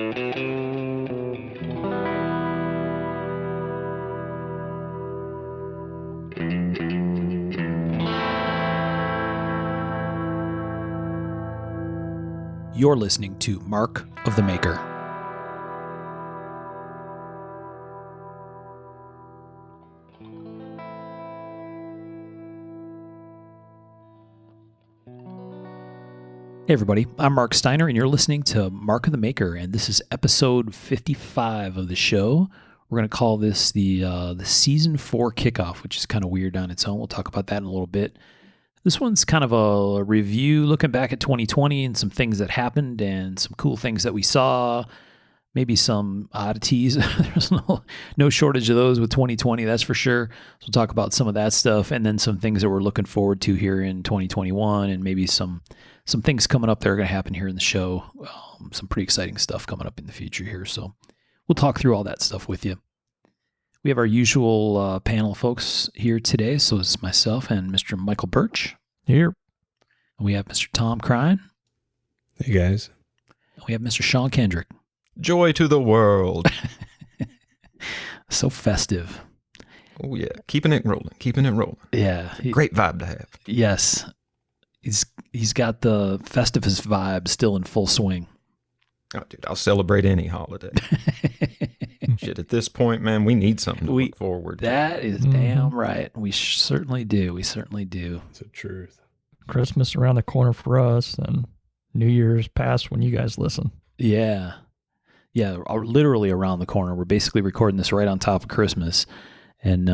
You're listening to Mark of the Maker. Hey everybody, I'm Mark Steiner and you're listening to Mark of the Maker, and this is episode 55 of the show. We're going to call this the season 4 kickoff, which is kind of weird on its own. We'll talk about that in a little bit. This one's kind of a review looking back at 2020 and some things that happened and some cool things that we saw, maybe some oddities. There's no shortage of those with 2020, that's for sure. So we'll talk about some of that stuff and then some things that we're looking forward to here in 2021 and maybe some things coming up that are going to happen here in the show. Some pretty exciting stuff coming up in the future here. So we'll talk through all that stuff with you. We have our usual panel of folks here today. So it's myself and Mr. Michael Birch. Here. And we have Mr. Tom Crine. Hey, guys. And we have Mr. Sean Kendrick. Joy to the world. So festive. Oh, yeah. Keeping it rolling. Yeah. Great vibe to have. Yes. He's got the Festivus vibe still in full swing. Oh, dude, I'll celebrate any holiday. Shit, at this point, man, we need something to look forward to. That is damn right. We certainly do. It's the truth. Christmas around the corner for us, and New Year's past when you guys listen. Yeah. Yeah, literally around the corner. We're basically recording this right on top of Christmas. And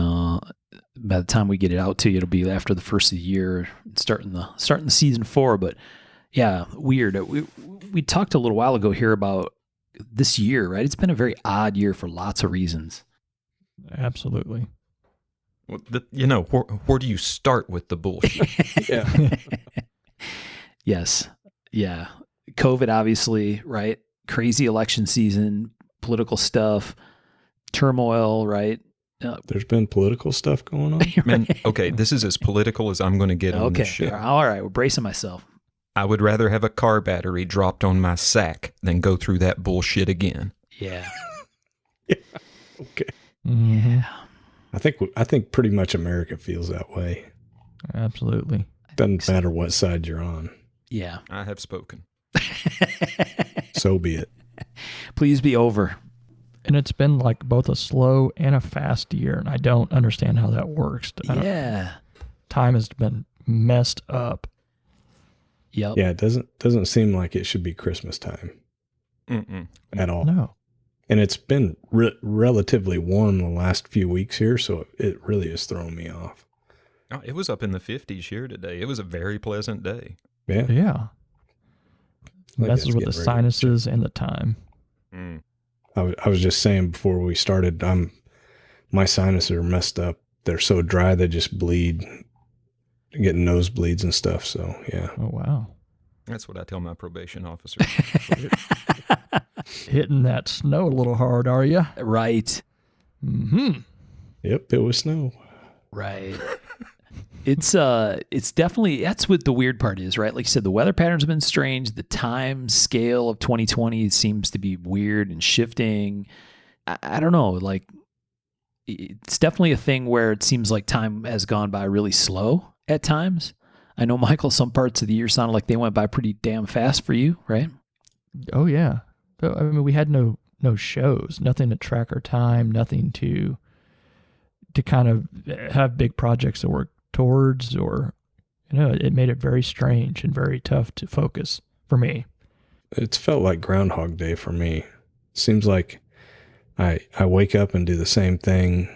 by the time we get it out to you, it'll be after the first of the year, starting the season 4. But yeah, weird. We talked a little while ago here about this year, right? It's been a very odd year for lots of reasons. Absolutely. Well, where do you start with the bullshit? Yeah. Yes. Yeah. COVID, obviously, right? Crazy election season, political stuff, turmoil, right? There's been political stuff going on. Man, okay, this is as political as I'm going to get on this show. All right, we're bracing myself. I would rather have a car battery dropped on my sack than go through that bullshit again. Yeah. Yeah. Okay. Mm-hmm. Yeah. I think pretty much America feels that way. Absolutely. Doesn't matter what side you're on. Yeah. I have spoken. So be it. Please be over. And it's been like both a slow and a fast year, and I don't understand how that works. Yeah. Time has been messed up. Yep. Yeah, it doesn't seem like it should be Christmas time at all. No. And it's been relatively warm the last few weeks here, so it really has thrown me off. Oh, it was up in the 50s here today. It was a very pleasant day. Yeah. Yeah. Like Messes with the sinuses and the time. Mm. I was just saying before we started, my sinuses are messed up. They're so dry they just bleed, getting nosebleeds and stuff. So yeah. Oh wow. That's what I tell my probation officer. Hitting that snow a little hard, are you? Right. Mm-hmm. Yep, it was snow. Right. It's definitely, that's what the weird part is, right? Like you said, the weather patterns have been strange. The time scale of 2020 seems to be weird and shifting. I don't know. Like, it's definitely a thing where it seems like time has gone by really slow at times. I know, Michael, some parts of the year sounded like they went by pretty damn fast for you, right? Oh yeah. I mean, we had no shows, nothing to track our time, nothing to kind of have big projects to work towards, or it made it very strange and very tough to focus for me. It's felt like Groundhog Day for me. Seems like I wake up and do the same thing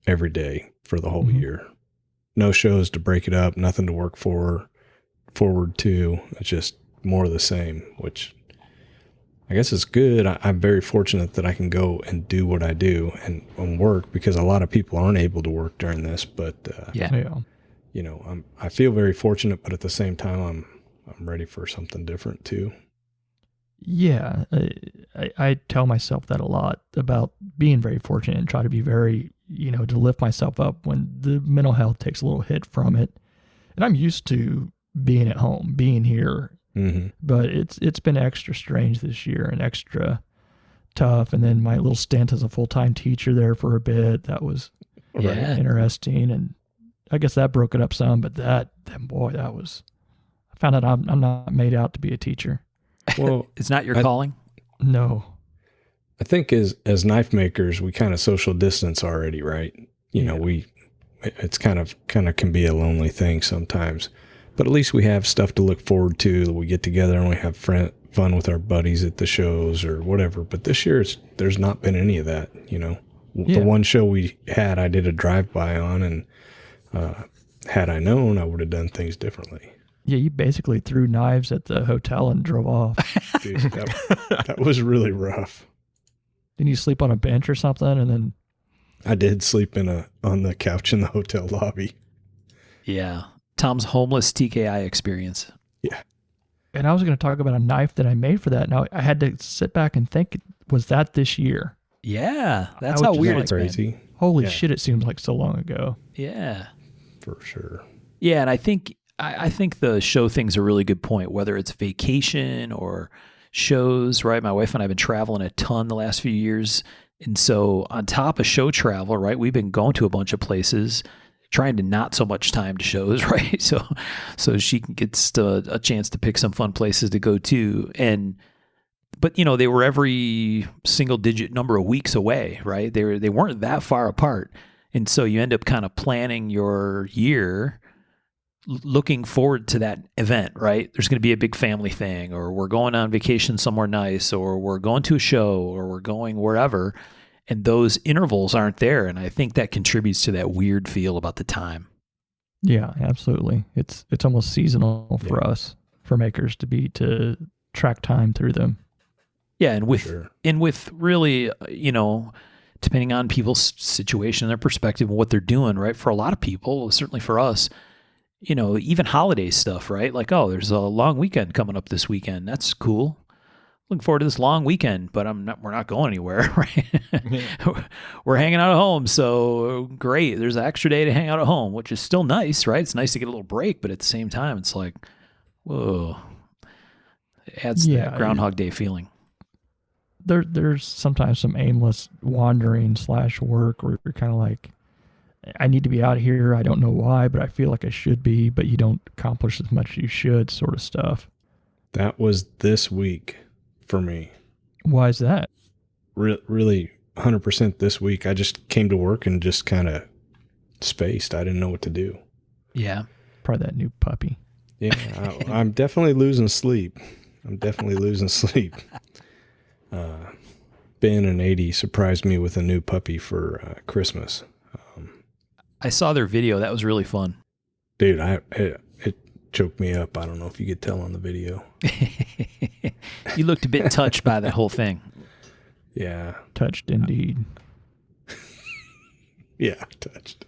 every day for the whole year. No shows to break it up, nothing to work forward to. It's just more of the same, which I guess is good. I'm very fortunate that I can go and do what I do and work, because a lot of people aren't able to work during this. But I feel very fortunate, but at the same time, I'm ready for something different too. Yeah, I tell myself that a lot about being very fortunate and try to be very, to lift myself up when the mental health takes a little hit from it. And I'm used to being at home, being here. Mm-hmm. But it's been extra strange this year and extra tough. And then my little stint as a full-time teacher there for a bit, that was interesting. And I guess that broke it up some, but boy, that was, I found out I'm not made out to be a teacher. Well, it's not your calling? No. I think as knife makers, we kind of social distance already, right? You know, it's kind of can be a lonely thing sometimes, but at least we have stuff to look forward to. We get together and we have fun with our buddies at the shows or whatever. But this year, there's not been any of that. You know, the one show we had, I did a drive-by on, and had I known, I would have done things differently. Yeah, you basically threw knives at the hotel and drove off. Dude, that was really rough. Didn't you sleep on a bench or something? And then I did sleep on the couch in the hotel lobby. Yeah. Tom's homeless TKI experience. Yeah. And I was going to talk about a knife that I made for that. Now I had to sit back and think, was that this year? Yeah. That's how weird it's crazy. been. Holy shit, it seems like so long ago. Yeah. For sure. Yeah, and I think the show thing's a really good point, whether it's vacation or shows, right? My wife and I have been traveling a ton the last few years. And so on top of show travel, right, we've been going to a bunch of places, trying to not so much time to shows, right? So she gets a chance to pick some fun places to go to. But you know, they were every single digit number of weeks away, right? They weren't that far apart. And so you end up kind of planning your year looking forward to that event, right? There's going to be a big family thing, or we're going on vacation somewhere nice, or we're going to a show, or we're going wherever. And those intervals aren't there. And I think that contributes to that weird feel about the time. Yeah, absolutely. It's almost seasonal for us, for makers, to track time through them. Yeah. And with really, you know, depending on people's situation, their perspective, and what they're doing, right? For a lot of people, certainly for us, you know, even holiday stuff, right? Like, oh, there's a long weekend coming up this weekend. That's cool. Looking forward to this long weekend, but we're not going anywhere, right? We're hanging out at home. So great. There's an extra day to hang out at home, which is still nice, right? It's nice to get a little break, but at the same time, it's like, whoa, it adds that Groundhog Day feeling. There's sometimes some aimless wandering / work where you're kind of like, I need to be out here. I don't know why, but I feel like I should be, but you don't accomplish as much as you should, sort of stuff. That was this week for me. Why is that? Really 100% this week. I just came to work and just kind of spaced. I didn't know what to do. Yeah. Probably that new puppy. Yeah, I'm definitely losing sleep. Ben and 80 surprised me with a new puppy for Christmas. I saw their video. That was really fun. Dude, it choked me up. I don't know if you could tell on the video. You looked a bit touched by that whole thing. Yeah. Touched indeed. Yeah, touched.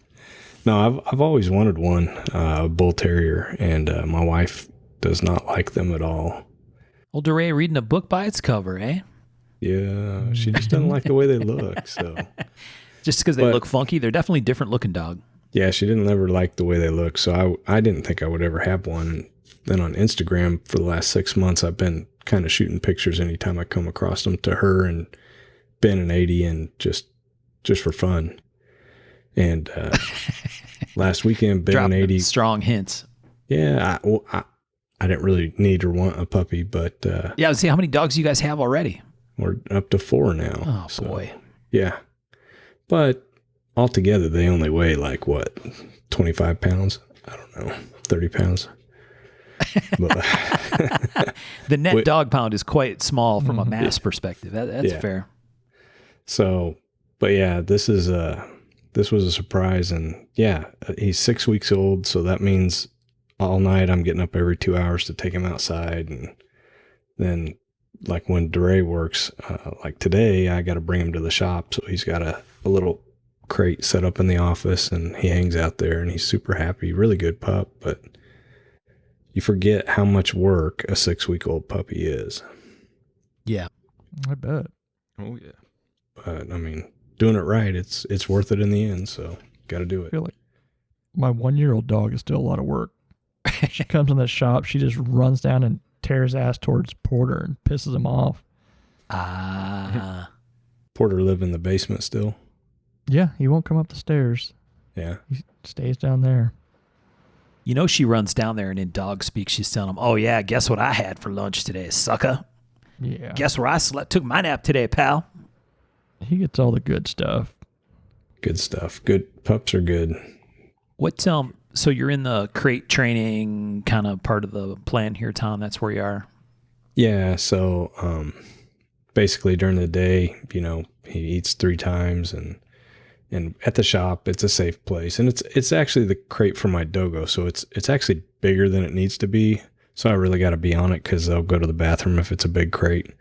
No, I've always wanted one, a bull terrier, and my wife does not like them at all. Well, DeRay reading a book by its cover, eh? Yeah, she just doesn't like the way they look, so... Just because they look funky, they're definitely different looking dog. Yeah, she didn't ever like the way they look, so I didn't think I would ever have one. Then on Instagram for the last 6 months, I've been kind of shooting pictures anytime I come across them to her and Ben and 80, and just for fun. And last weekend, Ben and 80 strong hints. Yeah, I didn't really need or want a puppy, but yeah. Let's see how many dogs you guys have already. We're up to 4 now. Oh boy. Yeah. But altogether, they only weigh like, what, 25 pounds? I don't know, 30 pounds. But, the net dog pound is quite small from a mass perspective. That's fair. So, but yeah, this was a surprise. And yeah, he's 6 weeks old. So that means all night I'm getting up every 2 hours to take him outside. And then like when DeRay works, like today, I got to bring him to the shop. So he's got a little crate set up in the office, and he hangs out there, and he's super happy. Really good pup, but you forget how much work a 6-week-old puppy is. Yeah. I bet. Oh, yeah. But I mean, doing it right, it's worth it in the end. So got to do it. I feel like my 1-year-old dog is still a lot of work. She comes in the shop, she just runs down and tears ass towards Porter and pisses him off. Porter live in the basement still? Yeah, he won't come up the stairs. Yeah. He stays down there. You know she runs down there and in dog speak she's telling him, "Oh yeah, guess what I had for lunch today, sucker? Yeah. Guess where I took my nap today, pal?" He gets all the good stuff. Good stuff. Good pups are good. What so you're in the crate training kind of part of the plan here, Tom? That's where you are. Yeah, so basically during the day, he eats 3 times, and at the shop it's a safe place, and it's actually the crate for my dogo, so it's actually bigger than it needs to be. So I really got to be on it because they'll go to the bathroom if it's a big crate,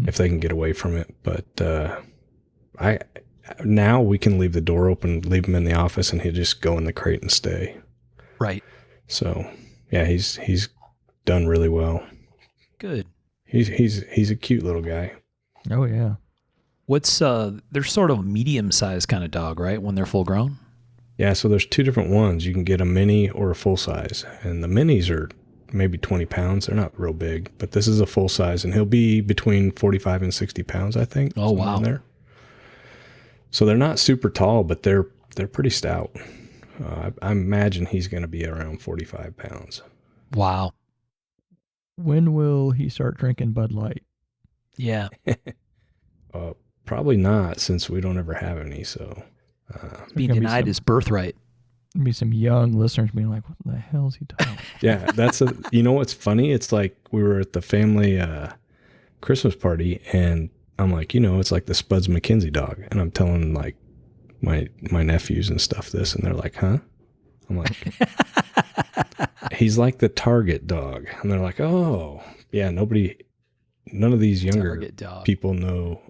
if they can get away from it. But now we can leave the door open, leave him in the office, and he'll just go in the crate and stay. Right. So yeah, he's done really well. Good. He's a cute little guy. Oh, yeah. What's they're sort of a medium-sized kind of dog, right? When they're full grown. Yeah, so there's 2 different ones. You can get a mini or a full size, and the minis are maybe 20 pounds. They're not real big, but this is a full size, and he'll be between 45 and 60 pounds, I think. Oh, wow. There. So they're not super tall, but they're pretty stout. I imagine he's going to be around 45 pounds. Wow. When will he start drinking Bud Light? Yeah. Probably not, since we don't ever have any. So Being denied his birthright. Be some young listeners being like, "What the hell is he talking about?" yeah, that's what's funny? It's like we were at the family Christmas party, and I'm like, it's like the Spuds McKenzie dog, and I'm telling like my nephews and stuff this, and they're like, "Huh?" I'm like, "He's like the Target dog," and they're like, "Oh, yeah." None of these younger people know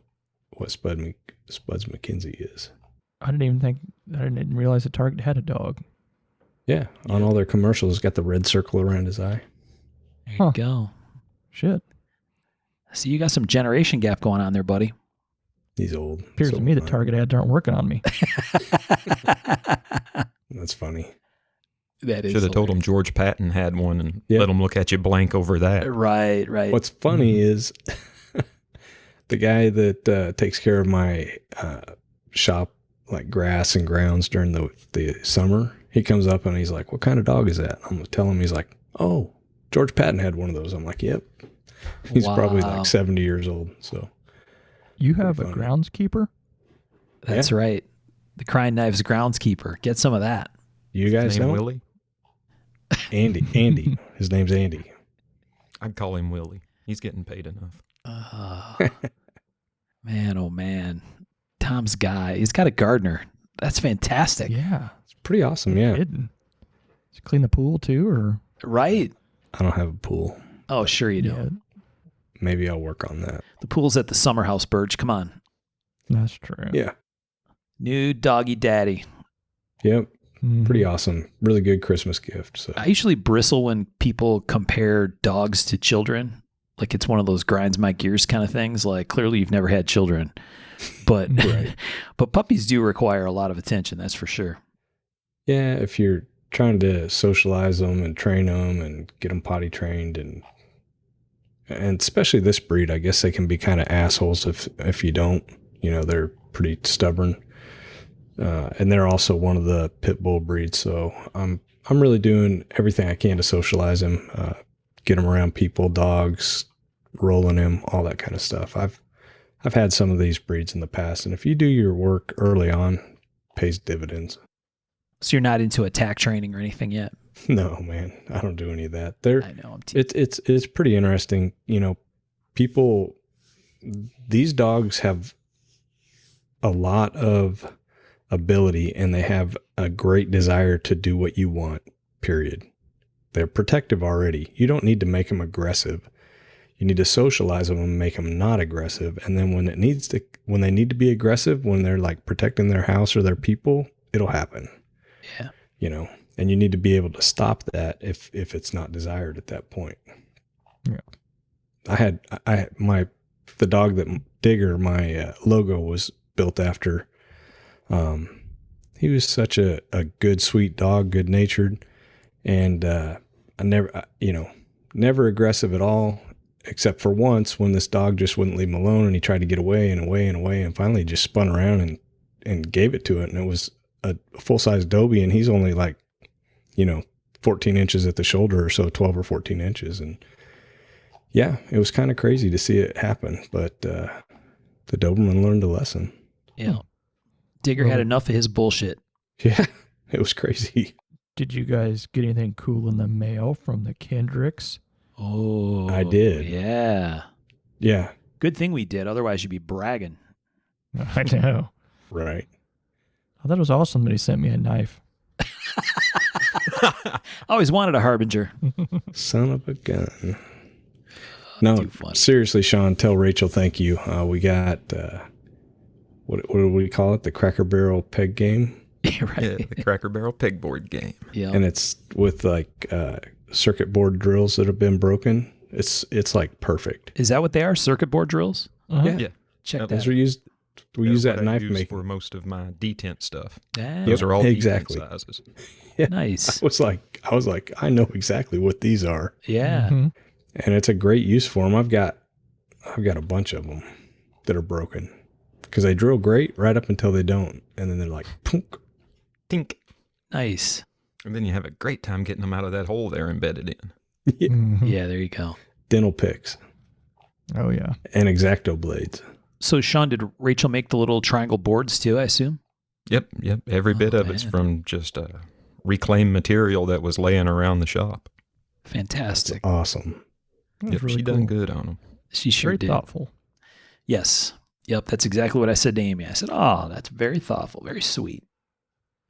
what Spuds McKenzie is. I didn't realize that Target had a dog. Yeah, on all their commercials, it's got the red circle around his eye. There you go. Shit. So you got some generation gap going on there, buddy. He's old. Appears to me the Target ads aren't working on me. That's funny. That is. Should have told him George Patton had one and let him look at you blank over that. Right. What's funny is the guy that takes care of my shop, like grass and grounds during the summer, he comes up and he's like, "What kind of dog is that?" I'm going to tell him. He's like, "Oh, George Patton had one of those." I'm like, "Yep." He's probably like 70 years old. So you have a groundskeeper? That's right. The Crying Knives groundskeeper. Get some of that. You guys know Willie? Andy. His name's Andy. I'd call him Willie. He's getting paid enough. Man, oh man. Tom's guy. He's got a gardener. That's fantastic. Yeah. It's pretty awesome, yeah. Does he clean the pool too, or? Right. I don't have a pool. Oh, sure you do. Yeah, Maybe I'll work on that. The pool's at the summer house, Burge. Come on. that's true. Yeah. New doggy daddy. Yep. Mhm. Pretty awesome. Really good Christmas gift. So I usually bristle when people compare dogs to children. Like it's one of those grinds my gears kind of things. Like clearly you've never had children, but but puppies do require a lot of attention. That's for sure. yeah, if you're trying to socialize them and train them and get them potty trained, and especially this breed, I guess they can be kind of assholes if you don't. They're pretty stubborn, and they're also one of the pit bull breeds. So I'm really doing everything I can to socialize them, get them around people, dogs, rolling them, all that kind of stuff. I've had some of these breeds in the past, and if you do your work early on, it pays dividends. So you're not into attack training or anything yet? No, man, I don't do any of that. I know. It's pretty interesting. These dogs have a lot of ability, and they have a great desire to do what you want, period. They're protective already. You don't need to make them aggressive. You need to socialize them and make them not aggressive. And then when they need to be aggressive, when they're like protecting their house or their people, it'll happen. Yeah. And you need to be able to stop that if it's not desired at that point. Yeah. The dog that Digger, my logo was built after. He was such a good, sweet dog, good natured, and never aggressive at all. except for once when this dog just wouldn't leave him alone, and he tried to get away and away and away, and finally just spun around and gave it to it. And it was a full-size Dobie, and he's only like, 14 inches at the shoulder or so, 12 or 14 inches. And yeah, it was kind of crazy to see it happen, but the Doberman learned a lesson. Yeah. Digger had enough of his bullshit. Yeah, it was crazy. Did you guys get anything cool in the mail from the Kendricks? Oh, I did. Yeah. Yeah. Good thing we did. Otherwise, you'd be bragging. I know. Right. I thought it was awesome that he sent me a knife. I always wanted a Harbinger. Son of a gun. No, Too funny. seriously, Sean, tell Rachel thank you. We got, what do we call it? The Cracker Barrel peg game. Right. Yeah, the Cracker Barrel pegboard game. Yeah. And it's with like circuit board drills that have been broken. It's like perfect. Is that what they are? Circuit board drills? Uh-huh. Yeah. Yeah. Check Yep. that. Those are used. We use That's that what I knife use making. for most of my detent stuff. Ah, Those are all exactly. detent sizes. Yeah. nice. I was like, I know exactly what these are, Yeah. Mhm. and it's a great use for them. I've got a bunch of them that are broken because they drill great right up until they don't, and then they're like, punk. Tink. Nice. And then you have a great time getting them out of that hole they're embedded in. Mhm. Yeah, there you go. Dental picks Oh, yeah. and X-Acto blades. So, Sean, did Rachel make the little triangle boards too, I assume? Yep. Every bit of it's man. from just reclaimed material that was laying around the shop. Fantastic. Awesome. That was Yep, really she done good on them. She sure Very did. thoughtful. Yes. Yep, that's exactly what I said to Amy. I said, oh, that's very thoughtful, very sweet.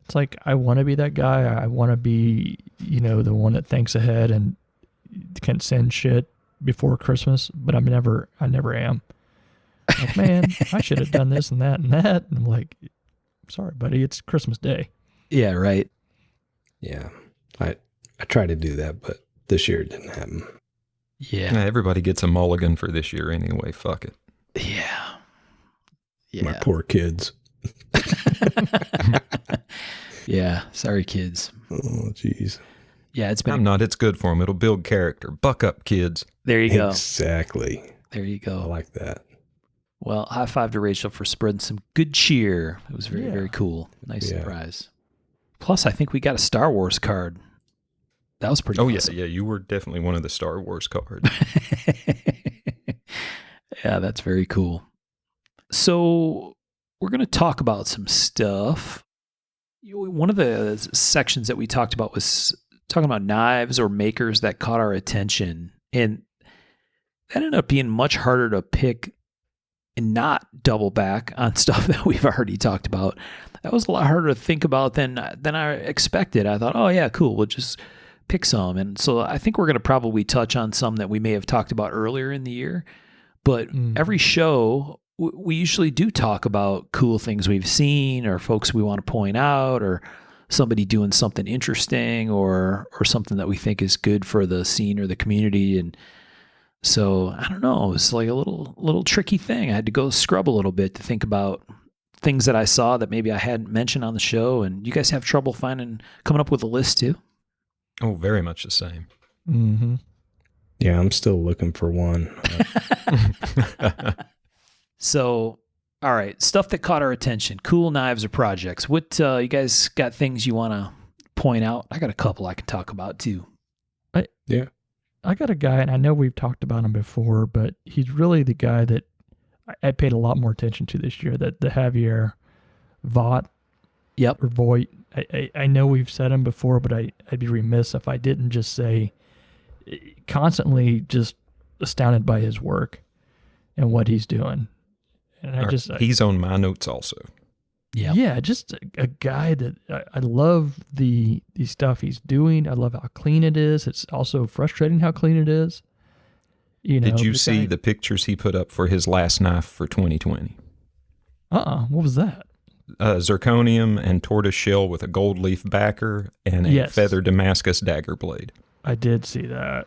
It's like, I want to be that guy. I want to be, the one that thinks ahead and can send shit before Christmas, but I never am. Like, man, I should have done this and that and that. And I'm like, sorry, buddy, it's Christmas Day. Yeah, right. Yeah, I tried to do that, but this year it didn't happen. Yeah. Yeah, everybody gets a mulligan for this year anyway. Fuck it. Yeah. My Yeah. poor kids. Yeah. Sorry, kids. Oh, jeez. Yeah, it's been. I'm not. It's good for them. It'll build character. Buck up, kids. There you go. Exactly. There you I go. like that. Well, high five to Rachel for spreading some good cheer. It was very, Yeah. very cool. Nice Yeah. surprise. Plus, I think we got a Star Wars card. That was pretty Oh, awesome. yeah. You were definitely one of the Star Wars cards. Yeah, that's very cool. So we're going to talk about some stuff. One of the sections that we talked about was talking about knives or makers that caught our attention. And that ended up being much harder to pick and not double back on stuff that we've already talked about. That was a lot harder to think about than I expected. I thought, oh yeah, cool. We'll just pick some. And so I think we're going to probably touch on some that we may have talked about earlier in the year. But every show, we usually do talk about cool things we've seen or folks we want to point out or somebody doing something interesting or something that we think is good for the scene or the community. And so I don't know, it's like a little tricky thing. I had to go scrub a little bit to think about things that I saw that maybe I hadn't mentioned on the show. And you guys have trouble coming up with a list too? Oh, very much the same. Mm-hmm. Yeah, I'm still looking for one. So, all right, stuff that caught our attention, cool knives or projects. What you guys got things you want to point out? I got a couple I can talk about too. I got a guy, and I know we've talked about him before, but he's really the guy that I paid a lot more attention to this year, the Javier Vaught. Yep. Or Voight. I know we've said him before, but I'd be remiss if I didn't just say constantly just astounded by his work and what he's doing. And He's on my notes also. Yeah. Just a guy that I love the stuff he's doing. I love how clean it is. It's also frustrating how clean it is. Did you see the pictures he put up for his last knife for 2020? What was that? Zirconium and tortoise shell with a gold leaf backer and a feather Damascus dagger blade. I did see that.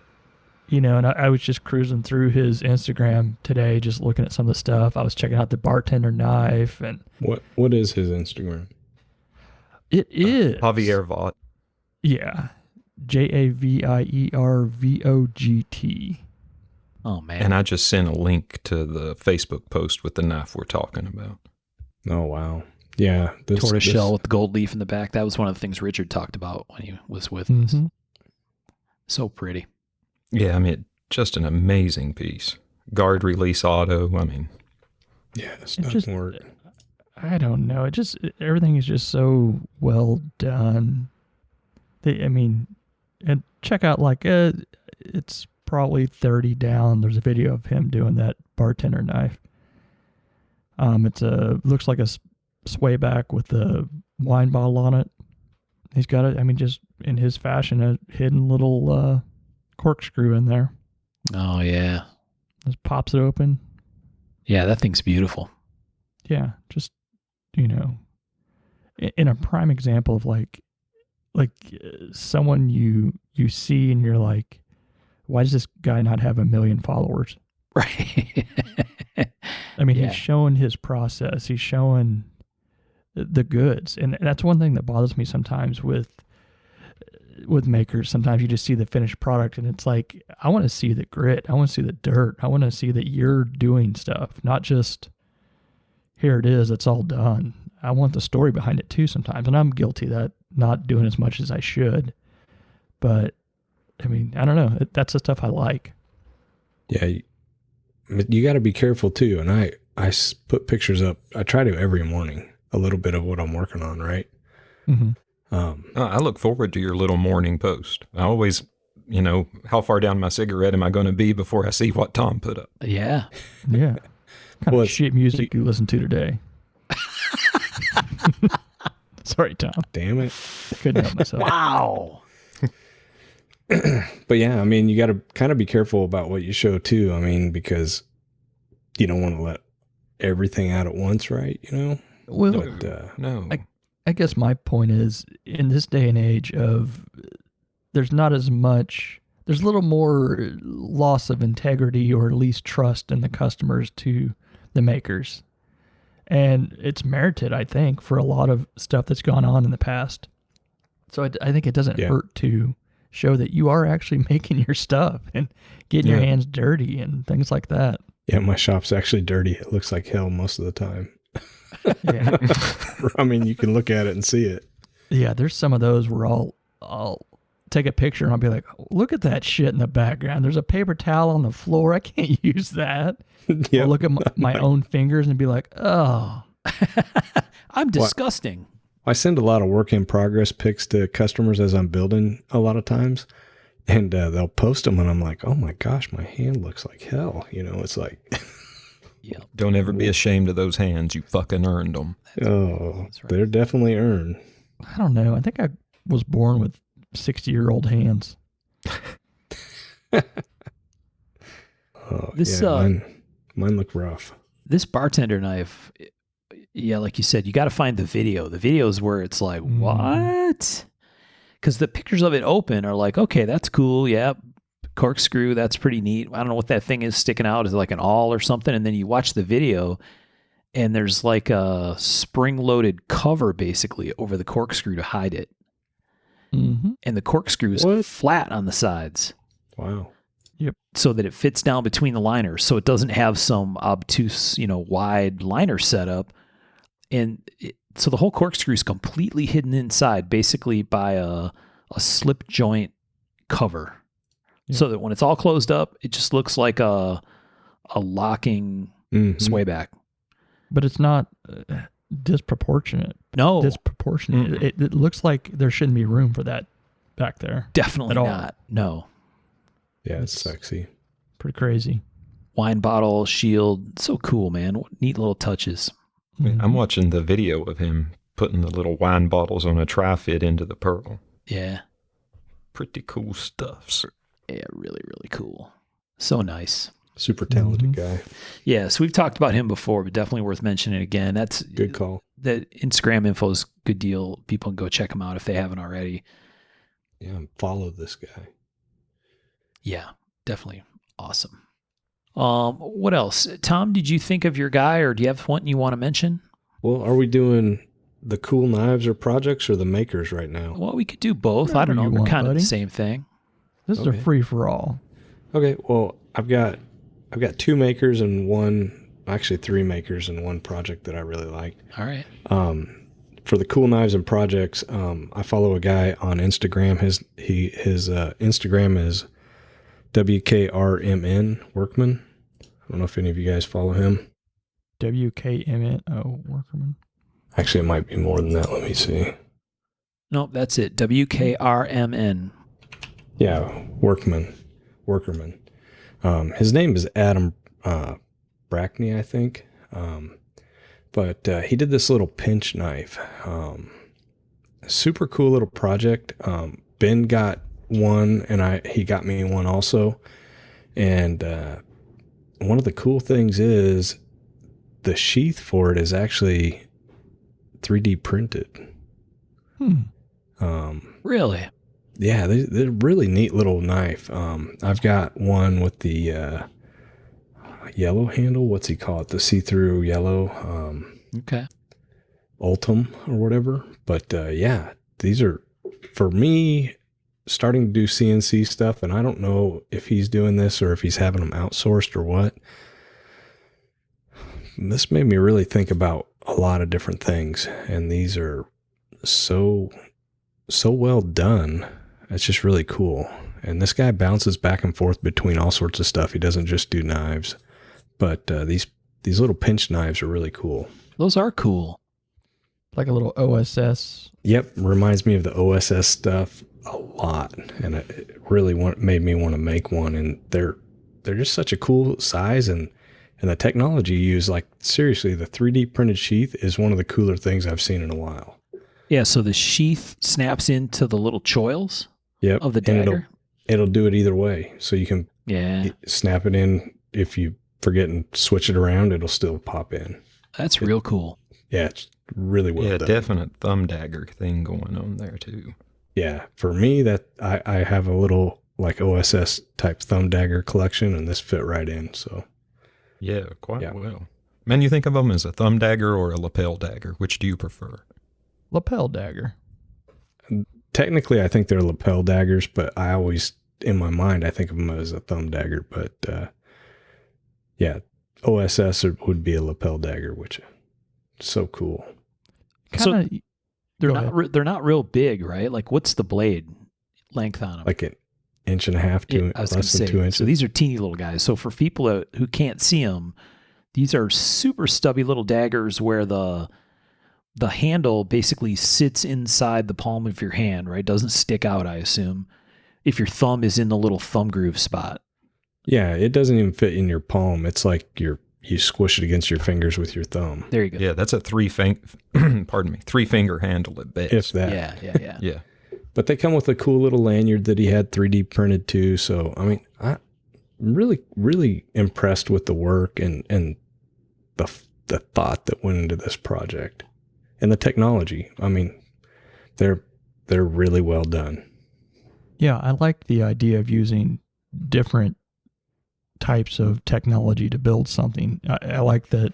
And I was just cruising through his Instagram today, just looking at some of the stuff. I was checking out the bartender knife, and what is his Instagram? it is Javier Vaught. Yeah, JAVIERVOGT. Oh man. And I just sent a link to the Facebook post with the knife we're talking about. Oh, wow. Yeah. Tortoise shell with the gold leaf in the back. That was one of the things Richard talked about when he was with us. So pretty. Yeah, I mean, just an amazing piece. Guard release auto. I mean, yeah, it's doesn't work. I don't know. Everything is just so well done. And check out it's probably 30 down. There's a video of him doing that bartender knife. Looks like a sway back with the wine bottle on it. He's got it. I mean, just in his fashion, a hidden little corkscrew in there. Oh yeah. Just pops it open. Yeah, that thing's beautiful. Yeah, just in a prime example of like someone you see and you're like, why does this guy not have 1 million followers? Right. I mean, he's showing his process. He's showing the goods. And that's one thing that bothers me sometimes with makers. Sometimes you just see the finished product and it's like, I want to see the grit. I want to see the dirt. I want to see that you're doing stuff, not just here it is, it's all done. I want the story behind it too sometimes. And I'm guilty of that, not doing as much as I should. But I mean, I don't know. That's the stuff I like. Yeah. You got to be careful too. And I put pictures up. I try to every morning, a little bit of what I'm working on. Right. Mm-hmm. I look forward to your little morning post. I always, how far down my cigarette am I going to be before I see what Tom put up? Yeah. Yeah. What kind of shit music you listen to today? Sorry, Tom. Damn it. Couldn't help myself. Wow. But yeah, I mean, you got to kind of be careful about what you show too. I mean, because you don't want to let everything out at once, right? Well, But, no. I guess my point is, in this day and age of, there's not as much, there's a little more loss of integrity or at least trust in the customers to the makers. And it's merited, I think, for a lot of stuff that's gone on in the past. So I think it doesn't hurt to show that you are actually making your stuff and getting your hands dirty and things like that. Yeah, my shop's actually dirty. It looks like hell most of the time. Yeah. I mean, you can look at it and see it. Yeah, there's some of those where I'll take a picture and I'll be like, look at that shit in the background. There's a paper towel on the floor. I can't use that. Yep. I'll look at my own fingers and be like, oh. I'm disgusting. I send a lot of work in progress pics to customers as I'm building a lot of times. And they'll post them and I'm like, oh my gosh, my hand looks like hell. It's like... Yeah. Don't ever be ashamed of those hands. You fucking earned them. They're definitely earned. I don't know. I think I was born with 60-year-old hands. Mine look rough. This bartender knife, like you said, you got to find the video. The video is where it's like, what? Because the pictures of it open are like, okay, that's cool. Yeah. Corkscrew, that's pretty neat. I don't know what that thing is sticking out. Is it like an awl or something? And then you watch the video and there's like a spring-loaded cover basically over the corkscrew to hide it. Mm-hmm. And the corkscrew is flat on the sides. Wow. Yep. So that it fits down between the liners. So it doesn't have some obtuse, wide liner setup. And so the whole corkscrew is completely hidden inside basically by a slip joint cover. Yeah. So that when it's all closed up, it just looks like a locking sway back. But it's not disproportionate. No. Disproportionate. It looks like there shouldn't be room for that back there. Definitely not. No. Yeah, it's sexy. Pretty crazy. Wine bottle, shield. So cool, man. What neat little touches. I'm watching the video of him putting the little wine bottles on a tri-fit into the pearl. Yeah. Pretty cool stuff. Yeah, really, really cool. So nice. Super talented guy. Yeah, so we've talked about him before, but definitely worth mentioning again. That's good call. The Instagram info is a good deal. People can go check him out if they haven't already. Yeah, follow this guy. Yeah, definitely awesome. What else? Tom, did you think of your guy, or do you have one you want to mention? Well, are we doing the cool knives or projects or the makers right now? Well, we could do both. I don't know. They're kind of the same thing. This is a free-for-all. Okay, well, I've got I've got two makers and actually three makers and one project that I really liked. All right. For the cool knives and projects, I follow a guy on Instagram. His Instagram is WKRMN Workman. I don't know if any of you guys follow him. WKMN Workerman. Actually, it might be more than that. Let me see. Nope, that's it. WKRMN. Yeah, Workerman. His name is Adam Brackney, I think. But he did this little pinch knife. Super cool little project. Ben got one, and he got me one also. And one of the cool things is the sheath for it is actually 3D printed. Really? Yeah, they're really neat little knife. I've got one with the yellow handle. What's he call it? The see-through yellow. Okay. Ultim or whatever. But yeah, these are, for me, starting to do CNC stuff, and I don't know if he's doing this or if he's having them outsourced or what. This made me really think about a lot of different things, and these are so well done. It's just really cool. And this guy bounces back and forth between all sorts of stuff. He doesn't just do knives, but these little pinch knives are really cool. Those are cool. Like a little OSS. Yep, reminds me of the OSS stuff a lot, and it really made me want to make one. And they're just such a cool size, and the technology used, like, seriously, the 3D printed sheath is one of the cooler things I've seen in a while. Yeah, so the sheath snaps into the little choils of the dagger. It'll do it either way. So you can snap it in. If you forget and switch it around, it'll still pop in. That's real cool. Yeah, it's really well done. Definite thumb dagger thing going on there too. Yeah, for me, that I have a little like OSS type thumb dagger collection, and this fit right in. So yeah, quite well. Man, you think of them as a thumb dagger or a lapel dagger? Which do you prefer? Lapel dagger. Technically, I think they're lapel daggers, but I always, in my mind, I think of them as a thumb dagger. But yeah, OSS would be a lapel dagger, which is so cool. They're not real big, right? Like, what's the blade length on them? Like an inch and a half to less than 2 inches. So these are teeny little guys. So for people who can't see them, these are super stubby little daggers where the handle basically sits inside the palm of your hand, right? Doesn't stick out, I assume, if your thumb is in the little thumb groove spot. Yeah, it doesn't even fit in your palm. It's like you squish it against your fingers with your thumb. There you go. Yeah, that's a three finger handle at best. If that. Yeah. But they come with a cool little lanyard that he had 3D printed too. So, I mean, I'm really, really impressed with the work and the thought that went into this project and the technology. I mean, they're really well done. Yeah, I like the idea of using different types of technology to build something. I like that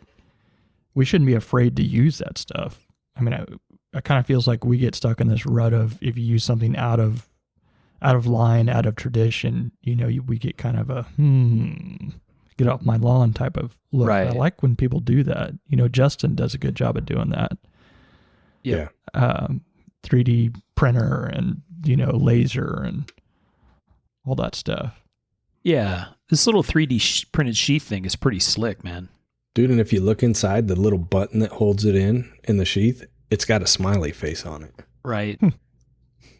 we shouldn't be afraid to use that stuff. I mean, I kind of feels like we get stuck in this rut of if you use something out of line, out of tradition, we get kind of a get off my lawn type of look. Right. I like when people do that. Justin does a good job of doing that. Yeah. 3D printer and laser and all that stuff. Yeah, this little 3D printed sheath thing is pretty slick, man. Dude, and if you look inside the little button that holds it in the sheath, it's got a smiley face on it. Right.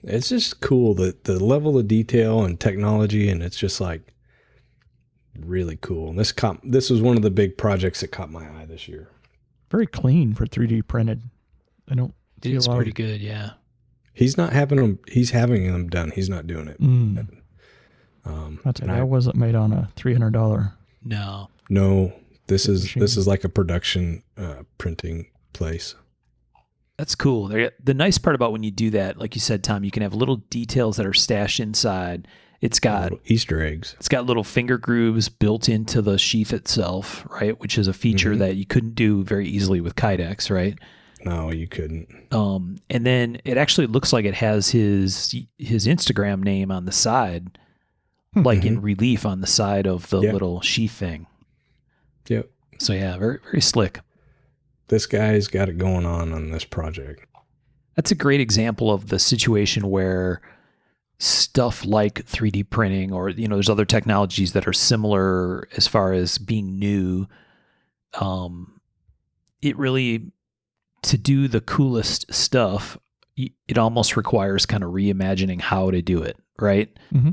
It's just cool, the level of detail and technology, and it's just like really cool. And this was one of the big projects that caught my eye this year. Very clean for 3D printed. I don't see It's a lot pretty of, good, yeah. He's having them done. He's not doing it. that wasn't made on a $300. No. This is like a production printing place. That's cool. The nice part about when you do that, like you said, Tom, you can have little details that are stashed inside. It's got little Easter eggs. It's got little finger grooves built into the sheath itself, right? Which is a feature that you couldn't do very easily with Kydex, right? No, you couldn't. And then it actually looks like it has his Instagram name on the side, like in relief on the side of the Yeah. little sheath thing. Yep. So yeah, very, very slick. This guy's got it going on this project. That's a great example of the situation where stuff like 3D printing or, there's other technologies that are similar as far as being new. It really, to do the coolest stuff, it almost requires kind of reimagining how to do it, right? Mm-hmm.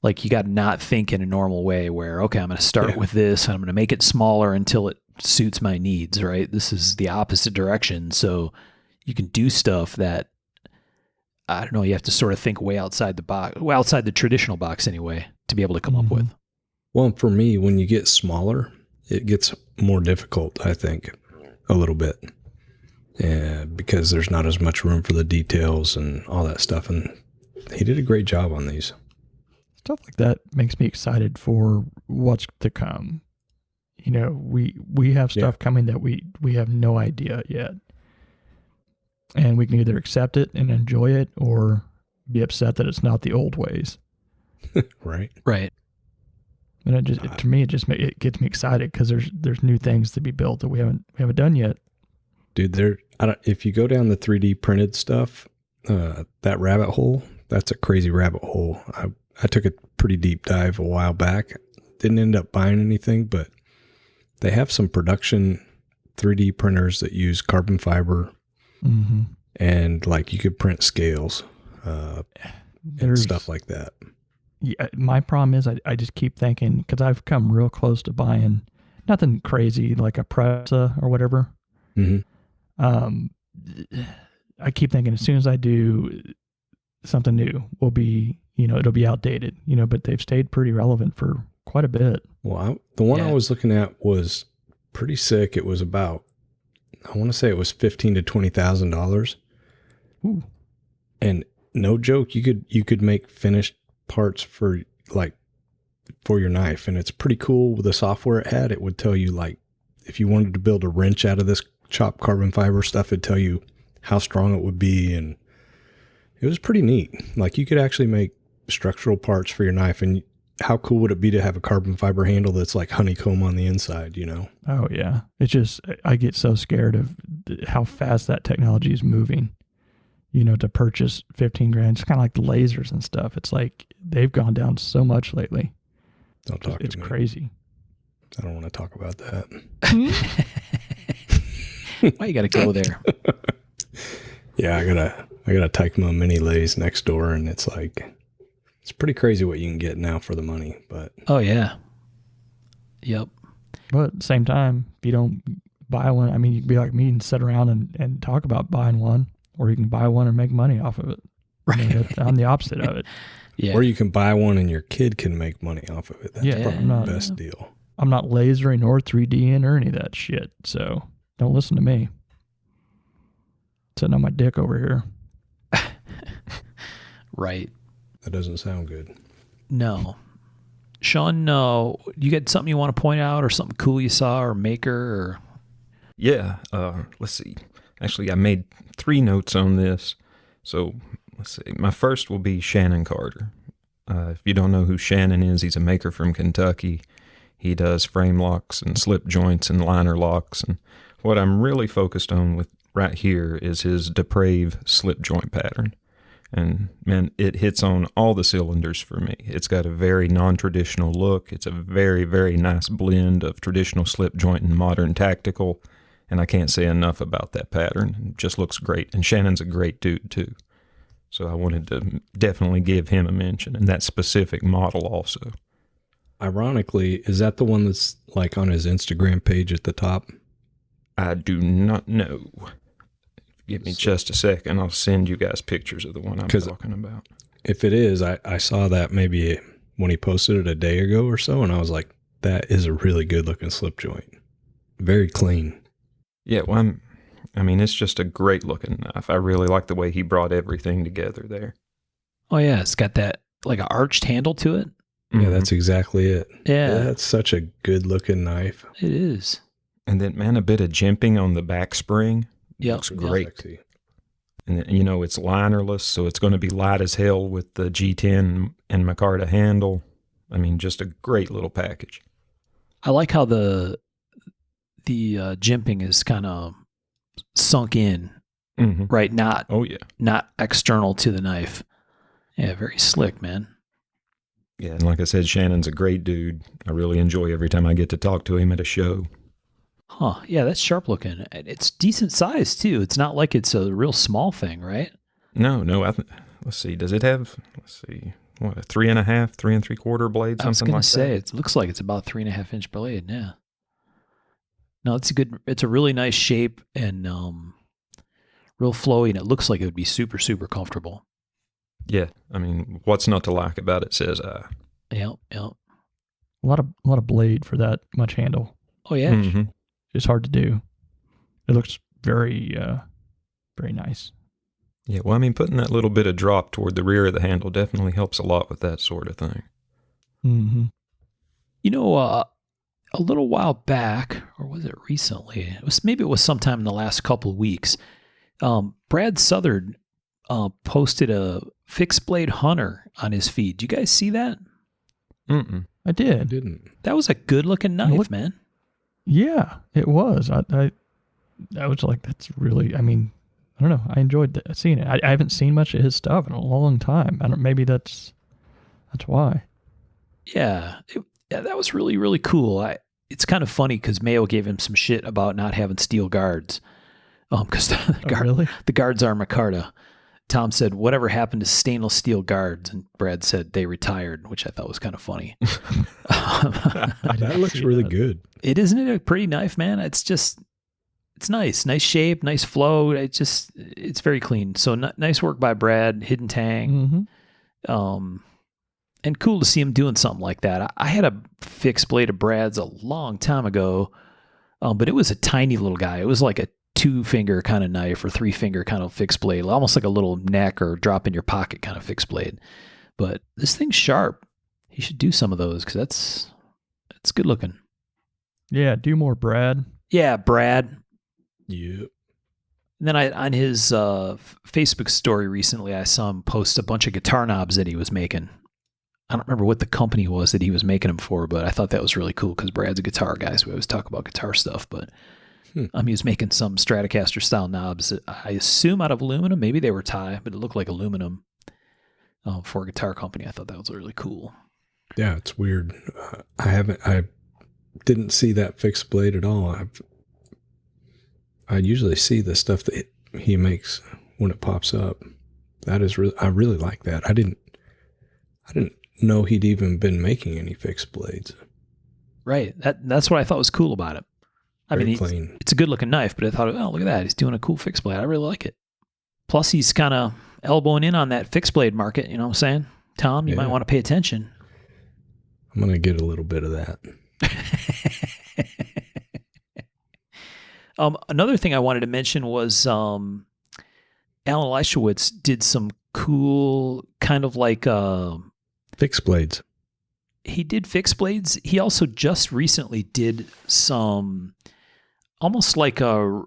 Like you got to not think in a normal way where, okay, I'm going to start with this and I'm going to make it smaller until it suits my needs, right? This is the opposite direction. So you can do stuff that, I don't know, you have to sort of think way outside the box, well, outside the traditional box anyway, to be able to come up with. Well, for me, when you get smaller, it gets more difficult, I think, a little bit. Yeah, because there's not as much room for the details and all that stuff. And he did a great job on these. Stuff like that makes me excited for what's to come. We have stuff coming that we have no idea yet. And we can either accept it and enjoy it or be upset that it's not the old ways. Right. Right. And it gets me excited because there's new things to be built that we haven't done yet. Dude, if you go down the 3D printed stuff, that rabbit hole, that's a crazy rabbit hole. I took a pretty deep dive a while back. Didn't end up buying anything, but they have some production 3D printers that use carbon fiber, and like you could print scales and stuff like that. Yeah, my problem is I just keep thinking, because I've come real close to buying nothing crazy like a Pressa or whatever. Mm-hmm. I keep thinking as soon as I do something new, it'll be outdated, but they've stayed pretty relevant for quite a bit. Well, the one I was looking at was pretty sick. It was about, I want to say it was $15,000 to $20,000. Ooh. And no joke, you could make finished parts for your knife, and it's pretty cool. With the software it had, it would tell you, like, if you wanted to build a wrench out of this chopped carbon fiber stuff, it'd tell you how strong it would be, and it was pretty neat. Like, you could actually make structural parts for your knife, and how cool would it be to have a carbon fiber handle that's like honeycomb on the inside, Oh yeah. It's just, I get so scared of how fast that technology is moving, to purchase 15 grand. It's kind of like the lasers and stuff. It's like they've gone down so much lately. Don't talk to me. It's crazy. I don't want to talk about that. Why you got to go there? Yeah, I got a Tecmo mini lathe next door, and it's pretty crazy what you can get now for the money. But Oh yeah. Yep. But at the same time, if you don't buy one, I mean, you can be like me and sit around and talk about buying one, or you can buy one and make money off of it. Right. I'm the opposite of it. Yeah. Or you can buy one and your kid can make money off of it. That's probably I'm the best deal. I'm not lasering or 3D'ing or any of that shit. So don't listen to me. Sitting on my dick over here. Right. That doesn't sound good. No. Sean, you got something you want to point out or something cool you saw or maker or? Yeah. Let's see. Actually, I made 3 notes on this. So let's see. My first will be Shannon Carter. If you don't know who Shannon is, he's a maker from Kentucky. He does frame locks and slip joints and liner locks. And what I'm really focused on with right here is his deprave slip joint pattern. And man, it hits on all the cylinders for me. It's got a very non-traditional look. It's a very, very nice blend of traditional slip joint and modern tactical. And I can't say enough about that pattern. It just looks great. And Shannon's a great dude too. So I wanted to definitely give him a mention, and that specific model also. Ironically, is that the one that's like on his Instagram page at the top? I do not know. Give me just a second. I'll send you guys pictures of the one I'm talking about. If it is, I saw that maybe when he posted it a day ago or so, and I was like, that is a really good looking slip joint. Very clean. Yeah, well, it's just a great looking knife. I really like the way he brought everything together there. Oh yeah, it's got that like an arched handle to it. Yeah, that's exactly it. Yeah. That's such a good looking knife. It is. And then, man, a bit of jimping on the back spring. Yep. Looks great. Sexy. And it's linerless, so it's going to be light as hell with the G10 and Micarta handle. I mean, just a great little package. I like how the jimping is kind of sunk in, Mm-hmm. right? Not Oh, yeah. not external to the knife. Yeah, very slick, man. Yeah, and like I said, Shannon's a great dude. I really enjoy every time I get to talk to him at a show. Huh. Yeah, that's sharp looking. It's decent size too. It's not like it's a real small thing, right? No, let's see. Does it have, what, a 3.5, 3 3/4 blade, I was something gonna like say that? it looks like it's about 3.5 inch blade. Yeah. No, it's a good. It's a really nice shape and real flowy, and it looks like it would be super super comfortable. Yeah, I mean, what's not to like about it, says I. Yep. A lot of blade for that much handle. Oh yeah. Mm-hmm. It's hard to do. It looks very very nice. Yeah, well, I mean, putting that little bit of drop toward the rear of the handle definitely helps a lot with that sort of thing. Mm-hmm. You know, a little while back, or was it recently? Maybe it was sometime in the last couple of weeks. Brad Southard posted a fixed blade Hunter on his feed. Do you guys see that? Mm-mm. I did. I didn't. That was a good looking knife, man. Yeah, it was. I was like, that's really. I mean, I don't know. I enjoyed seeing it. I haven't seen much of his stuff in a long time. Maybe that's why. Yeah, that was really really cool. It's kind of funny because Mayo gave him some shit about not having steel guards, because Really? the guards are micarta. Tom said, "Whatever happened to stainless steel guards?" And Brad said they retired, which I thought was kind of funny. That looks really good. Isn't it a pretty knife, man? It's nice shape, nice flow. It's very clean. So nice work by Brad, hidden tang. Mm-hmm. And cool to see him doing something like that. I had a fixed blade of Brad's a long time ago, but it was a tiny little guy. It was like a 2-finger kind of knife or 3-finger kind of fixed blade, almost like a little neck or drop in your pocket kind of fixed blade. But this thing's sharp. He should do some of those because it's good looking. Yeah, do more, Brad. Yeah, Brad. Yep. And then on his Facebook story recently, I saw him post a bunch of guitar knobs that he was making. I don't remember what the company was that he was making them for, but I thought that was really cool because Brad's a guitar guy, so we always talk about guitar stuff. But he was making some Stratocaster style knobs that I assume out of aluminum. Maybe they were tie, but it looked like aluminum for a guitar company. I thought that was really cool. Yeah, it's weird. I didn't see that fixed blade at all. I usually see the stuff that he makes when it pops up. That is really, I really like that. I didn't know he'd even been making any fixed blades. Right. That's what I thought was cool about it. I Very mean, clean. it's a good looking knife, but I thought, oh, look at that. He's doing a cool fixed blade. I really like it. Plus, he's kind of elbowing in on that fixed blade market. You know what I'm saying? Tom, you might want to pay attention. I'm going to get a little bit of that. Another thing I wanted to mention was Alan Leishowitz did some cool kind of like Fixed blades. he did fixed blades. He also just recently did some almost like a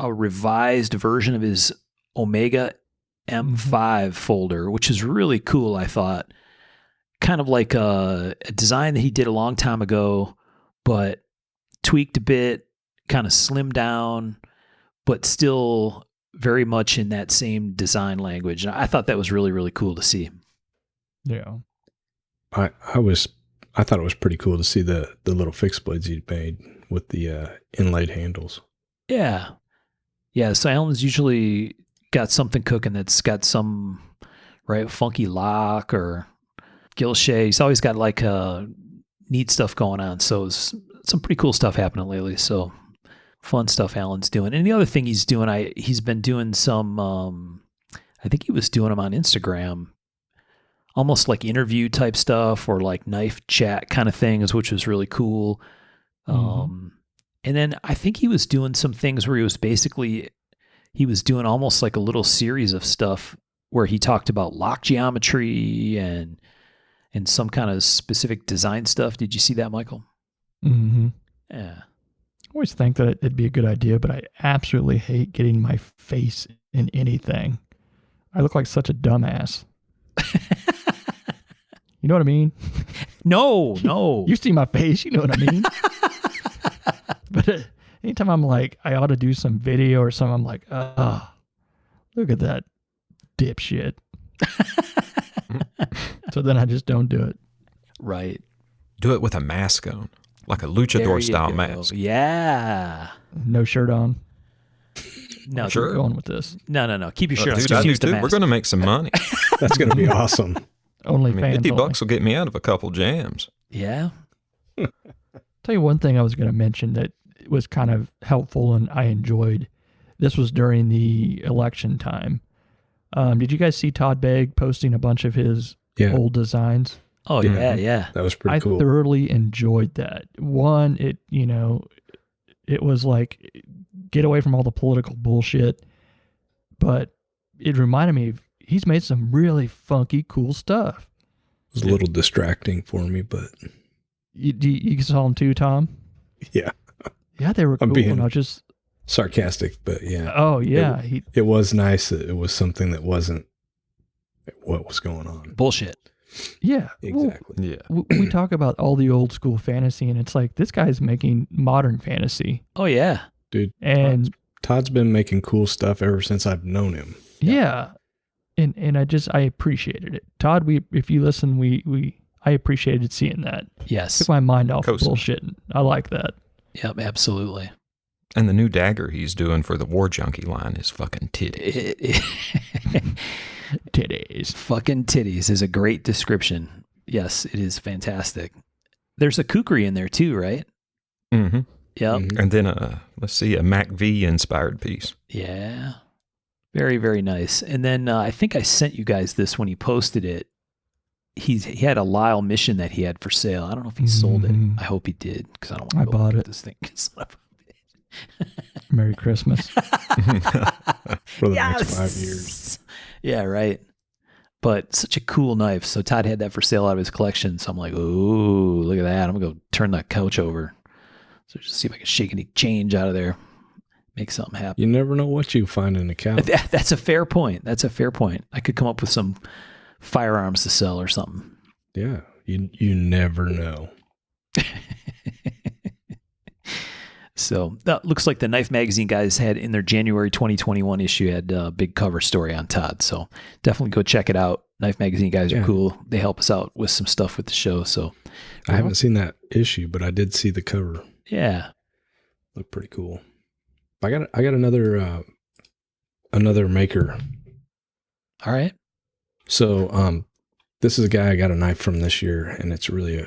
revised version of his Omega M5 folder, which is really cool, I thought. Kind of like a design that he did a long time ago, but tweaked a bit, kind of slimmed down, but still very much in that same design language. And I thought that was really, really cool to see. Yeah. I thought it was pretty cool to see the little fixed blades he'd made with the inlaid handles. Yeah. Yeah. So Alan's usually got something cooking that's got some funky lock or Gilshay. He's always got like neat stuff going on. So it's some pretty cool stuff happening lately. So fun stuff Alan's doing. And the other thing he's doing, he's been doing some, I think he was doing them on Instagram, almost like interview type stuff or like knife chat kind of things, which was really cool. And then I think he was doing some things where he was doing almost like a little series of stuff where he talked about lock geometry and some kind of specific design stuff. Did you see that, Michael? Mm-hmm. Yeah. I always think that it'd be a good idea, but I absolutely hate getting my face in anything. I look like such a dumbass. You know what I mean? No, no. You see my face, you know what I mean? But anytime I'm like, I ought to do some video or something, I'm like, look at that dipshit. So then I just don't do it. Right. Do it with a mask on, like a There luchador you style go. mask. Yeah. No shirt on. No, Sure. We're going with this. No. Keep your shirt on. Dude, Just I do use the too. mask. We're going to make some money. That's going to be awesome. Only I mean, fans. 50 only. bucks will get me out of a couple jams. Yeah. Tell you one thing I was going to mention that was kind of helpful and I enjoyed. This was during the election time. Did you guys see Todd Begg posting a bunch of his Yeah, old designs? Oh, Yeah. yeah. that was pretty I cool. thoroughly enjoyed that. One, it was like get away from all the political bullshit, but it reminded me of he's made some really funky, cool stuff. It was a little distracting for me, but You saw them too, Tom? yeah, Yeah, they were I'm cool. being- And I was just, sarcastic. But yeah, oh yeah, it was nice that it was something that wasn't what was going on. Bullshit. yeah. Well, Exactly. Yeah. we talk about all the old school fantasy, and it's like this guy's making modern fantasy, Oh, yeah. and Todd's been making cool stuff ever since I've known him. yeah, and I appreciated it. Todd, if you listen, I appreciated seeing that. Yes. Took my mind off Coast. bullshit. I like that. Yep, absolutely. And the new dagger he's doing for the War Junkie line is fucking titty. Titties. Fucking titties is a great description. Yes, it is fantastic. There's a kukri in there too, right? Mm-hmm. Yep. Mhm. And then, let's see, a Mac V inspired piece. Yeah. Very, very nice. And then I think I sent you guys this when he posted it. He had a Lyle mission that he had for sale. I don't know if he sold it. Mhm. I hope he did because I don't I want to bought look it. at this thing. Son of Merry Christmas. a- For the next 5 years. Yeah, right. But such a cool knife. So Todd had that for sale out of his collection. So I'm like, ooh, look at that. I'm going to go turn that couch over. So just see if I can shake any change out of there. Make something happen. You never know what you find in a couch. That's a fair point. That's a fair point. I could come up with some firearms to sell or something. Yeah, you never know. So that looks like the Knife Magazine guys had in their January 2021 issue had a big cover story on Todd. So definitely go check it out. Knife Magazine guys are Yeah. cool. They help us out with some stuff with the show. So I haven't seen that issue, but I did see the cover. yeah. Looked pretty cool. I got another maker. All right. So this is a guy I got a knife from this year, and it's really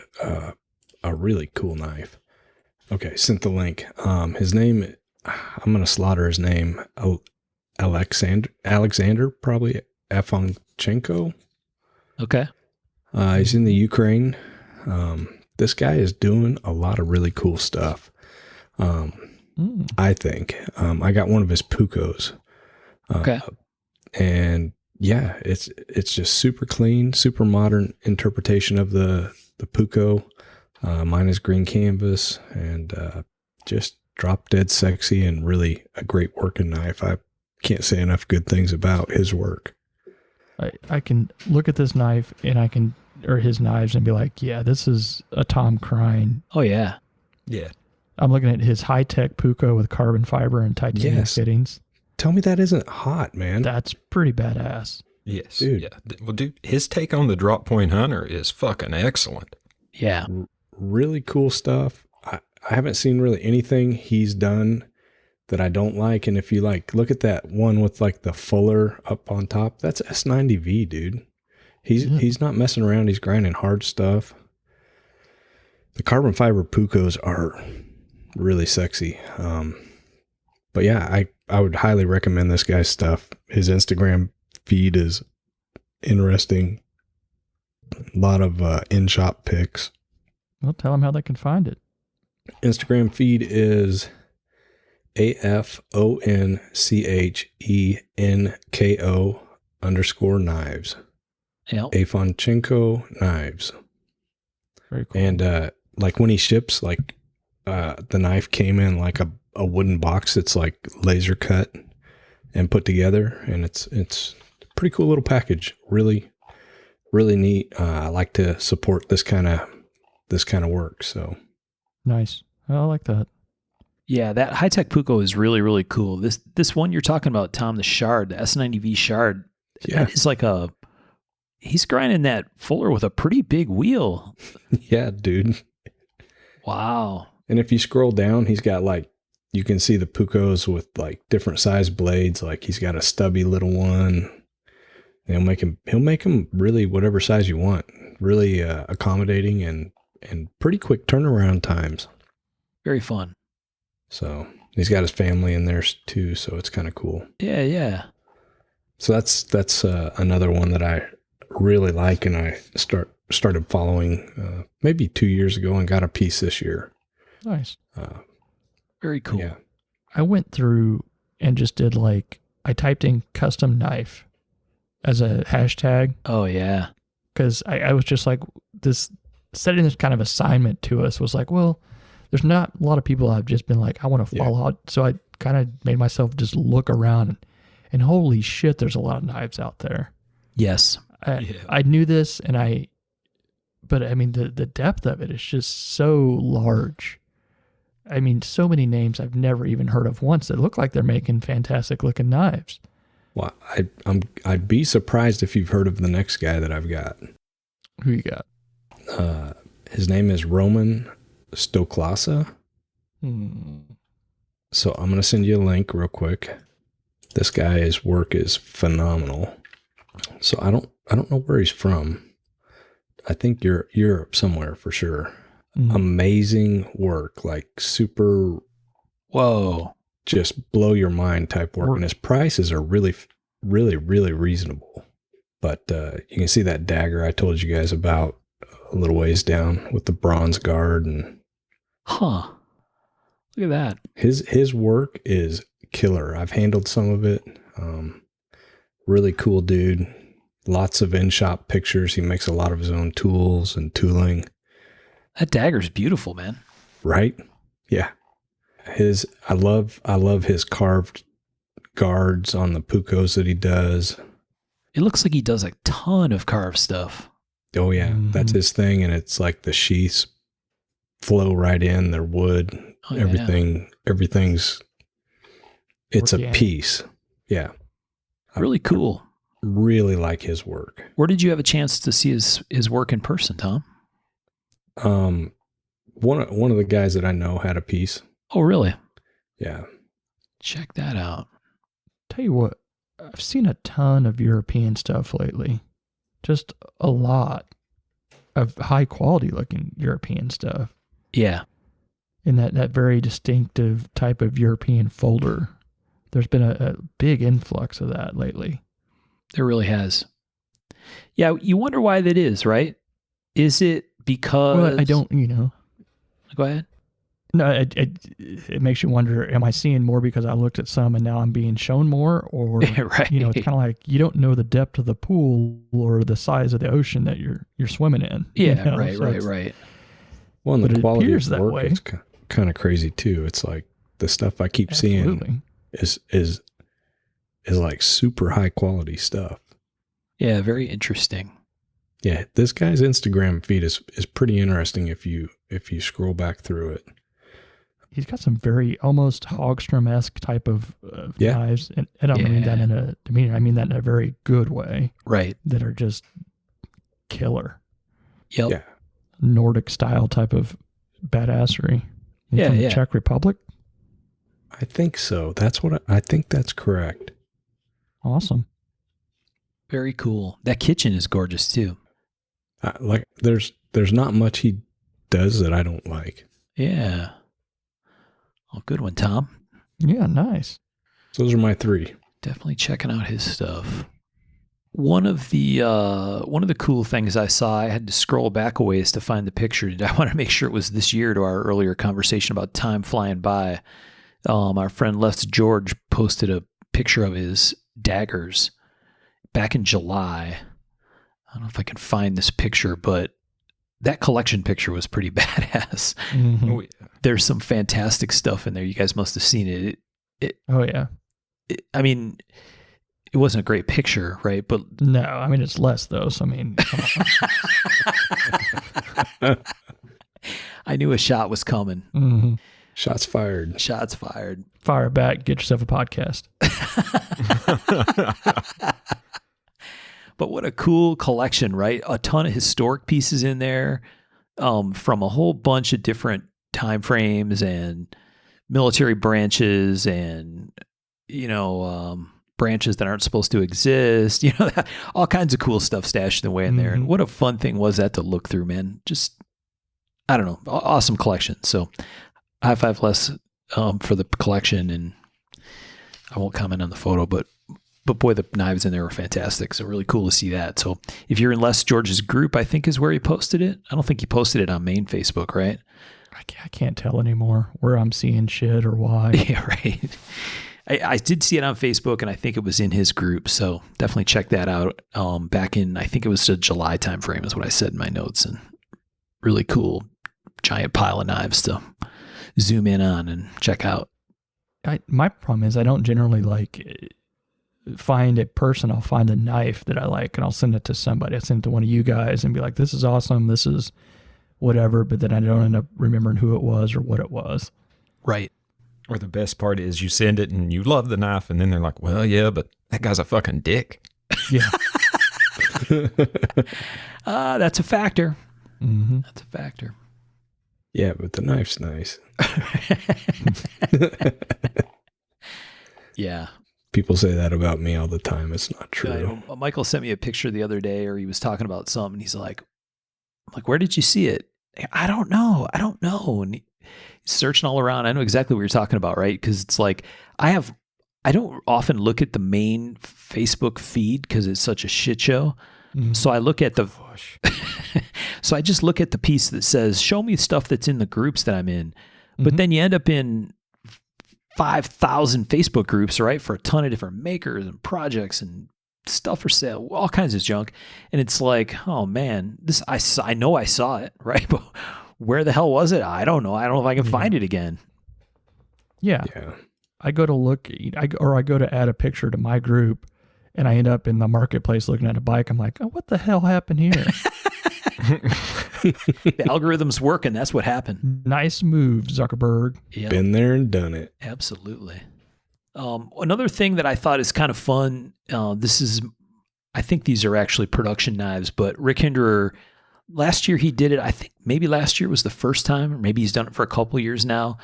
a really cool knife. Okay, sent the link. His name, I'm gonna slaughter his name. Alexander, probably Afonchenko. Okay. He's in the Ukraine. This guy is doing a lot of really cool stuff. I think. I got one of his Pucos. Okay. And yeah, it's just super clean, super modern interpretation of the Puco. Mine is green canvas and just drop dead sexy and really a great working knife. I can't say enough good things about his work. I can look at this knife and or his knives and be like, yeah, this is a Tom Crine. Oh yeah. Yeah. I'm looking at his high-tech Puco with carbon fiber and titanium Yes. fittings. Tell me that isn't hot, man. That's pretty badass. Yes. Dude. Yeah. Well, dude, his take on the drop point hunter is fucking excellent. Yeah. Really cool stuff. I haven't seen really anything he's done that I don't like. And if you look at that one with like the fuller up on top, that's S90V, dude. He's not messing around. He's grinding hard stuff. The carbon fiber Pucos are really sexy. But yeah, I would highly recommend this guy's stuff. His Instagram feed is interesting. A lot of in-shop pics. Well, tell them how they can find it. Instagram feed is AFONCHENKO_knives. Yep. Afonchenko knives. Very cool. And like when he ships, the knife came in like a wooden box that's like laser cut and put together, and it's a pretty cool little package. Really, really neat. I like to support this kind of this kind of work. So Nice. I like that. Yeah, that high-tech Puko is really, really cool. This one you're talking about, Tom, the Shard, the S90V Shard, yeah, that is like he's grinding that fuller with a pretty big wheel. yeah, dude. Wow. And if you scroll down, he's got like, you can see the Pukos with like different size blades. Like he's got a stubby little one. He'll make him really whatever size you want. Really accommodating and pretty quick turnaround times. Very fun. So he's got his family in there too. So it's kind of cool. Yeah, yeah. So that's another one that I really like, and I started following maybe 2 years ago and got a piece this year. Nice. Very cool. Yeah. I went through and just did I typed in custom knife as a hashtag Oh, yeah. because I was just like setting this kind of assignment to us was like, well, there's not a lot of people I've just been like, I want to follow out. So I kind of made myself just look around and holy shit, there's a lot of knives out there. Yes. I knew this but I mean, the depth of it is just so large. I mean, so many names I've never even heard of once that look like they're making fantastic looking knives. Well, I'd be surprised if you've heard of the next guy that I've got. Who you got? His name is Roman Stoklasa. So I'm going to send you a link real quick. This guy's work is phenomenal. So I don't know where he's from. I think you're Europe somewhere for sure. Amazing work, like super. Whoa. Just blow your mind type work. And his prices are really, really, really reasonable. But you can see that dagger I told you guys about a little ways down with the bronze guard. And Huh. Look at that. his work is killer. I've handled some of it. Really cool dude. Lots of in-shop pictures. He makes a lot of his own tools and tooling. That dagger's beautiful, man. Right? Yeah. I love his carved guards on the Pukos that he does. It looks like he does a ton of carved stuff. Oh yeah, that's his thing, and it's like the sheaths flow right in. They're wood. Oh, Everything's. It's a Organic. piece. Yeah. Really cool. Really like his work. Where did you have a chance to see his work in person, Tom? One of the guys that I know had a piece. Oh, really? Yeah. Check that out. Tell you what, I've seen a ton of European stuff lately. Just a lot of high quality looking European stuff. Yeah. In that very distinctive type of European folder. There's been a big influx of that lately. There really has. Yeah, you wonder why that is, right? Is it because... Well, I don't, Go ahead. No, it makes you wonder, am I seeing more because I looked at some and now I'm being shown more? Or, Right. It's kind of like you don't know the depth of the pool or the size of the ocean that you're swimming in. Yeah, So right. Well, and But the it quality appears of that work way. is kind of crazy too. It's like the stuff I keep seeing is like super high quality stuff. Yeah, very interesting. Yeah, this guy's Instagram feed is pretty interesting if you scroll back through it. He's got some very almost Hogstrom-esque type of knives. And I don't mean that in a demeanor. I mean that in a very good way. Right. That are just killer. Yep. Yeah. Nordic style type of badassery. Yeah, From yeah. the Czech Republic. I think so. That's what I think that's correct. Awesome. Very cool. That kitchen is gorgeous too. Like there's not much he does that I don't like. Yeah. Oh, good one, Tom. Yeah, nice. So those are my three. Definitely checking out his stuff. One of the cool things I saw, I had to scroll back a ways to find the picture. I want to make sure it was this year to our earlier conversation about time flying by. Our friend Les George posted a picture of his daggers back in July. I don't know if I can find this picture, but that collection picture was pretty badass. Mhm. Oh, yeah. There's some fantastic stuff in there. You guys must have seen it. Oh, yeah. I mean, it wasn't a great picture, right? But No, I mean, it's less, though. So, I mean, come on. I knew a shot was coming. Mm-hmm. Shots fired. Shots fired. Fire it back. Get yourself a podcast. But what a cool collection, right? A ton of historic pieces in there, from a whole bunch of different time frames and military branches and, branches that aren't supposed to exist, all kinds of cool stuff stashed away in there. And what a fun thing was that to look through, man. Just, I don't know, awesome collection. So high five less for the collection. And I won't comment on the photo, but boy, the knives in there were fantastic. So really cool to see that. So if you're in Les George's group, I think is where he posted it. I don't think he posted it on main Facebook, right? I can't tell anymore where I'm seeing shit or why. Yeah, right. I did see it on Facebook, and I think it was in his group. So definitely check that out. Back in, I think it was the July timeframe is what I said in my notes. And really cool giant pile of knives to zoom in on and check out. My problem is I don't generally find a person. I'll find a knife that I like and I'll send it to somebody. I send it to one of you guys and be like, this is awesome. This is whatever. But then I don't end up remembering who it was or what it was. Right. Or the best part is you send it and you love the knife, and then they're like, well, yeah, but that guy's a fucking dick. Yeah. That's a factor. Mm-hmm. That's a factor. Yeah, but the knife's nice. Yeah. People say that about me all the time. It's not I true. know. Michael sent me a picture the other day, or he was talking about something. He's like, where did you see it? I don't know. And he's searching all around. I know exactly what you're talking about, right? Because it's like, I don't often look at the main Facebook feed because it's such a shit show. Mm-hmm. So I look at so I just look at the piece that says, show me stuff that's in the groups that I'm in. But then you end up in 5,000 Facebook groups, right? For a ton of different makers and projects and stuff for sale, all kinds of junk. And it's like, oh man, I know I saw it, right? But where the hell was it? I don't know. I don't know if I can find it again. Yeah. I go to look, I go to add a picture to my group, and I end up in the marketplace looking at a bike. I'm like, oh, what the hell happened here? The algorithm's working. That's what happened. Nice move, Zuckerberg. Yep. Been there and done it. Absolutely. Another thing that I thought is kind of fun, I think these are actually production knives, but Rick Hinderer, last year he did it. I think maybe last year was the first time, or maybe he's done it for a couple of years now.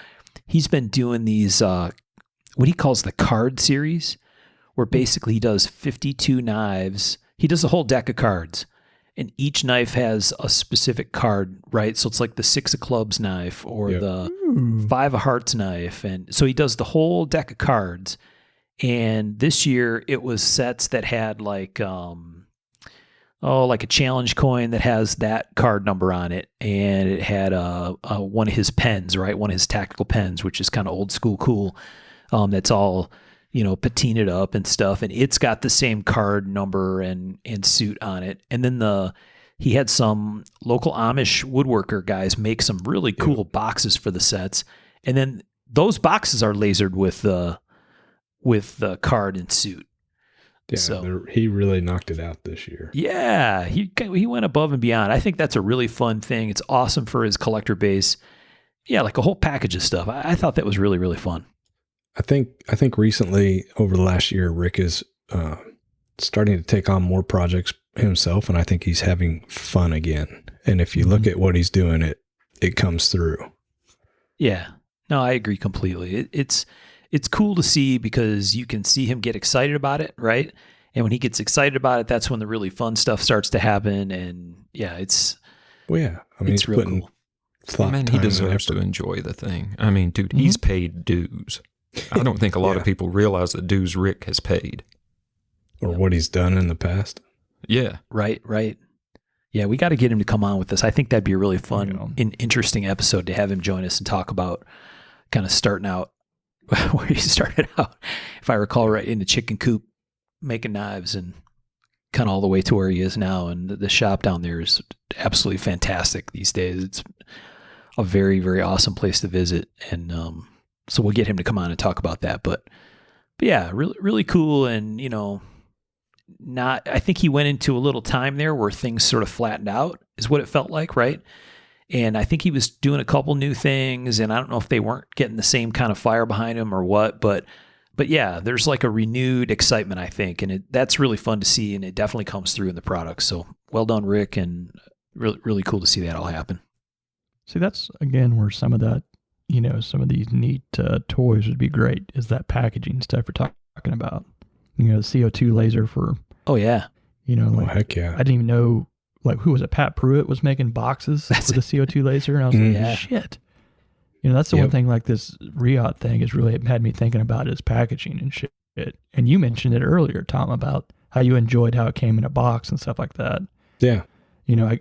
He's been doing these, what he calls the card series, where basically he does 52 knives. He does a whole deck of cards, and each knife has a specific card, right? So it's like the 6 of clubs knife or the 5 of hearts knife. And so he does the whole deck of cards. And this year it was sets that had like a challenge coin that has that card number on it. And it had one of his pens, right? One of his tactical pens, which is kind of old school cool. That's all, patinaed up and stuff. And it's got the same card number and suit on it. And then he had some local Amish woodworker guys make some really cool boxes for the sets. And then those boxes are lasered with the card and suit. Yeah, so he really knocked it out this year. Yeah, he went above and beyond. I think that's a really fun thing. It's awesome for his collector base. Yeah, like a whole package of stuff. I thought that was really, really fun. I think recently over the last year, Rick is starting to take on more projects himself, and I think he's having fun again. And if you look at what he's doing, it comes through. Yeah, no, I agree completely. It's cool to see because you can see him get excited about it, right? And when he gets excited about it, that's when the really fun stuff starts to happen. And yeah, it's he's real putting cool. thought, Man, he deserves to enjoy the thing. I mean, dude, he's paid dues. I don't think a lot of people realize the dues Rick has paid. Or what he's done in the past. Yeah. Right. Yeah, we got to get him to come on with us. I think that'd be a really fun and interesting episode to have him join us and talk about kind of starting out where he started out, if I recall right, in the chicken coop making knives and kind of all the way to where he is now. And the shop down there is absolutely fantastic these days. It's a very, very awesome place to visit. And so we'll get him to come on and talk about that. But yeah, really, really cool. And, I think he went into a little time there where things sort of flattened out is what it felt like, right? And I think he was doing a couple new things, and I don't know if they weren't getting the same kind of fire behind him or what, but yeah, there's like a renewed excitement, I think, and that's really fun to see, and it definitely comes through in the product. So well done, Rick, and really, really cool to see that all happen. See, that's again where some of that, some of these neat toys would be great, is that packaging stuff we're talking about. The CO2 laser for, oh yeah, heck yeah. I didn't even know, like, who was it? Pat Pruitt was making boxes for the CO2 laser, and I was like, Yeah. shit. That's the one thing, like this Riot thing has really had me thinking about is packaging and shit. And you mentioned it earlier, Tom, about how you enjoyed how it came in a box and stuff like that. Yeah.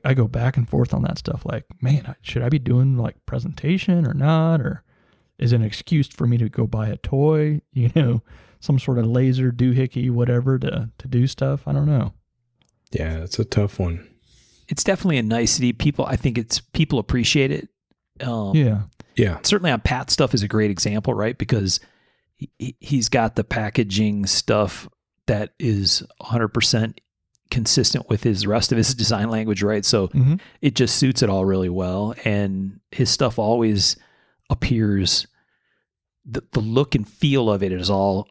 I go back and forth on that stuff. Like, man, should I be doing like presentation or not? Or is it an excuse for me to go buy a toy, some sort of laser doohickey, whatever, to do stuff? I don't know. Yeah, it's a tough one. It's definitely a nicety. I think people appreciate it. Yeah. Certainly on Pat's stuff is a great example, right? Because he's got the packaging stuff that is 100% consistent with his rest of his design language, right? So it just suits it all really well. And his stuff always appears, the look and feel of it is all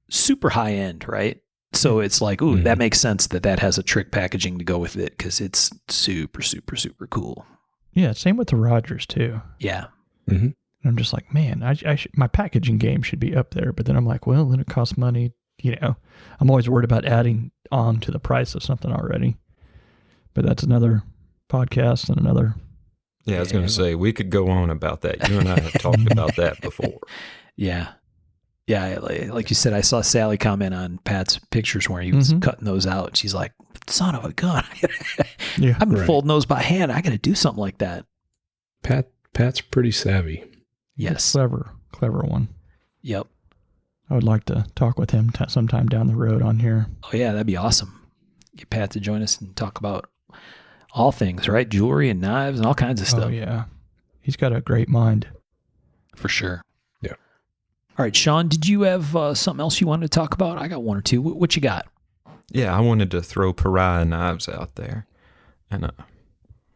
super high end, right? So it's like, ooh, that makes sense that has a trick packaging to go with it, because it's super, super, super cool. Yeah, same with the Rogers too. Yeah. Mm-hmm. And I'm just like, man, my packaging game should be up there. But then I'm like, well, then it costs money. I'm always worried about adding on to the price of something already. But that's another podcast and another. Yeah, I was going to say, we could go on about that. You and I have talked about that before. Yeah. Yeah, like you said, I saw Sally comment on Pat's pictures where he was cutting those out. And she's like, son of a gun. Yeah, I've been folding those by hand. I got to do something like that. Pat's pretty savvy. Yes. Clever one. Yep. I would like to talk with him sometime down the road on here. Oh, yeah, that'd be awesome. Get Pat to join us and talk about all things, right? Jewelry and knives and all kinds of stuff. Oh, yeah. He's got a great mind. For sure. Yeah. All right, Sean, did you have something else you wanted to talk about? I got one or two. What you got? Yeah, I wanted to throw Pariah Knives out there. And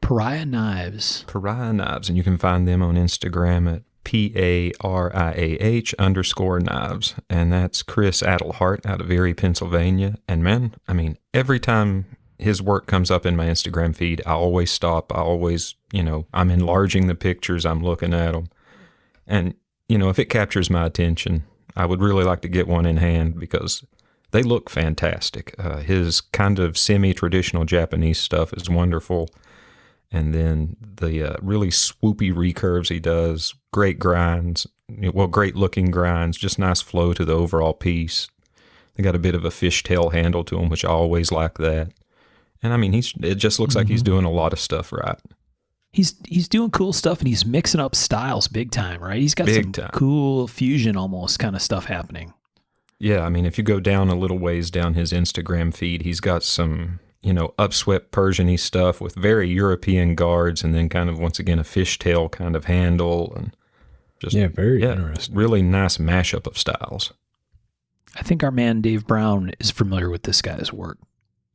Pariah Knives. Pariah Knives, and you can find them on Instagram at PARIAH_knives. And that's Chris Adelhart out of Erie, Pennsylvania. And man, I mean, every time his work comes up in my Instagram feed, I always stop. I always, I'm enlarging the pictures. I'm looking at them. And, if it captures my attention, I would really like to get one in hand because they look fantastic. His kind of semi-traditional Japanese stuff is wonderful. And then the really swoopy recurves he does, great grinds, great looking grinds, just nice flow to the overall piece. They got a bit of a fishtail handle to them, which I always like that. And I mean, it just looks like he's doing a lot of stuff right. He's doing cool stuff, and he's mixing up styles big time, right? He's got some cool fusion almost kind of stuff happening. Yeah, I mean, if you go down a little ways down his Instagram feed, he's got some, upswept Persian-y stuff with very European guards, and then kind of, once again, a fishtail kind of handle. And just very interesting. Really nice mashup of styles. I think our man Dave Brown is familiar with this guy's work.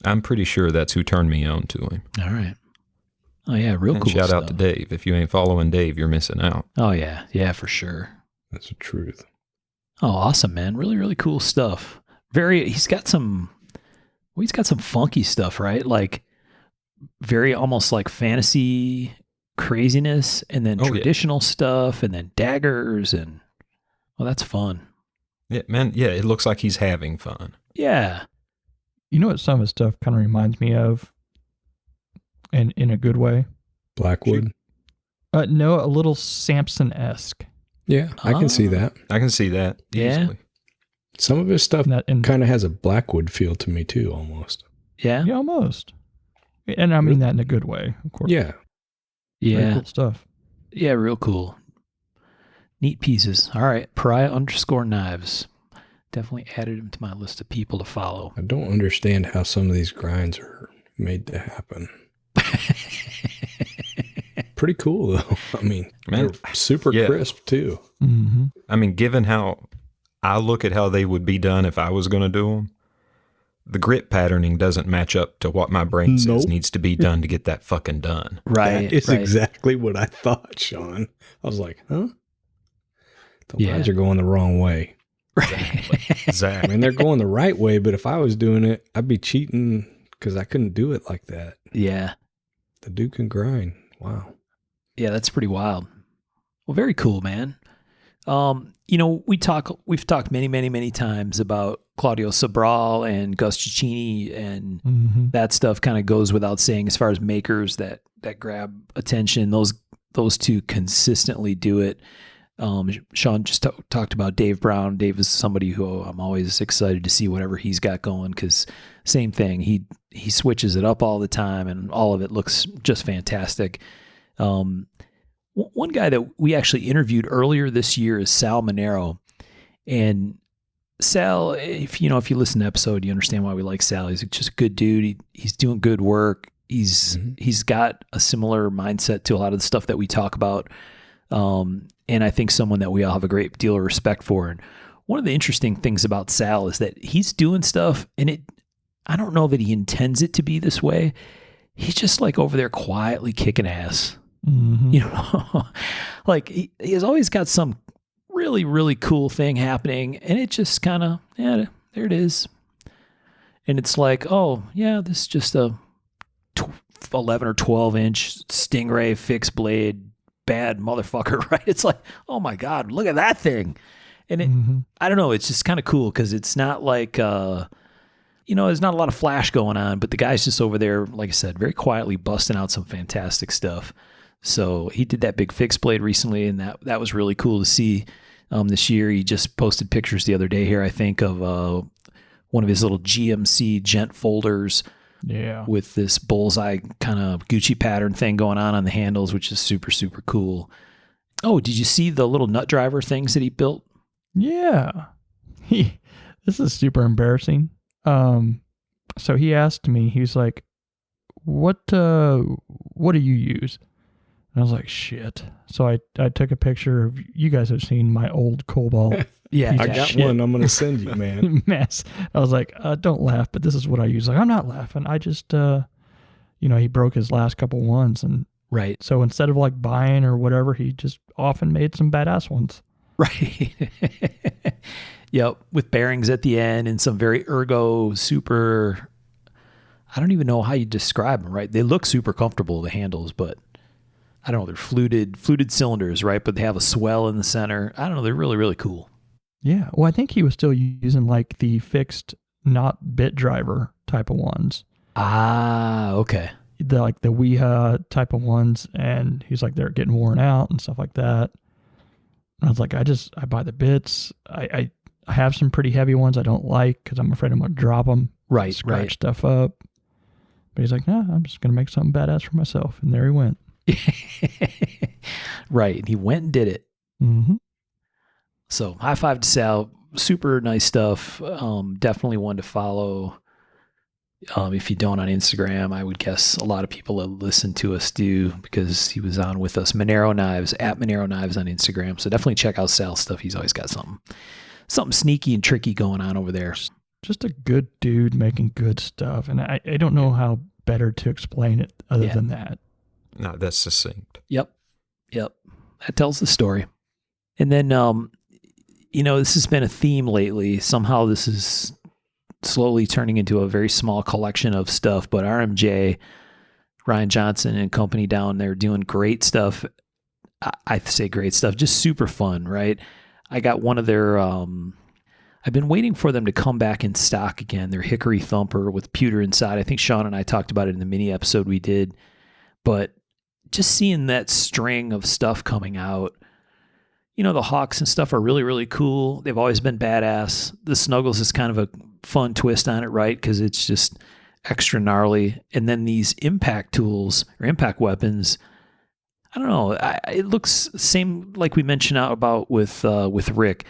I'm pretty sure that's who turned me on to him. All right. Oh, yeah, real cool Shout stuff. out to Dave. If you ain't following Dave, you're missing out. Oh, yeah. Yeah, for sure. That's the truth. Oh, awesome, man. Really, really cool stuff. He's got some funky stuff, right? Like very almost like fantasy craziness, and then traditional stuff, and then daggers, and that's fun. Yeah, man. Yeah, it looks like he's having fun. Yeah. You know what some of his stuff kind of reminds me of? And in a good way? Blackwood? No, a little Samson-esque. Yeah, I can see that. I can see that easily. Some of his stuff kind of has a Blackwood feel to me too, almost. Yeah? Yeah, almost. And I mean that in a good way, of course. Yeah. Yeah. Very cool stuff. Yeah, real cool. Neat pieces. All right, Pariah_knives. Definitely added him to my list of people to follow. I don't understand how some of these grinds are made to happen. Pretty cool, though. I mean, they're super crisp, too. Mm-hmm. I mean, given how I look at how they would be done if I was going to do them, the grit patterning doesn't match up to what my brain says Nope. needs to be done to get that fucking done. Right. That is right. exactly what I thought, Sean. I was like, huh? The Yeah. lines are going the wrong way. Right. I Exactly. mean, they're going the right way, but if I was doing it, I'd be cheating because I couldn't do it like that. yeah. The dude can grind. Wow. Yeah, that's pretty wild. Well, very cool, man. We've talked many times about Claudio Sobral and Gus Ciccini, and that stuff kind of goes without saying as far as makers that grab attention. Those two consistently do it. Sean just talked about Dave Brown. Dave is somebody who I'm always excited to see whatever he's got going, because same thing. He switches it up all the time, and all of it looks just fantastic. One guy that we actually interviewed earlier this year is Sal Monero. And Sal, if you listen to the episode, you understand why we like Sal. He's just a good dude. He's doing good work. He's got a similar mindset to a lot of the stuff that we talk about. And I think someone that we all have a great deal of respect for. And one of the interesting things about Sal is that he's doing stuff, and I don't know that he intends it to be this way. He's just like over there quietly kicking ass. Like he has always got some really, really cool thing happening, and it just kind of, there it is. And it's like, oh yeah, this is just a 11 or 12 inch Stingray fixed blade bad motherfucker, right? It's like, oh my God, look at that thing. And I don't know, it's just kind of cool because it's not like, there's not a lot of flash going on, but the guy's just over there, like I said, very quietly busting out some fantastic stuff. So he did that big fixed blade recently, and that was really cool to see. This year, he just posted pictures the other day here, I think, of one of his little GMC gent folders. Yeah. With this bullseye kind of Gucci pattern thing going on the handles, which is super, super cool. Oh, did you see the little nut driver things that he built? Yeah. This is super embarrassing. So he asked me, he's like, what do you use? And I was like, shit. So I took a picture of, you guys have seen my old Cobalt. Yeah, I got one I'm going to send you, man. Mess. I was like, don't laugh, but this is what I use. Like, I'm not laughing. I just, he broke his last couple ones. And right. so instead of like buying or whatever, he just often made some badass ones. Right. Yep. With bearings at the end and some very ergo super, I don't even know how you describe them, right? They look super comfortable, the handles, but I don't know. They're fluted cylinders, right? But they have a swell in the center. I don't know. They're really, really cool. Yeah. Well, I think he was still using like the fixed, not bit driver type of ones. Ah, okay. The Weha type of ones. And he's like, they're getting worn out and stuff like that. And I was like, I buy the bits. I have some pretty heavy ones I don't like because I'm afraid I'm going to drop them. Right, scratch stuff up. But he's like, no, I'm just going to make something badass for myself. And there he went. Right. And he went and did it. Mm-hmm. So high five to Sal. Super nice stuff. Definitely one to follow. If you don't on Instagram, I would guess a lot of people that listen to us do, because he was on with us. Monero Knives, at Monero Knives on Instagram. So definitely check out Sal's stuff. He's always got something sneaky and tricky going on over there. Just a good dude making good stuff. And I don't know how better to explain it other than that. No, that's succinct. Yep. That tells the story. And then, this has been a theme lately. Somehow this is slowly turning into a very small collection of stuff, but RMJ, Ryan Johnson and company down there doing great stuff. I say great stuff, just super fun, right? I got one of their, I've been waiting for them to come back in stock again. Their Hickory Thumper with pewter inside. I think Sean and I talked about it in the mini episode we did, but just seeing that string of stuff coming out, the Hawks and stuff are really, really cool. They've always been badass. The Snuggles is kind of a fun twist on it, right? Because it's just extra gnarly. And then these impact tools or impact weapons, I don't know. It looks same like we mentioned out about with Rick.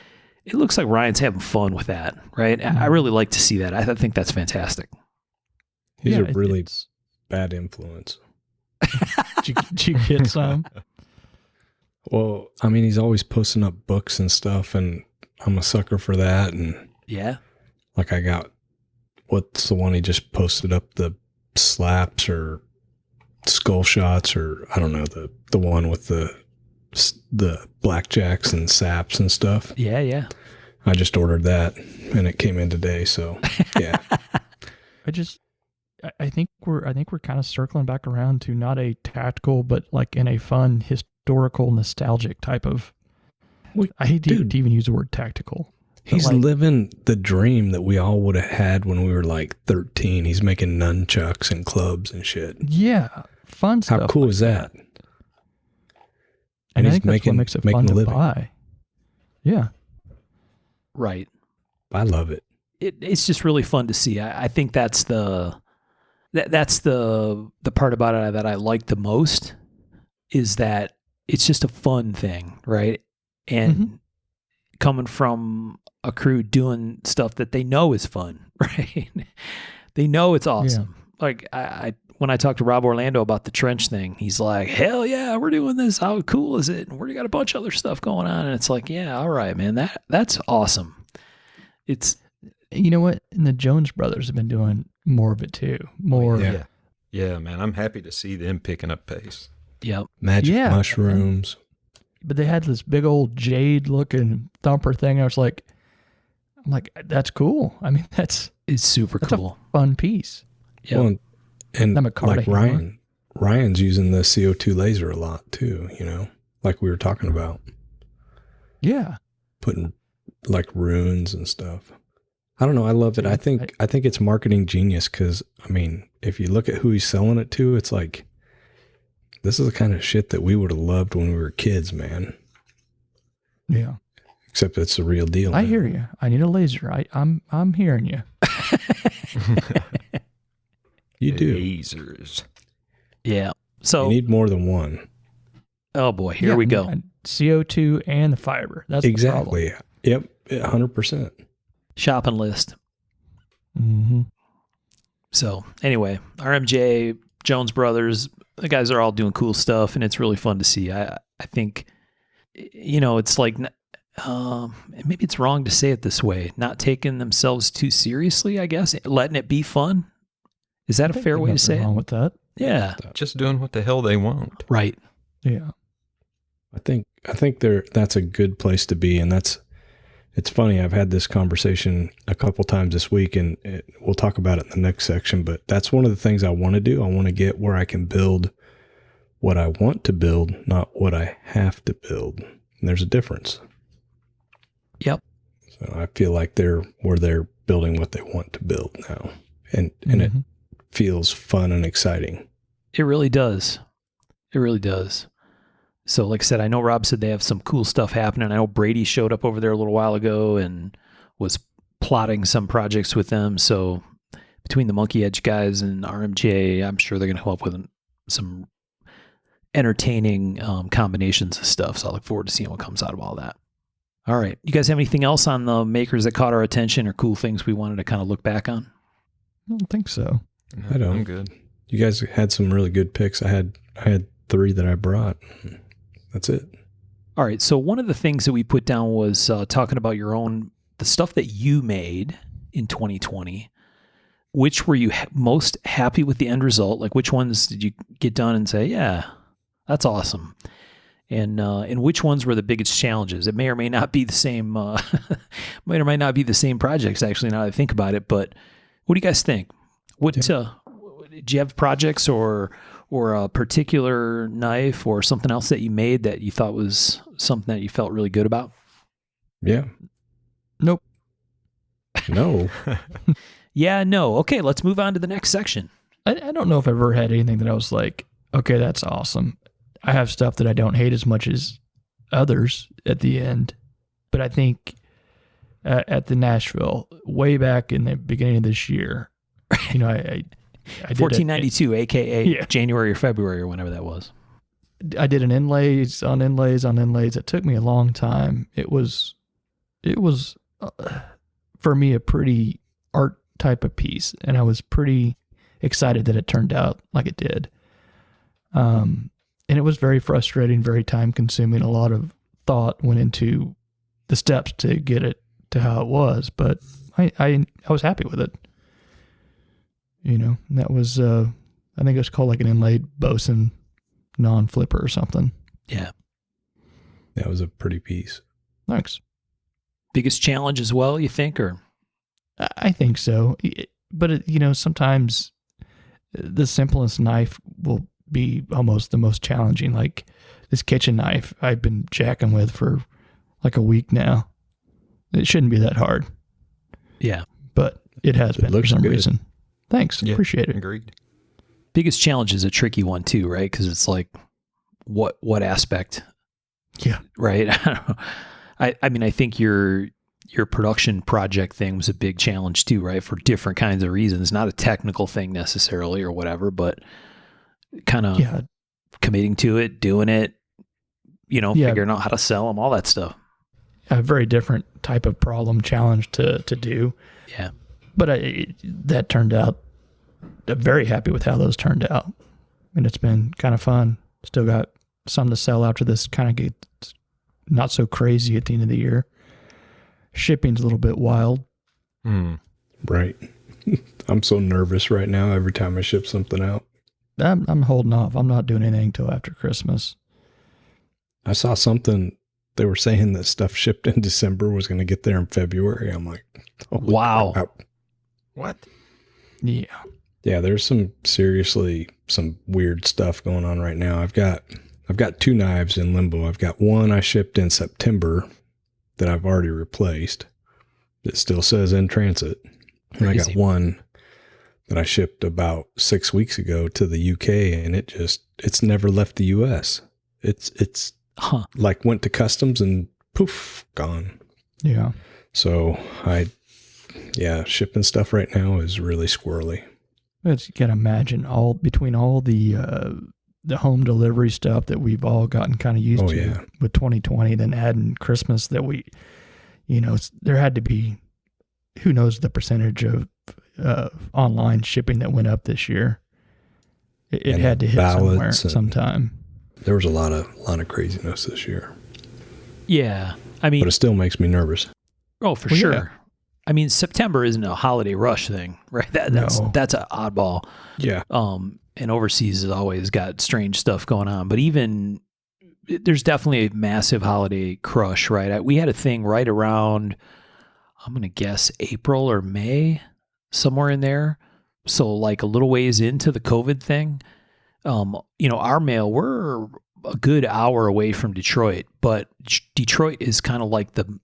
It looks like Ryan's having fun with that, right? I really like to see that. I think that's fantastic. He's a really bad influence. Did you get some? Well, I mean, he's always posting up books and stuff, and I'm a sucker for that. And yeah, like I got what's the one he just posted up, the slaps or skull shots, or I don't know, the one with the blackjacks and saps and stuff. Yeah. I just ordered that and it came in today. So yeah. I think we're kind of circling back around to not a tactical, but like in a fun, historical, nostalgic type of. I hate to even use the word tactical. He's like, living the dream that we all would have had when we were like 13. He's making nunchucks and clubs and shit. Yeah, fun stuff. How cool like is that? And I he's think that's what makes it fun to buy. Yeah. Right. I love it. It's just really fun to see. I think that's the part about it that I like the most, is that it's just a fun thing, right? And coming from a crew doing stuff that they know is fun, right? They know it's awesome. Yeah. Like I when I talked to Rob Orlando about the trench thing, he's like, hell yeah, we're doing this. How cool is it? And we got a bunch of other stuff going on. And it's like, yeah, all right, man, that's awesome. It's, you know what? And the Jones brothers have been doing more of it too. More. Yeah, man. I'm happy to see them picking up pace. Yep. Magic mushrooms. But they had this big old jade looking thumper thing. I'm like, that's cool. I mean, it's super cool. A fun piece. Yeah. Well, and like Ryan's using the CO2 laser a lot too, you know, like we were talking about. Yeah. Putting like runes and stuff. I don't know. I love it. I think it's marketing genius because, I mean, if you look at who he's selling it to, it's like, this is the kind of shit that we would have loved when we were kids, man. Yeah. Except it's the real deal. I hear you. I need a laser. I'm hearing you. You do. Lasers. Yeah. So you need more than one. Oh boy, here we go. CO2 and the fiber. That's exactly. The problem. Yep. 100%. Shopping list. Mm-hmm. So anyway, RMJ, Jones Brothers, the guys are all doing cool stuff, and it's really fun to see. I think, you know, it's like, maybe it's wrong to say it this way, not taking themselves too seriously, I guess, letting it be fun. Is that a fair way to say it? Wrong with that? Yeah. Just doing what the hell they want. Right. Yeah. I think that's a good place to be, and it's funny. I've had this conversation a couple times this week, and we'll talk about it in the next section. But that's one of the things I want to do. I want to get where I can build what I want to build, not what I have to build. And there's a difference. Yep. So I feel like they're building what they want to build now, and it feels fun and exciting. It really does. It really does. So like I said, I know Rob said they have some cool stuff happening. I know Brady showed up over there a little while ago and was plotting some projects with them. So between the Monkey Edge guys and RMJ, I'm sure they're going to come up with some entertaining combinations of stuff. So I look forward to seeing what comes out of all that. All right. You guys have anything else on the makers that caught our attention or cool things we wanted to kind of look back on? I don't think so. I don't. I'm good. You guys had some really good picks. I had 3 that I brought. That's it. All right. So one of the things that we put down was talking about the stuff that you made in 2020. Which were you most happy with the end result? Like which ones did you get done and say, yeah, that's awesome? And which ones were the biggest challenges? It may or may not be the same, might or might not be the same projects actually now that I think about it, but what do you guys think? Do you have projects or a particular knife or something else that you made that you thought was something that you felt really good about? Yeah. Nope. No. Yeah, no. Okay, let's move on to the next section. I don't know if I've ever had anything that I was like, okay, that's awesome. I have stuff that I don't hate as much as others at the end, but I think at the Nashville, way back in the beginning of this year, you know, I 1492, aka January or February or whenever that was. I did an inlays on inlays on inlays. It took me a long time. It was for me a pretty art type of piece, and I was pretty excited that it turned out like it did. And it was very frustrating, very time consuming. A lot of thought went into the steps to get it to how it was, but I was happy with it. And that was, I think it was called like an inlaid bosun non-flipper or something. Yeah. That was a pretty piece. Thanks. Biggest challenge as well, you think, or? I think so. But, sometimes the simplest knife will be almost the most challenging. Like this kitchen knife I've been jacking with for like a week now. It shouldn't be that hard. Yeah. But it has been for some reason. Thanks. Yeah, Appreciate it. Agreed. Biggest challenge is a tricky one too, right? Because it's like, what aspect? Yeah. Right. I don't know. I mean, I think your production project thing was a big challenge too, right? For different kinds of reasons, not a technical thing necessarily or whatever, but kind of committing to it, doing it, figuring out how to sell them, all that stuff. A very different type of problem challenge to do. Yeah. But that turned out, I'm very happy with how those turned out. And it's been kind of fun. Still got some to sell after this kind of gets not so crazy at the end of the year. Shipping's a little bit wild. Right. I'm so nervous right now every time I ship something out. I'm holding off. I'm not doing anything until after Christmas. I saw something, they were saying that stuff shipped in December was going to get there in February. I'm like, wow. Crap. What? Yeah. Yeah, there's some weird stuff going on right now. I've got 2 knives in limbo. I've got one I shipped in September that I've already replaced. It still says in transit. And I got one that I shipped about 6 weeks ago to the UK, and it's never left the US. It's like went to customs and poof, gone. Yeah. So shipping stuff right now is really squirrely. But you can imagine between all the home delivery stuff that we've all gotten kind of used to with 2020, then adding Christmas that there had to be, who knows the percentage of online shipping that went up this year. It had to hit somewhere sometime. There was a lot of craziness this year. Yeah. I mean, but it still makes me nervous. Oh, for sure. Yeah. I mean, September isn't a holiday rush thing, right? That's an oddball. Yeah. And overseas has always got strange stuff going on. But even there's definitely a massive holiday crush, right? We had a thing right around, I'm going to guess April or May, somewhere in there. So like a little ways into the COVID thing. Our mail, we're a good hour away from Detroit, but Detroit is kind of like the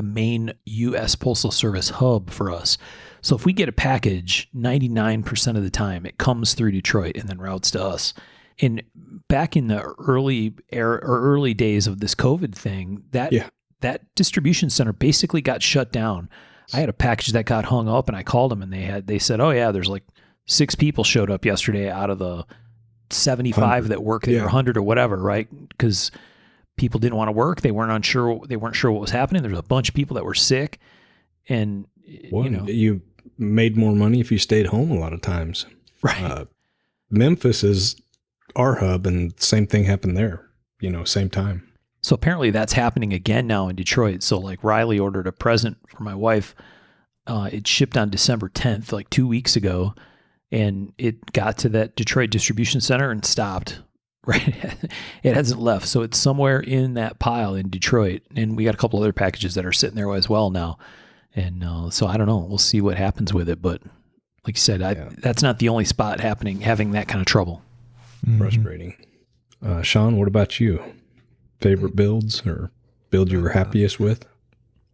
main U.S. Postal Service hub for us. So if we get a package, 99% of the time it comes through Detroit and then routes to us. And back in the early days of this COVID thing, that distribution center basically got shut down. I had a package that got hung up, and I called them, and they said, "Oh yeah, there's like 6 people showed up yesterday out of the 75 that work there, 100 or whatever, right?" Because people didn't want to work. They weren't sure what was happening. There's a bunch of people that were sick, and you made more money if you stayed home a lot of times. Right. Memphis is our hub, and same thing happened there. Same time. So apparently that's happening again now in Detroit. So like Riley ordered a present for my wife. It shipped on December 10th, like 2 weeks ago, and it got to that Detroit distribution center and stopped. Right. It hasn't left. So it's somewhere in that pile in Detroit. And we got a couple other packages that are sitting there as well now. And so I don't know. We'll see what happens with it. But like you said, that's not the only spot having that kind of trouble. Frustrating. Sean, what about you? Favorite builds or build you were happiest with?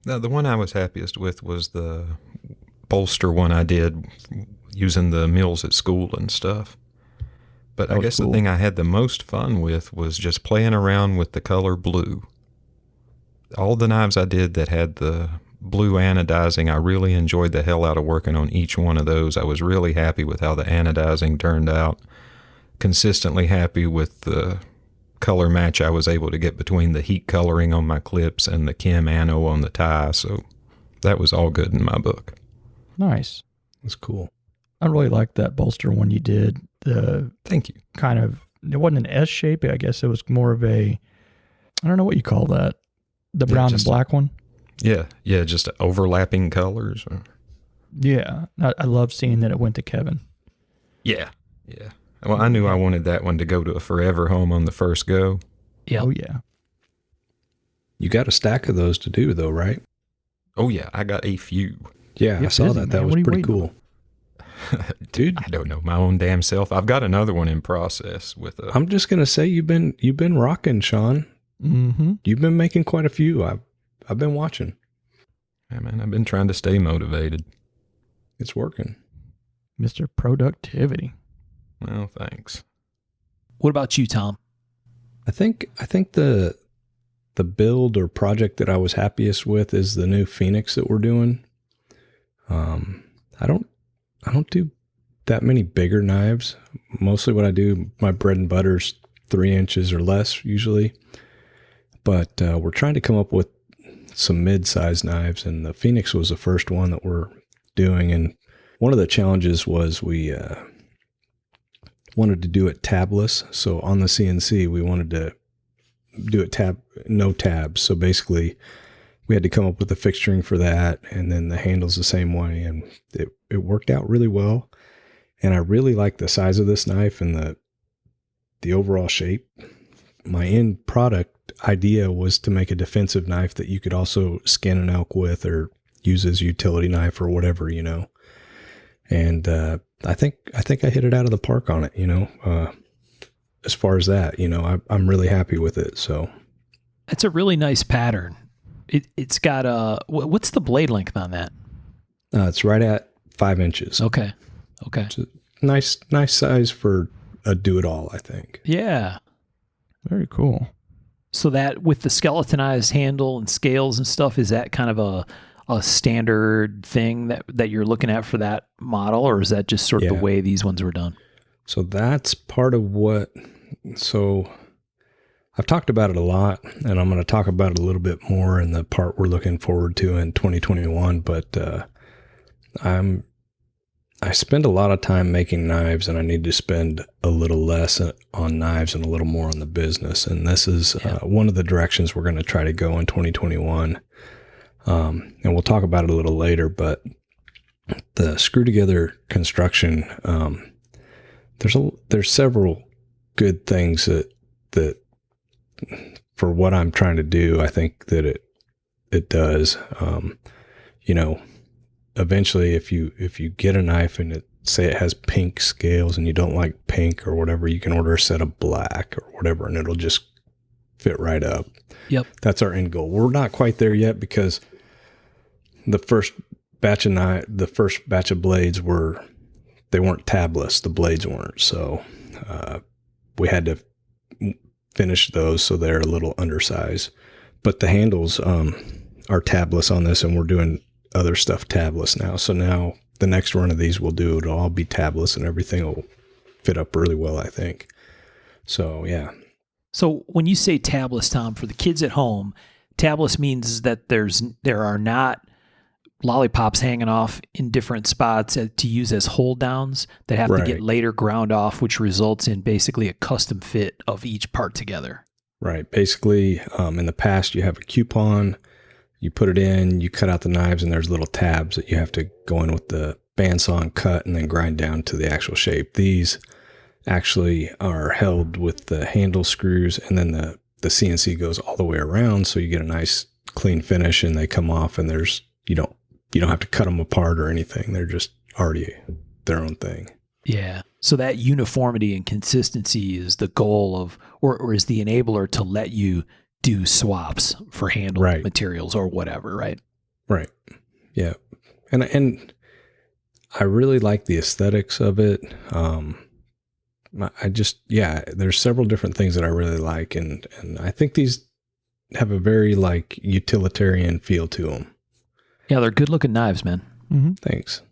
No, the one I was happiest with was the bolster one I did using the mills at school and stuff. But I guess the thing I had the most fun with was just playing around with the color blue. All the knives I did that had the blue anodizing, I really enjoyed the hell out of working on each one of those. I was really happy with how the anodizing turned out. Consistently happy with the color match I was able to get between the heat coloring on my clips and the Chem Ano on the tie. So that was all good in my book. Nice. That's cool. I really liked that bolster one you did. Thank you. Kind of, it wasn't an S shape. I guess it was more of I don't know what you call that. The brown and black one. Yeah. Just overlapping colors. Yeah. I love seeing that it went to Kevin. Yeah. Yeah. Well, I knew I wanted that one to go to a forever home on the first go. Yeah. Oh yeah. You got a stack of those to do, though, right? Oh, yeah. I got a few. Yeah, I Get saw busy, that. man. That was What are you pretty waiting cool. Dude, I don't know my own damn self. I've got another one in process with a. I'm just gonna say you've been rocking, Sean. Mm-hmm. You've been making quite a few. I've been watching. Yeah, man, I've been trying to stay motivated. It's working. Mr. Productivity. Well, thanks. What about you, Tom? I think the build or project that I was happiest with is the new Phoenix that we're doing. I don't do that many bigger knives. Mostly what I do, my bread and butter's 3 inches or less usually. But we're trying to come up with some mid-sized knives, and the Phoenix was the first one that we're doing. And one of the challenges was we wanted to do it tabless. So on the CNC, we wanted to do it no tabs. So basically, we had to come up with the fixturing for that, and then the handles the same way, and it worked out really well. And I really like the size of this knife and the overall shape. My end product idea was to make a defensive knife that you could also skin an elk with or use as a utility knife or whatever, you know. And I think I hit it out of the park on it, you know. As far as that, you know, I'm really happy with it. So It's a really nice pattern. It's got what's the blade length on that? it's right at 5 inches. Okay. It's a nice size for a do-it-all, I think. Yeah. Very cool. So that with the skeletonized handle and scales and stuff, is that kind of a standard thing that you're looking at for that model, or is that just sort of the way these ones were done? So that's part of what. So I've talked about it a lot, and I'm going to talk about it a little bit more in the part we're looking forward to in 2021. But I spend a lot of time making knives, and I need to spend a little less on knives and a little more on the business. And this is one of the directions we're going to try to go in 2021. And we'll talk about it a little later, but the screw together construction, there's several good things that for what I'm trying to do, I think that it does. You know, eventually if you get a knife and say it has pink scales and you don't like pink or whatever, you can order a set of black or whatever, and it'll just fit right up. Yep. That's our end goal. We're not quite there yet because the first batch of blades they weren't tabless. The blades weren't. So we had to finish those, so they're a little undersized. But the handles are tabless on this, and we're doing other stuff tabless now. So now the next run of these it'll all be tabless, and everything will fit up really well, I think. So, yeah. So when you say tabless, Tom, for the kids at home, tabless means that there are not lollipops hanging off in different spots to use as hold downs that have to get later ground off, which results in basically a custom fit of each part together. Right. Basically, in the past, you have a coupon, you put it in, you cut out the knives, and there's little tabs that you have to go in with the bandsaw and cut and then grind down to the actual shape. These actually are held with the handle screws, and then the CNC goes all the way around, so you get a nice clean finish, and they come off, and you don't have to cut them apart or anything. They're just already their own thing. Yeah. So that uniformity and consistency is the goal of, or is the enabler to let you do swaps for handle materials or whatever, right? Right. Yeah. And I really like the aesthetics of it. There's several different things that I really like, and I think these have a very utilitarian feel to them. Yeah, they're good looking knives, man. Mm-hmm. Thanks.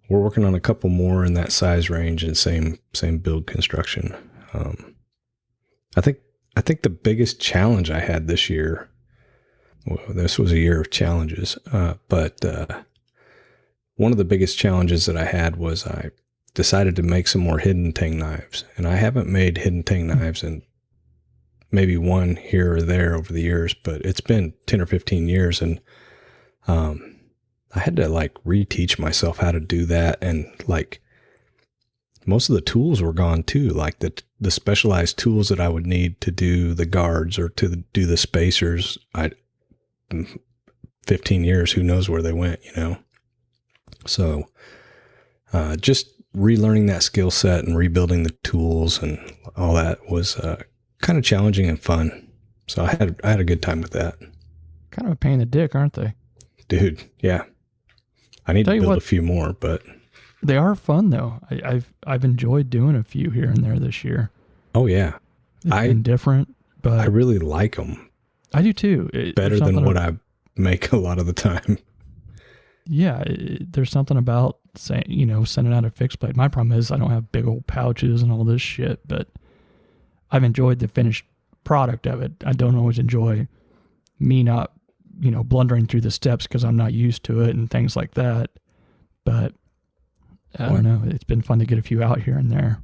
We're working on a couple more in that size range and same build construction. I think the biggest challenge I had this year, this was a year of challenges, but one of the biggest challenges that I had was I decided to make some more hidden tang knives. And I haven't made hidden tang knives in maybe one here or there over the years, but it's been 10 or 15 years. And I had to reteach myself how to do that. And most of the tools were gone too. Like the specialized tools that I would need to do the guards or to do the spacers. 15 years, who knows where they went, you know? So, just relearning that skill set and rebuilding the tools and all that was, kind of challenging and fun. So I had a good time with that. Kind of a pain in the dick, aren't they? Dude, yeah. I need to build a few more, but they are fun though. I've enjoyed doing a few here and there this year. Oh yeah. It's been different, but I really like them. I do too. Better than what I make a lot of the time. Yeah. There's something about saying, you know, sending out a fixed blade. My problem is I don't have big old pouches and all this shit, but I've enjoyed the finished product of it. I don't always enjoy me not, you know, blundering through the steps because I'm not used to it and things like that. But I don't know. It's been fun to get a few out here and there.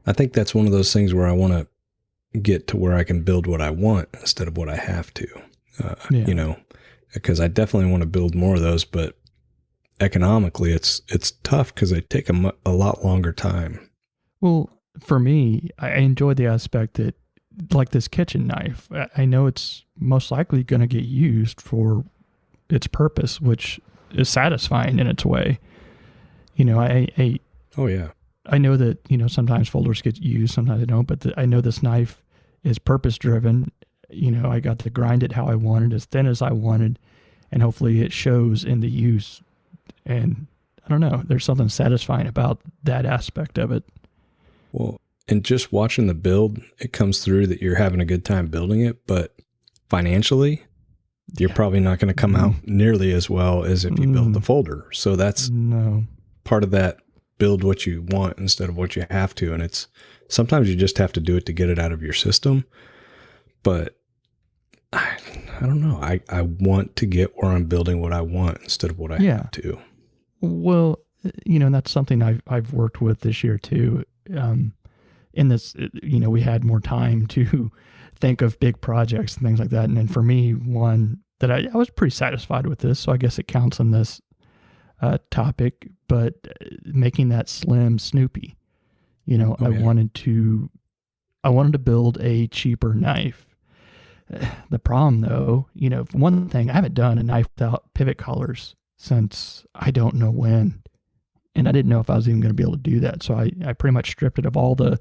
I think that's one of those things where I want to get to where I can build what I want instead of what I have to, you know, because I definitely want to build more of those, but economically it's tough because they take a lot longer time. Well, for me, I enjoy the aspect that, like this kitchen knife, I know it's most likely going to get used for its purpose, which is satisfying in its way. You know, oh yeah, I know that, you know, sometimes folders get used, sometimes they don't, but I know this knife is purpose driven. You know, I got to grind it how I wanted, as thin as I wanted, and hopefully it shows in the use. And I don't know, there's something satisfying about that aspect of it. Well, and just watching the build, it comes through that you're having a good time building it, but financially, you're probably not going to come out nearly as well as if you build the folder. So that's part of that, build what you want instead of what you have to. And it's sometimes you just have to do it to get it out of your system. But I don't know. I want to get where I'm building what I want instead of what I have to. Well, you know, and that's something I've worked with this year too. In this, you know, we had more time to think of big projects and things like that. And then for me, one that I was pretty satisfied with this, so I guess it counts on this topic, but making that slim Snoopy, you know, I wanted to build a cheaper knife. The problem though, you know, one thing, I haven't done a knife without pivot collars since I don't know when. And I didn't know if I was even going to be able to do that. So I pretty much stripped it of all the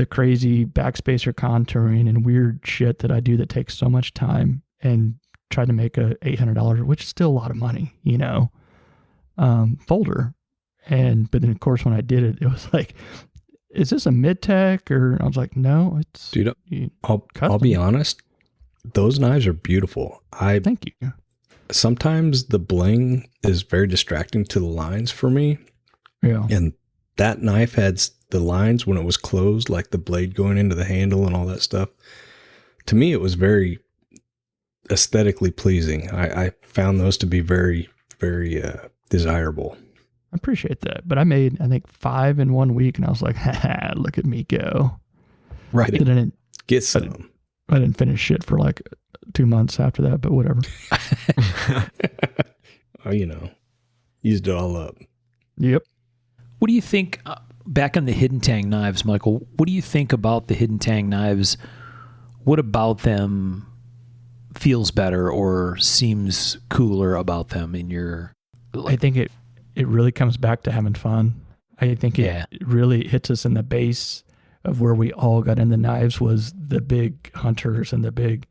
crazy backspacer contouring and weird shit that I do that takes so much time, and tried to make a $800, which is still a lot of money, you know, folder. But then of course, when I did it, it was like, is this a mid-tech? Or I was like, no, it's... Dude, I'll be honest. Those knives are beautiful. Thank you. Sometimes the bling is very distracting to the lines for me. Yeah. And that knife had the lines when it was closed, like the blade going into the handle and all that stuff. To me, it was very aesthetically pleasing. I found those to be very, very desirable. I appreciate that. But I made, I think, 5 in 1 week, and I was like, ha, look at me go. Right. I didn't get some. I didn't finish shit for like 2 months after that, but whatever. Oh, you know, used it all up. Yep. What do you think, back on the Hidden Tang knives, Michael, what do you think about the Hidden Tang knives? What about them feels better or seems cooler about them in your... I think it really comes back to having fun. I think it really hits us in the base of where we all got into knives, was the big hunters and the big,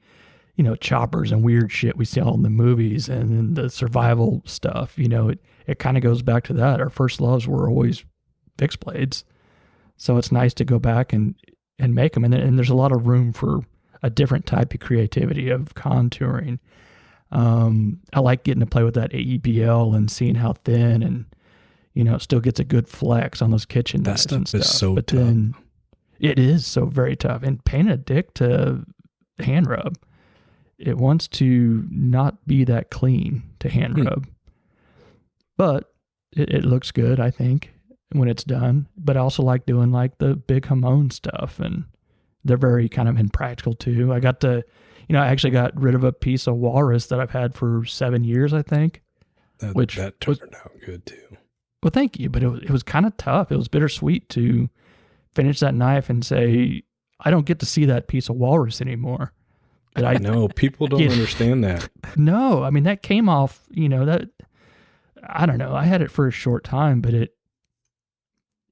you know, choppers and weird shit we see all in the movies, and then the survival stuff. You know, it kind of goes back to that. Our first loves were always fixed blades. So it's nice to go back and make them. And there's a lot of room for a different type of creativity of contouring. I like getting to play with that AEBL and seeing how thin, and, you know, it still gets a good flex on those kitchen knives and stuff. Is so but tough. Then it is so very tough, and pain a dick to hand rub. It wants to not be that clean to hand rub, but it looks good, I think, when it's done. But I also like doing like the big Hamon stuff, and they're very kind of impractical too. I got to, you know, I actually got rid of a piece of walrus that I've had for 7 years, I think. That turned out good too. Well, thank you, but it was kind of tough. It was bittersweet to finish that knife and say, I don't get to see that piece of walrus anymore. But I No, people don't understand that. No, I mean, that came off, that, I don't know. I had it for a short time, but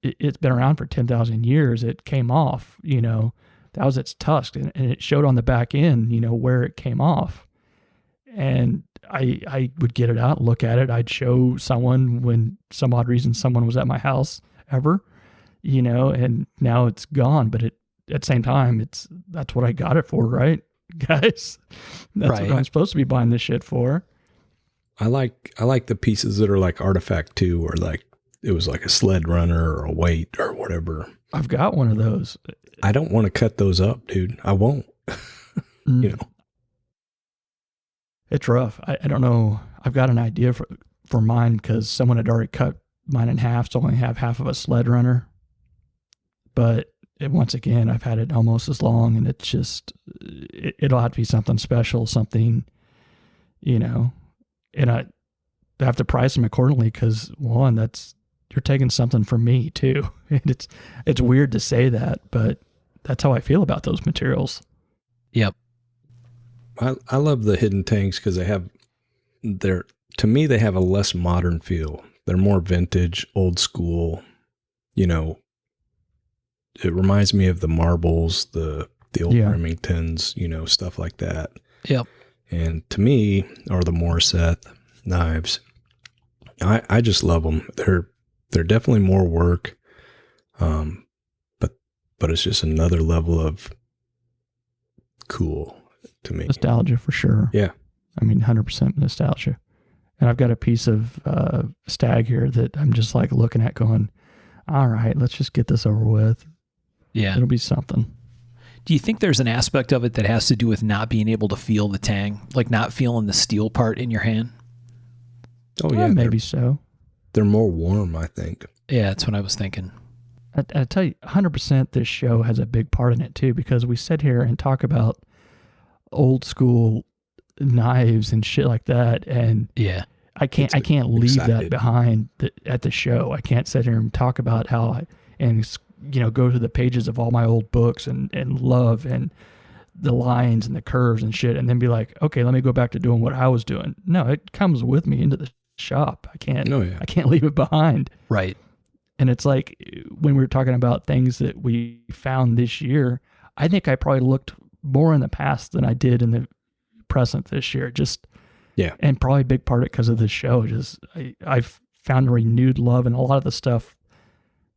it's been around for 10,000 years. It came off, that was its tusk, and it showed on the back end, where it came off. And I would get it out and look at it. I'd show someone when some odd reason someone was at my house ever, and now it's gone. But at the same time, that's what I got it for, right, guys? That's Right. what I'm supposed to be buying this shit for. I like the pieces that are like artifact too, or like it was like a sled runner or a weight or whatever. I've got one of those. I don't want to cut those up, dude. I won't. It's rough. I don't know. I've got an idea for mine because someone had already cut mine in half, so I only have half of a sled runner. But once again, I've had it almost as long, and it's just, it'll have to be something special, something, and I have to price them accordingly because, one, you're taking something from me too. And it's weird to say that, but that's how I feel about those materials. Yep. I love the hidden tanks because to me, they have a less modern feel. They're more vintage, old school, it reminds me of the marbles, the old Remingtons, stuff like that. Yep. And to me, or the Morissette knives, I just love them. They're definitely more work, but it's just another level of cool to me. Nostalgia for sure. Yeah. I mean, 100% nostalgia. And I've got a piece of stag here that I'm just like looking at going, all right, let's just get this over with. Yeah. It'll be something. Do you think there's an aspect of it that has to do with not being able to feel the tang, like not feeling the steel part in your hand? Oh, yeah. Maybe so. They're more warm, I think. Yeah, that's what I was thinking. I tell you, 100% this show has a big part in it too, because we sit here and talk about old school knives and shit like that, and Yeah. I can't leave that behind at the show. I can't sit here and talk about how go to the pages of all my old books and love and the lines and the curves and shit, and then be like, okay, let me go back to doing what I was doing. No, it comes with me into the shop. I can't leave it behind. Right. And it's like when we were talking about things that we found this year, I think I probably looked more in the past than I did in the present this year. And probably a big part of it because of this show. I've found a renewed love in a lot of the stuff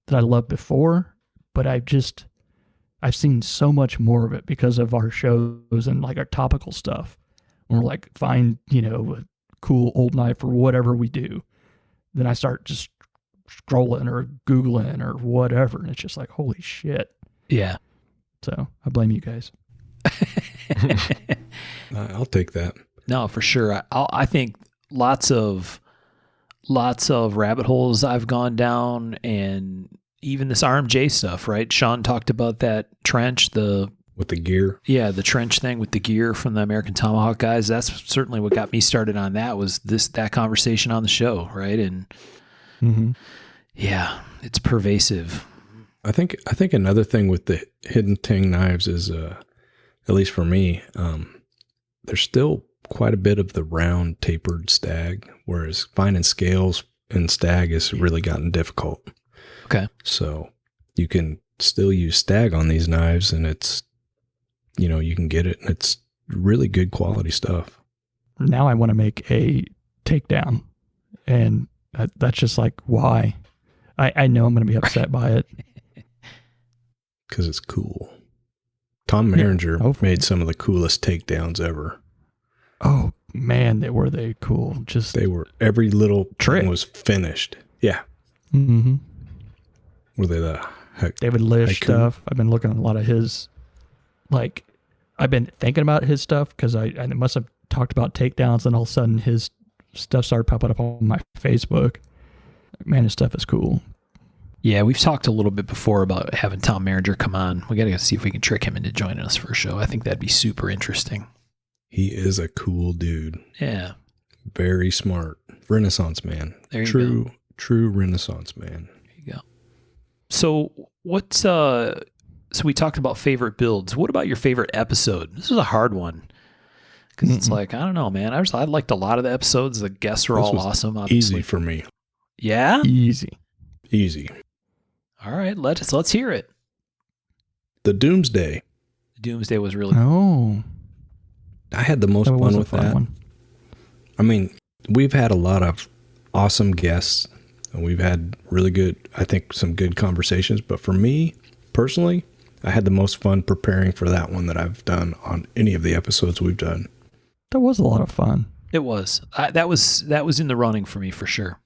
that I loved before, but I've seen so much more of it because of our shows and like our topical stuff. When we're like, find, a cool old knife or whatever we do, then I start just scrolling or Googling or whatever. And it's just like, holy shit. Yeah. So I blame you guys. I'll take that. No, for sure. I think lots of rabbit holes I've gone down, and even this RMJ stuff, right? Sean talked about that trench, with the gear. Yeah, the trench thing with the gear from the American Tomahawk guys. That's certainly what got me started on that, was that conversation on the show, right? And yeah, it's pervasive. I think another thing with the hidden tang knives is, at least for me, there's still quite a bit of the round tapered stag, whereas finding scales in stag has really gotten difficult. Okay. So you can still use stag on these knives, and it's, you can get it, and it's really good quality stuff. Now I want to make a takedown, and that's just like, why? I know I'm going to be upset by it. Because it's cool. Tom Maringer made some of the coolest takedowns ever. Oh man, were they cool! Every little trick thing was finished. Yeah. Mm-hmm. Were they the David Lish haiku stuff? I've been looking at a lot of his. Like, I've been thinking about his stuff because I must have talked about takedowns, and all of a sudden his stuff started popping up on my Facebook. Man, his stuff is cool. Yeah, we've talked a little bit before about having Tom Maringer come on. We got to see if we can trick him into joining us for a show. I think that'd be super interesting. He is a cool dude. Yeah. Very smart. Renaissance man. There you go. True Renaissance man. There you go. So so we talked about favorite builds. What about your favorite episode? This was a hard one. Because it's like, I don't know, man. I liked a lot of the episodes. The guests were all awesome, obviously. Easy for me. Yeah? Easy. All right, let's hear it. The Doomsday. Doomsday was really Oh. I had the most fun with that. One. I mean, we've had a lot of awesome guests, and we've had really good, I think, some good conversations. But for me, personally, I had the most fun preparing for that one that I've done on any of the episodes we've done. That was a lot of fun. It was. That was in the running for me for sure.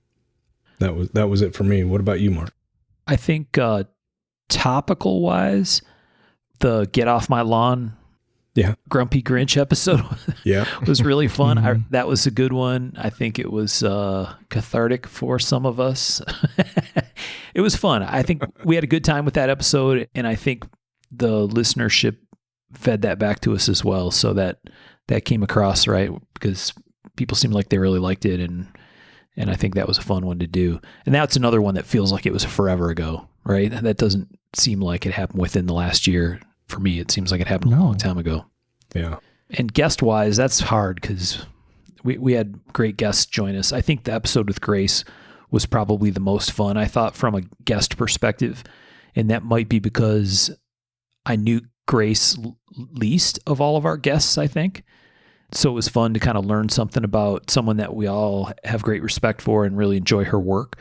That was it for me. What about you, Mark? I think topical wise, the Get Off My Lawn Grumpy Grinch episode was really fun. Mhm. That was a good one. I think it was cathartic for some of us. It was fun. I think we had a good time with that episode, and I think the listenership fed that back to us as well. So that came across, right? Because people seemed like they really liked it, and I think that was a fun one to do. And that's another one that feels like it was forever ago, right? That doesn't seem like it happened within the last year. For me, it seems like it happened a long time ago. Yeah. And guest-wise, that's hard because we had great guests join us. I think the episode with Grace was probably the most fun, I thought, from a guest perspective. And that might be because I knew Grace least of all of our guests, I think. So it was fun to kind of learn something about someone that we all have great respect for and really enjoy her work.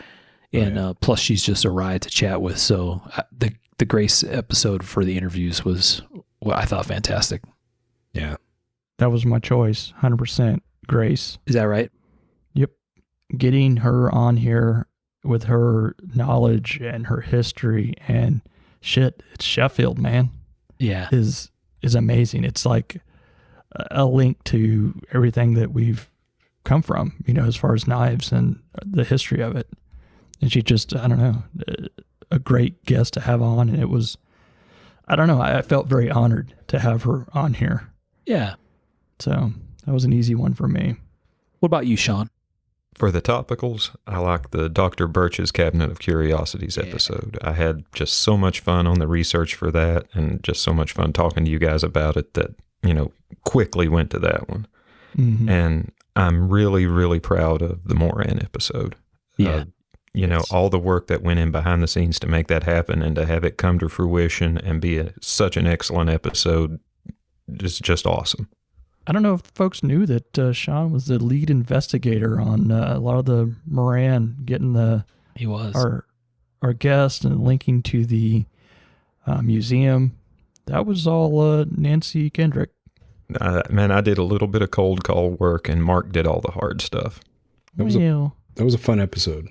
And plus, she's just a riot to chat with. So the Grace episode for the interviews was what I thought fantastic. Yeah. That was my choice. 100% Grace. Is that right? Yep. Getting her on here with her knowledge and her history and shit, it's Sheffield, man. Yeah. Is amazing. It's like a link to everything that we've come from, as far as knives and the history of it. And she just, I don't know, a great guest to have on. And it was, I don't know, I felt very honored to have her on here. Yeah. So that was an easy one for me. What about you, Sean? For the topicals, I like the Dr. Birch's Cabinet of Curiosities episode. I had just so much fun on the research for that and just so much fun talking to you guys about it that, quickly went to that one. Mm-hmm. And I'm really, really proud of the Moran episode. Yeah. All the work that went in behind the scenes to make that happen and to have it come to fruition and be such an excellent episode is just awesome. I don't know if folks knew that Sean was the lead investigator on a lot of the Moran, getting he was our guest and linking to the museum. That was all Nancy Kendrick. Man, I did a little bit of cold call work and Mark did all the hard stuff. That was a fun episode.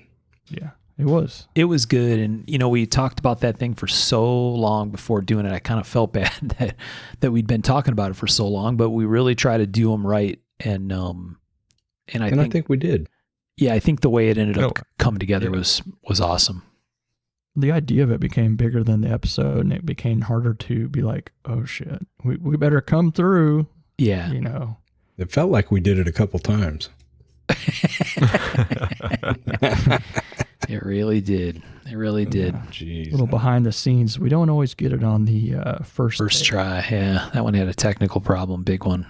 Yeah, it was. It was good. And, we talked about that thing for so long before doing it. I kind of felt bad that we'd been talking about it for so long, but we really try to do them right. And I think we did. Yeah, I think the way it ended up coming together was awesome. The idea of it became bigger than the episode, and it became harder to be like, oh shit, we better come through. Yeah. It felt like we did it a couple times. It really did. It really did. Jeez. A little behind the scenes. We don't always get it on the first try. Yeah, that one had a technical problem, big one.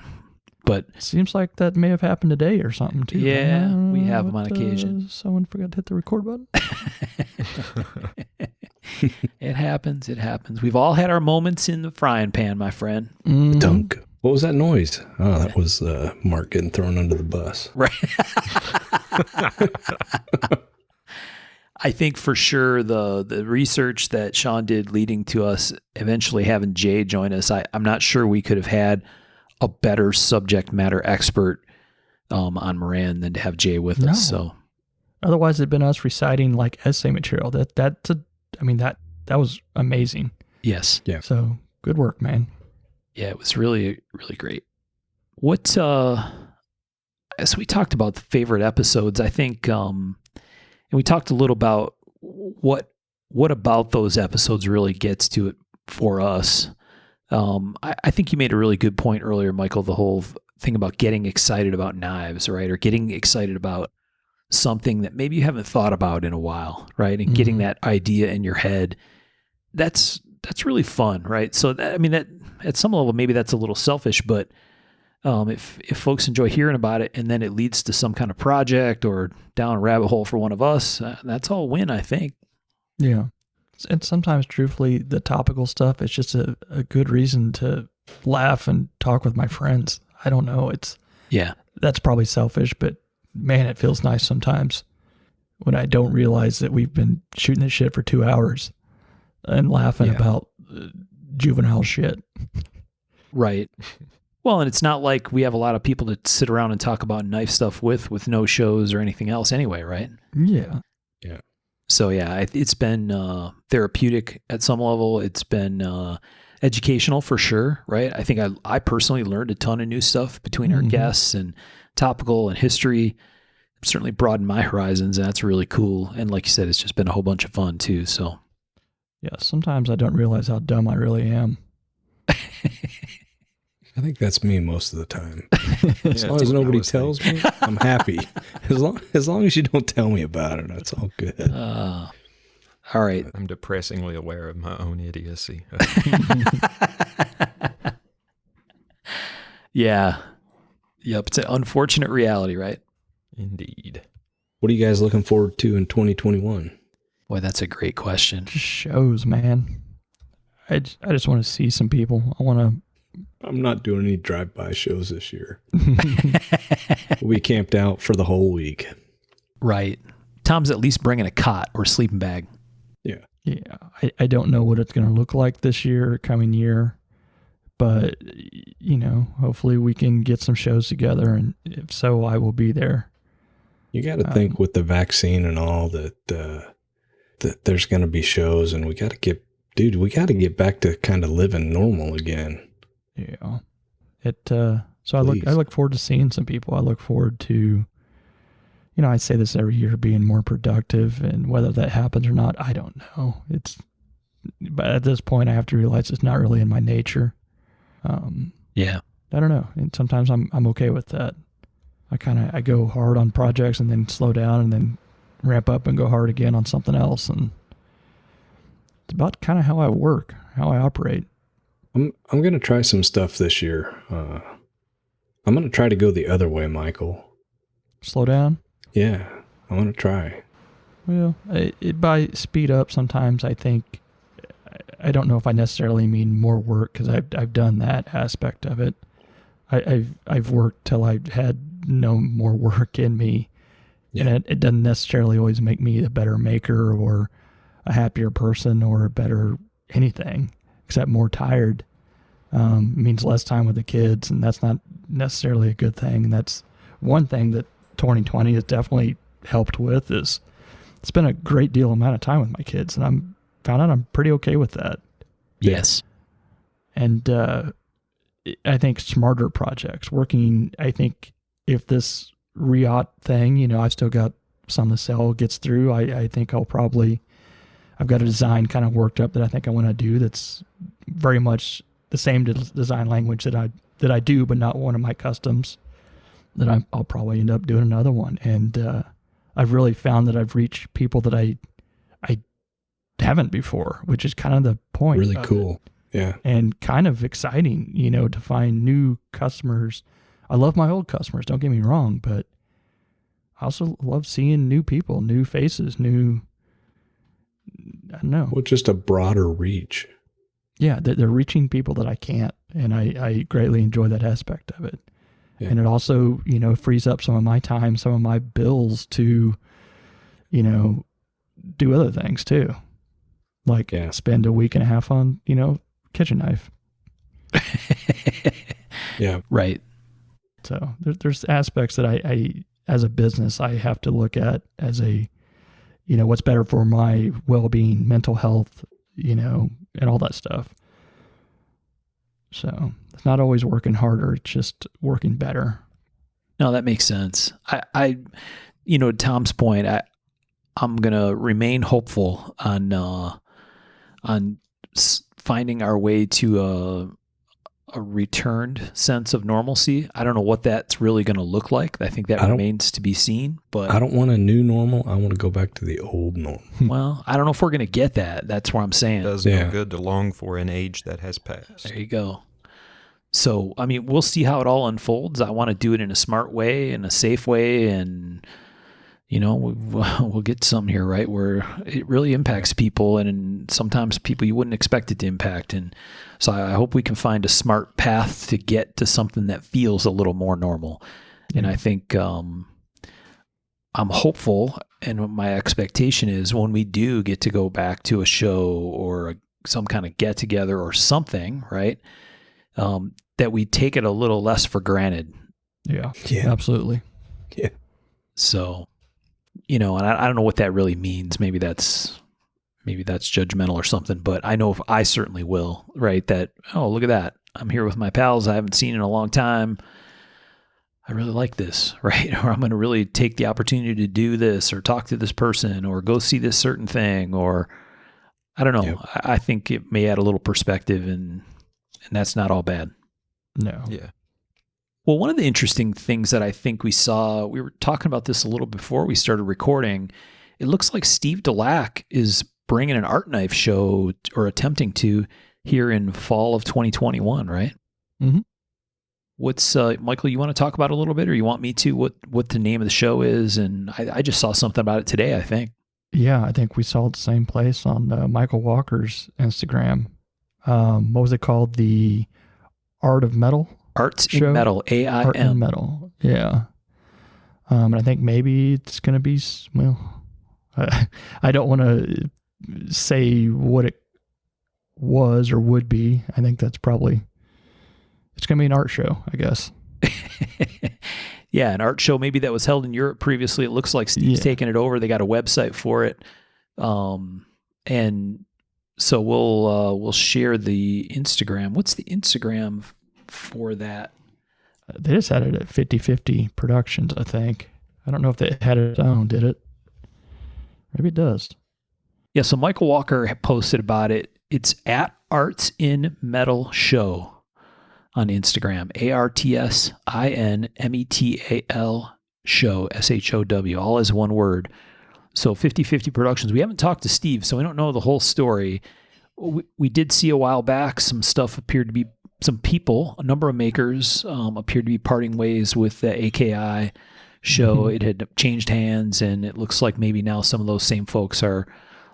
But seems like that may have happened today or something too. Yeah, we have them on occasion. Someone forgot to hit the record button. It happens. It happens. We've all had our moments in the frying pan, my friend. Mm-hmm. Dunk. What was that noise? Oh, that was Mark getting thrown under the bus. Right. I think for sure the research that Sean did leading to us eventually having Jay join us, I'm not sure we could have had a better subject matter expert on Moran than to have Jay with us. So otherwise it'd been us reciting like essay material. That was amazing. Yes. Yeah. So good work, man. Yeah, it was really, really great. What as we talked about the favorite episodes, I think and we talked a little about what about those episodes really gets to it for us. I think you made a really good point earlier, Michael, the whole thing about getting excited about knives, right? Or getting excited about something that maybe you haven't thought about in a while, right? And getting that idea in your head, that's really fun, right? So that at some level, maybe that's a little selfish, but if folks enjoy hearing about it and then it leads to some kind of project or down a rabbit hole for one of us, that's all win, I think. Yeah. And sometimes, truthfully, the topical stuff, it's just a good reason to laugh and talk with my friends. I don't know. That's probably selfish, but man, it feels nice sometimes when I don't realize that we've been shooting this shit for 2 hours and laughing about juvenile shit. Right. Well, and it's not like we have a lot of people to sit around and talk about knife stuff with no shows or anything else anyway, right? Yeah. Yeah. So yeah, it's been therapeutic at some level. It's been educational for sure, right? I think I personally learned a ton of new stuff between our guests and topical and history. Certainly broadened my horizons, and that's really cool. And like you said, it's just been a whole bunch of fun too. So yeah, sometimes I don't realize how dumb I really am. I think that's me most of the time. As long as nobody tells me, I'm happy. As long as you don't tell me about it, that's all good. all right. I'm depressingly aware of my own idiocy. Yeah. Yep. It's an unfortunate reality, right? Indeed. What are you guys looking forward to in 2021? Boy, that's a great question. Just shows, man. I just want to see some people. I'm not doing any drive-by shows this year. We'll be camped out for the whole week. Right. Tom's at least bringing a cot or sleeping bag. Yeah. Yeah. I don't know what it's going to look like this year or coming year, but, hopefully we can get some shows together, and if so, I will be there. You got to think with the vaccine and all that there's going to be shows, and we got to get back to kind of living normal again. Yeah. So I look forward to seeing some people. I look forward to, I say this every year, being more productive, and whether that happens or not, I don't know. But at this point I have to realize it's not really in my nature. Yeah. I don't know. And sometimes I'm okay with that. I go hard on projects and then slow down and then ramp up and go hard again on something else. And it's about kind of how I work, how I operate. I'm going to try some stuff this year. I'm going to try to go the other way, Michael. Slow down? Yeah, I'm going to try. Well, by speed up, sometimes I think, I don't know if I necessarily mean more work, because I've done that aspect of it. I've worked till I've had no more work in me. Yeah. And it doesn't necessarily always make me a better maker or a happier person or a better anything, except more tired. Means less time with the kids, and that's not necessarily a good thing. And that's one thing that 2020 has definitely helped with, is it's been a great deal amount of time with my kids, and I'm found out I'm pretty okay with that. Yes. And I think smarter projects working. I think if this Riot thing, I've still got some to sell, gets through, I think I've got a design kind of worked up that I think I want to do that's very much the same design language that I do, but not one of my customs, that I'll probably end up doing another one. And I've really found that I've reached people that I haven't before, which is kind of the point. Really cool. Yeah. And kind of exciting, to find new customers. I love my old customers, don't get me wrong, but I also love seeing new people, new faces, I don't know. Well, just a broader reach. Yeah, they're reaching people that I can't, and I greatly enjoy that aspect of it. Yeah. And it also, frees up some of my time, some of my bills to, do other things too. Like spend a week and a half on, kitchen knife. Yeah. Right. So there's aspects that I, as a business, I have to look at as a, what's better for my well-being, mental health, and all that stuff. So it's not always working harder. It's just working better. No, that makes sense. I Tom's point, I'm going to remain hopeful on finding our way to a returned sense of normalcy. I don't know what that's really going to look like. I think that remains to be seen. But I don't want a new normal. I want to go back to the old normal. Well, I don't know if we're going to get that. That's what I'm saying. It does no good to long for an age that has passed. There you go. So, I mean, we'll see how it all unfolds. I want to do it in a smart way, in a safe way, and, you know, we'll get something here, right, where it really impacts people, and sometimes people you wouldn't expect it to impact. And so I hope we can find a smart path to get to something that feels a little more normal. And I think I'm hopeful, and my expectation is when we do get to go back to a show or some kind of get-together or something, right, that we take it a little less for granted. Yeah, absolutely. Yeah. So, you know, and I don't know what that really means. Maybe that's judgmental or something, but I know if I certainly will, right? That, oh, look at that. I'm here with my pals I haven't seen in a long time. I really like this, right? Or I'm going to really take the opportunity to do this or talk to this person or go see this certain thing, or I don't know. Yep. I think it may add a little perspective, and that's not all bad. No. Yeah. Well, one of the interesting things that I think we saw, we were talking about this a little before we started recording. It looks like Steve Delac is bringing an art knife show, or attempting to, here in fall of 2021, right? Mm-hmm. What's Michael? You want to talk about it a little bit, or you want me to? What the name of the show is? And I just saw something about it today, I think. Yeah, I think we saw it the same place on Michael Walker's Instagram. What was it called? The Art of Metal? Arts show? in Metal, AIM. Art in Metal, yeah. And I think maybe it's going to be, well, I don't want to say what it was or would be. I think that's probably, it's going to be an art show, I guess. Yeah, an art show maybe that was held in Europe previously. It looks like Steve's taking it over. They got a website for it. And so we'll share the Instagram. What's the Instagram for that? They just had it at 50/50 Productions, I think. I don't know if they had its own, did it? Maybe it does. Yeah, so Michael Walker posted about it. It's at Arts in Metal Show on Instagram. ARTSINMETAL show, SHOW, all as one word. So 50/50 Productions. We haven't talked to Steve, so we don't know the whole story. We did see a while back some stuff appeared to be, some people, a number of makers appeared to be parting ways with the AKI show. Mm-hmm. It had changed hands, and it looks like maybe now some of those same folks are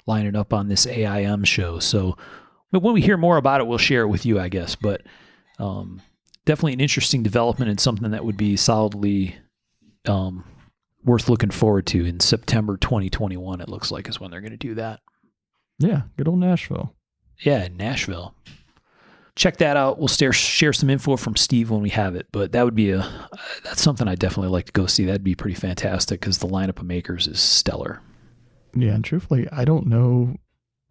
lining up on this AIM show. So when we hear more about it, we'll share it with you, I guess. But definitely an interesting development, and something that would be solidly worth looking forward to in September 2021, it looks like, is when they're going to do that. Yeah, good old Nashville. Yeah, Nashville. Check that out. We'll share some info from Steve when we have it, but that would be that's something I'd definitely like to go see. That'd be pretty fantastic, because the lineup of makers is stellar. Yeah, and truthfully, I don't know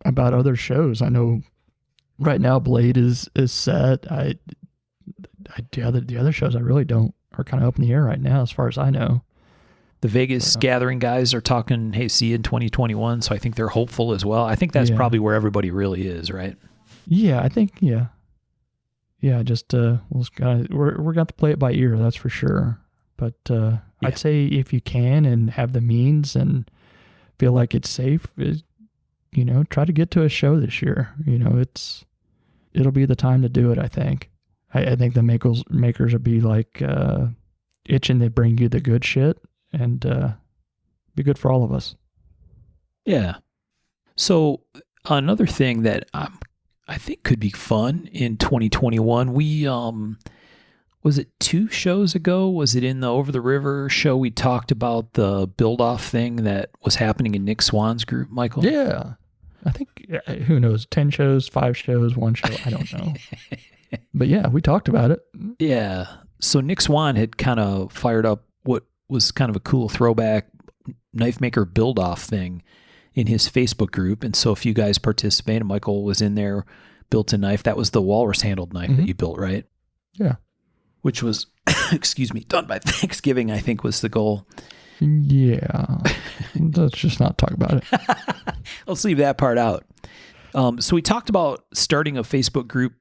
about other shows. I know right now Blade is set. The other shows I really don't, are kind of up in the air right now, as far as I know. The Vegas Gathering guys are talking, hey, see you in 2021. So I think they're hopeful as well. I think that's probably where everybody really is, right? Yeah, I think, yeah. Just we're got to play it by ear, that's for sure. But I'd say if you can and have the means and feel like it's safe, try to get to a show this year. It'll be the time to do it, I think. I think the makers will be like itching to bring you the good shit, and be good for all of us. Yeah. So another thing that I think could be fun in 2021, we was it 2 shows ago? Was it in the Over the River show? We talked about the build-off thing that was happening in Nick Swan's group, Michael? Yeah. I think, who knows, 10 shows, 5 shows, 1 show, I don't know. But yeah, we talked about it. Yeah. So Nick Swan had kind of fired up what was kind of a cool throwback knife maker build-off thing in his Facebook group. And so a few guys participated. Michael was in there, built a knife. That was the walrus-handled knife that you built, right? Yeah. Which was, done by Thanksgiving, I think was the goal. Yeah. Let's just not talk about it. Let's leave that part out. So we talked about starting a Facebook group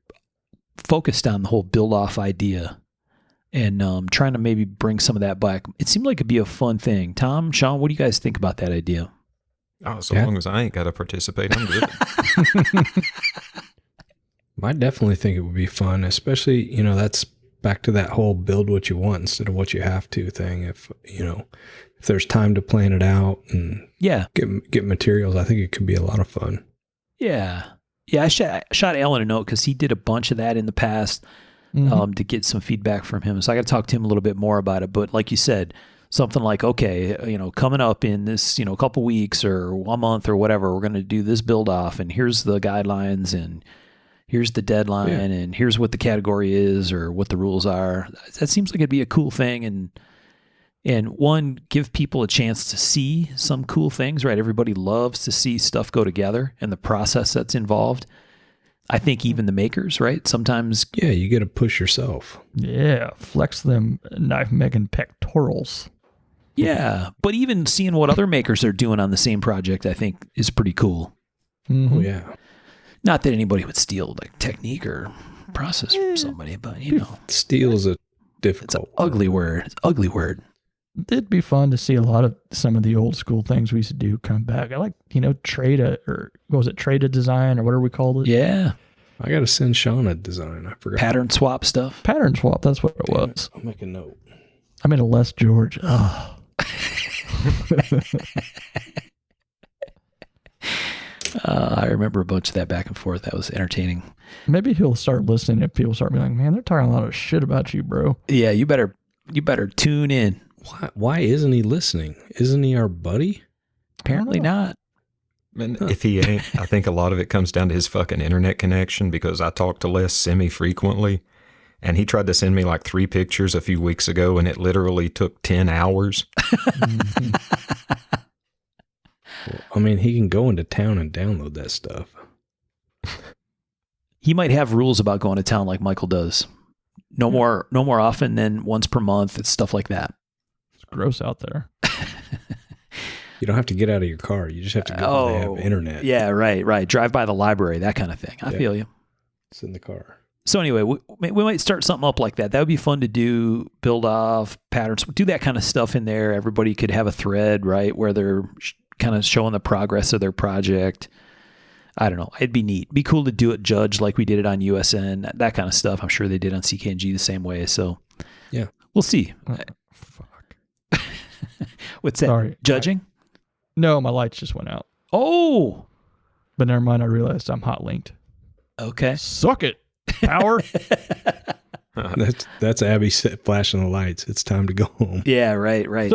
focused on the whole build off idea and trying to maybe bring some of that back. It seemed like it'd be a fun thing. Tom, Sean, what do you guys think about that idea? Oh, so long as I ain't got to participate, I'm good. I definitely think it would be fun, especially, that's back to that whole build what you want instead of what you have to thing. If there's time to plan it out and get materials, I think it could be a lot of fun. Yeah. I shot Alan a note because he did a bunch of that in the past to get some feedback from him. So I got to talk to him a little bit more about it. But like you said, something like, okay, coming up in this, a couple weeks or 1 month or whatever, we're going to do this build off and here's the guidelines and here's the deadline and here's what the category is or what the rules are. That seems like it'd be a cool thing. And one, give people a chance to see some cool things, right? Everybody loves to see stuff go together and the process that's involved. I think even the makers, right? Sometimes. Yeah, you got to push yourself. Yeah, flex them knife making pectorals. Yeah, but even seeing what other makers are doing on the same project, I think is pretty cool. Oh, yeah. Not that anybody would steal like technique or process from somebody, but Steal is a difficult. It's an ugly word. It's an ugly word. It'd be fun to see a lot of some of the old school things we used to do come back. I like, trade a design or whatever we called it. Yeah. I got to send Sean a design. I forgot. Pattern swap stuff. Pattern swap. That's what it was. I'll make a note. I made a Les George. Oh. I remember a bunch of that back and forth. That was entertaining. Maybe he'll start listening if people start being like, man, they're talking a lot of shit about you, bro. Yeah, you better tune in. Why isn't he listening? Isn't he our buddy? Apparently not. And if he ain't, I think a lot of it comes down to his fucking internet connection because I talk to Les semi-frequently. And he tried to send me like 3 pictures a few weeks ago, and it literally took 10 hours. Well, I mean, he can go into town and download that stuff. He might have rules about going to town like Michael does. No more often than once per month. It's stuff like that. It's gross out there. You don't have to get out of your car. You just have to go where they have internet. Yeah, right. Drive by the library, that kind of thing. I feel you. It's in the car. So anyway, we might start something up like that. That would be fun to do, build off patterns, do that kind of stuff in there. Everybody could have a thread, right, where they're kind of showing the progress of their project. I don't know. It'd be neat. Be cool to do it judge like we did it on USN, that kind of stuff. I'm sure they did on CKNG the same way. So yeah, we'll see. Fuck. What's that? Sorry. Judging? No, my lights just went out. Oh. But never mind. I realized I'm hot linked. Okay. Suck it. Power. That's Abby flashing the lights. It's time to go home. Yeah, right.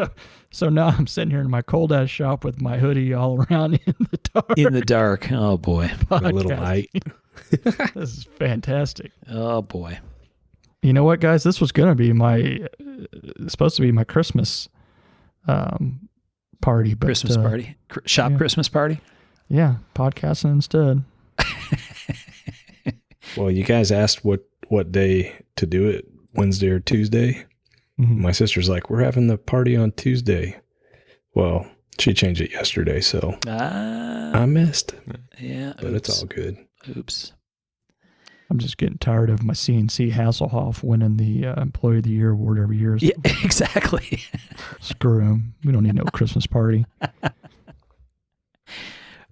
So now I'm sitting here in my cold ass shop with my hoodie all around in the dark. In the dark. Oh boy. A little light. This is fantastic. Oh boy. You know what, guys? This was going to be supposed to be my Christmas party. But, Christmas party? Shop Christmas party? Yeah, podcasting instead. Well, you guys asked what day to do it, Wednesday or Tuesday. Mm-hmm. My sister's like, we're having the party on Tuesday. Well, she changed it yesterday, so I missed. Yeah. But it's all good. Oops. I'm just getting tired of my CNC Hasselhoff winning the Employee of the Year award every year. Yeah, exactly. Screw him. We don't need no Christmas party.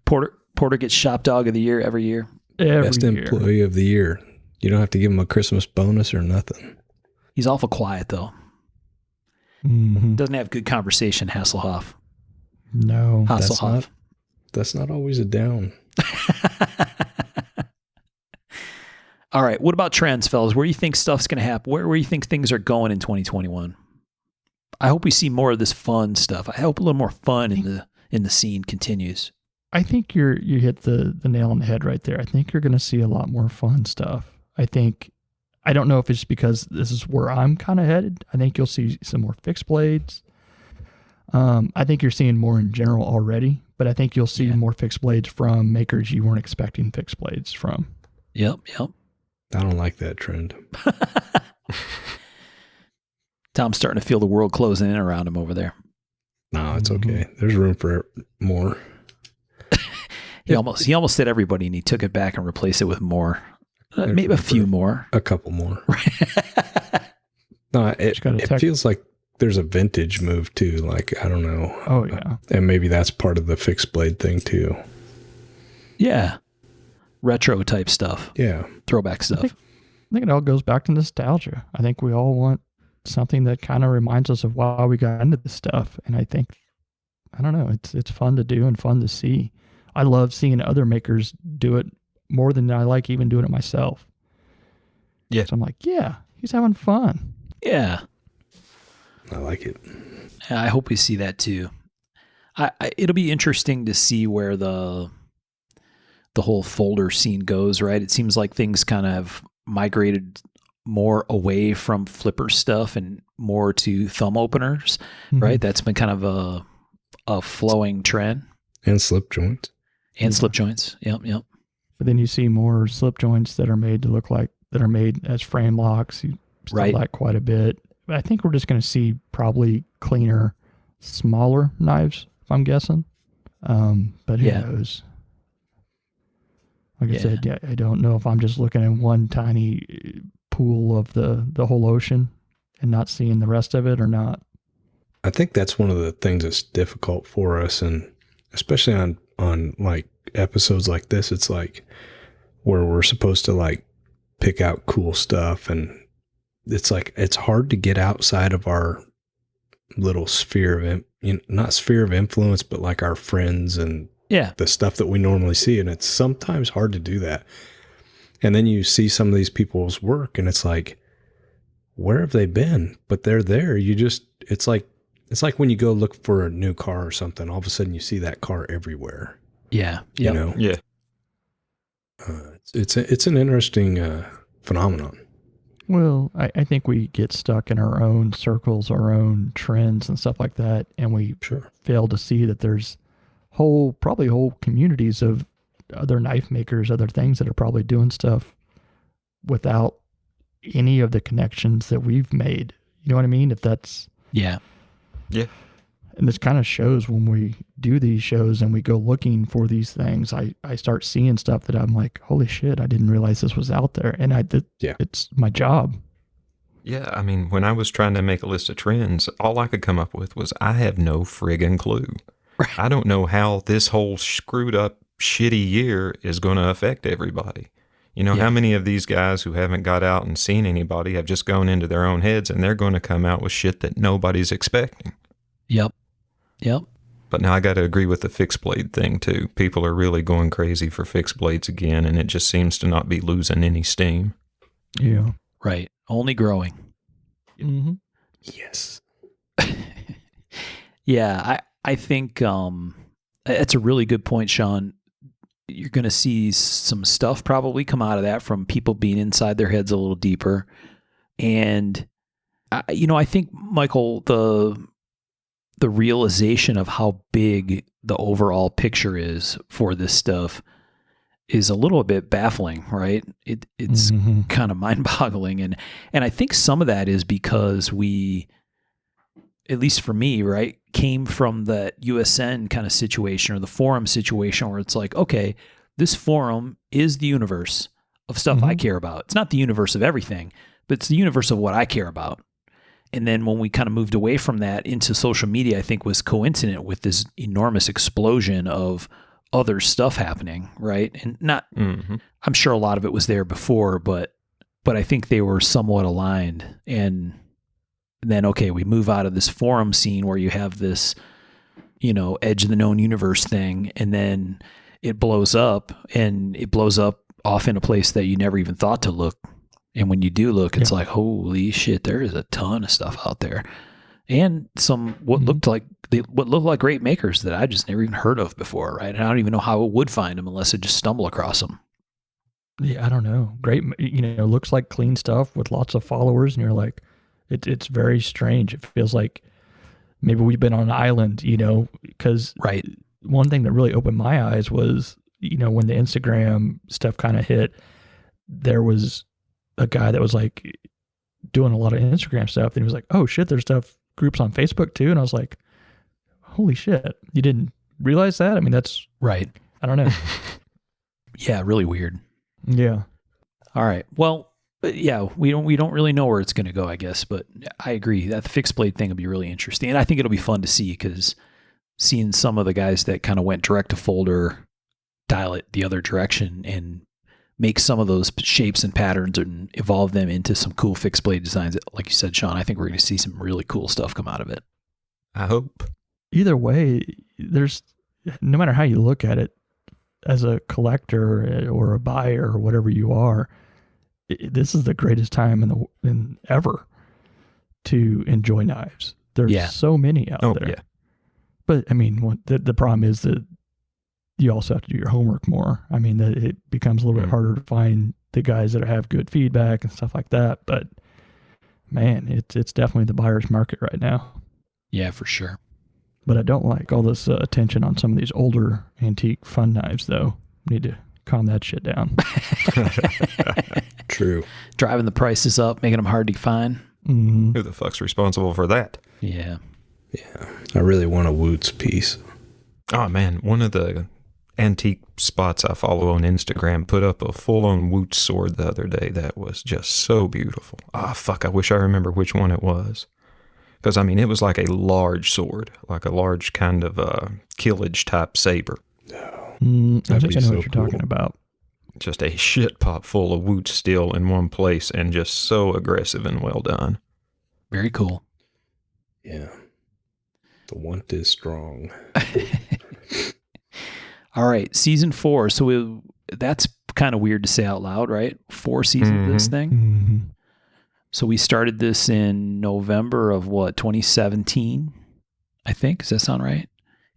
Porter gets Shop Dog of the Year every year. Best Employee of the Year. You don't have to give him a Christmas bonus or nothing. He's awful quiet, though. Mm-hmm. Doesn't have good conversation, Hasselhoff. No. Hasselhoff. That's not always a down. All right. What about trends, fellas? Where do you think stuff's going to happen? Where do you think things are going in 2021? I hope we see more of this fun stuff. I hope a little more fun in the scene continues. I think you hit the nail on the head right there. I think you're going to see a lot more fun stuff. I don't know if it's because this is where I'm kind of headed. I think you'll see some more fixed blades. I think you're seeing more in general already, but I think you'll see more fixed blades from makers you weren't expecting fixed blades from. Yep. I don't like that trend. Tom's starting to feel the world closing in around him over there. No, it's okay. There's room for more. He almost said everybody, and he took it back and replaced it with more. Maybe a few more. A couple more. No, it feels like there's a vintage move too. Like, I don't know. Oh, yeah. And maybe that's part of the fixed blade thing too. Yeah. Retro type stuff. Yeah. Throwback stuff. I think it all goes back to nostalgia. I think we all want something that kind of reminds us of why we got into this stuff. And I think, I don't know, it's fun to do and fun to see. I love seeing other makers do it more than I like even doing it myself. Yeah. So I'm like, yeah, he's having fun. Yeah. I like it. I hope we see that too. It'll be interesting to see where the whole folder scene goes, right? It seems like things kind of have migrated more away from flipper stuff and more to thumb openers, right? That's been kind of a flowing trend. And slip joints. And slip joints. Yep. But then you see more slip joints that are made to look like, that are made as frame locks. You still like quite a bit. But I think we're just going to see probably cleaner, smaller knives, if I'm guessing. But who knows? Like I said, I don't know if I'm just looking at one tiny pool of the whole ocean and not seeing the rest of it or not. I think that's one of the things that's difficult for us, and especially on like episodes like this, it's like where we're supposed to like pick out cool stuff, and it's like it's hard to get outside of our little sphere of not sphere of influence, but like our friends and the stuff that we normally see, and it's sometimes hard to do that. And then you see some of these people's work, and it's like, where have they been? But they're there. It's like when you go look for a new car or something, all of a sudden you see that car everywhere. Yeah. You know? Yeah. It's an interesting phenomenon. Well, I think we get stuck in our own circles, our own trends and stuff like that. And we fail to see that there's probably whole communities of other knife makers, other things that are probably doing stuff without any of the connections that we've made. You know what I mean? If that's... Yeah. And this kind of shows when we do these shows and we go looking for these things, I start seeing stuff that I'm like, holy shit, I didn't realize this was out there. And it's my job. Yeah, I mean, when I was trying to make a list of trends, all I could come up with was, I have no friggin' clue. I don't know how this whole screwed up, shitty year is going to affect everybody. You know, how many of these guys who haven't got out and seen anybody have just gone into their own heads, and they're going to come out with shit that nobody's expecting. Yep. But now I got to agree with the fixed blade thing too. People are really going crazy for fixed blades again, and it just seems to not be losing any steam. Yeah. Right. Only growing. Mm-hmm. Yes. Yeah. I think that's a really good point, Sean. You're going to see some stuff probably come out of that from people being inside their heads a little deeper. And, I think, Michael, the realization of how big the overall picture is for this stuff is a little bit baffling, right? It's kind of mind-boggling. And I think some of that is because we, at least for me, right, came from that USN kind of situation or the forum situation where it's like, okay, this forum is the universe of stuff I care about. It's not the universe of everything, but it's the universe of what I care about. And then when we kind of moved away from that into social media, I think was coincident with this enormous explosion of other stuff happening, right? And not, I'm sure a lot of it was there before, but I think they were somewhat aligned. And then, okay, we move out of this forum scene where you have this, edge of the known universe thing, and then it blows up, and it blows up off in a place that you never even thought to look. And when you do look, it's like, holy shit, there is a ton of stuff out there. And some what looked like great makers that I just never even heard of before, right? And I don't even know how I would find them unless I just stumble across them. Yeah, I don't know. Great, looks like clean stuff with lots of followers, and you're like, it's very strange. It feels like maybe we've been on an island, because one thing that really opened my eyes was, when the Instagram stuff kind of hit, there was a guy that was like doing a lot of Instagram stuff, and he was like, oh shit, there's groups on Facebook too. And I was like, holy shit, you didn't realize that? I mean, that's right. I don't know. Yeah, really weird. Yeah. All right. Well, yeah, we don't really know where it's going to go, I guess, but I agree that the fixed blade thing will be really interesting, and I think it'll be fun to see because seeing some of the guys that kind of went direct to folder dial it the other direction and make some of those shapes and patterns and evolve them into some cool fixed blade designs. Like you said, Sean, I think we're going to see some really cool stuff come out of it. I hope. Either way, there's no matter how you look at it, as a collector or a buyer or whatever you are, this is the greatest time in ever to enjoy knives. There's so many out there. Yeah. But I mean, the problem is that you also have to do your homework more. I mean, that it becomes a little bit harder to find the guys that have good feedback and stuff like that. But man, it's definitely the buyer's market right now. Yeah, for sure. But I don't like all this attention on some of these older antique fun knives, though. Need to calm that shit down. True. Driving the prices up, making them hard to find. Mm-hmm. Who the fuck's responsible for that? Yeah. Yeah. I really want a Woots piece. Oh, man. One of the antique spots I follow on Instagram put up a full-on Woot sword the other day that was just so beautiful. Ah, fuck. I wish I remember which one it was. Because, I mean, it was like a large sword, like a large kind of killage type saber. I think I know what you're talking about. Just a shit pot full of Woot steel in one place and just so aggressive and well done. Very cool. Yeah. The want is strong. All right. Season 4. So that's kind of weird to say out loud, right? 4 seasons of this thing. Mm-hmm. So we started this in November of 2017, I think. Does that sound right?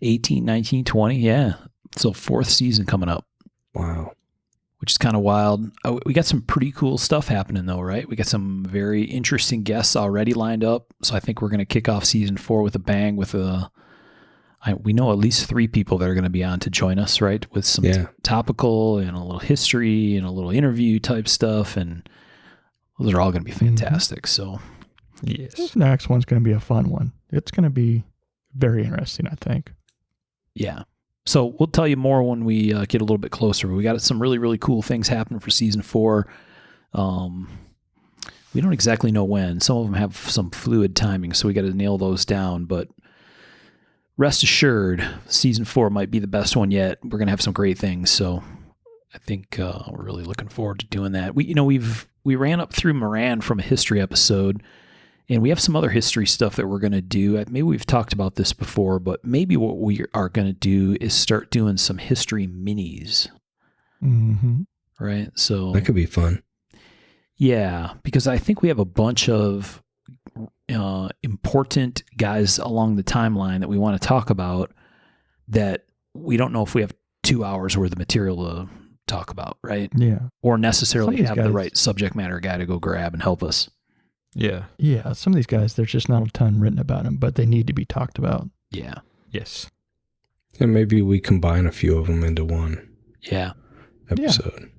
18, 19, 20. Yeah. So 4th season coming up. Wow. Which is kind of wild. We got some pretty cool stuff happening though, right? We got some very interesting guests already lined up. So I think we're going to kick off season 4 with a bang with we know at least 3 people that are going to be on to join us, right? With some topical and a little history and a little interview type stuff. And those are all going to be fantastic. So, yes. This next one's going to be a fun one. It's going to be very interesting, I think. Yeah. So we'll tell you more when we get a little bit closer. We got some really, really cool things happening for season 4. We don't exactly know when. Some of them have some fluid timing, so we got to nail those down. But rest assured, season 4 might be the best one yet. We're going to have some great things. So I think we're really looking forward to doing that. We ran up through Moran from a history episode, and we have some other history stuff that we're going to do. Maybe we've talked about this before, but maybe what we are going to do is start doing some history minis. Mm-hmm. Right? So That could be fun. Yeah, because I think we have a bunch of important guys along the timeline that we want to talk about that we don't know if we have 2 hours worth of material to talk about, right? Yeah. Or necessarily have the guys, right subject matter guy to go grab and help us. Yeah. Yeah. Some of these guys, there's just not a ton written about them, but they need to be talked about. Yeah. Yes. And maybe we combine a few of them into one Yeah. episode.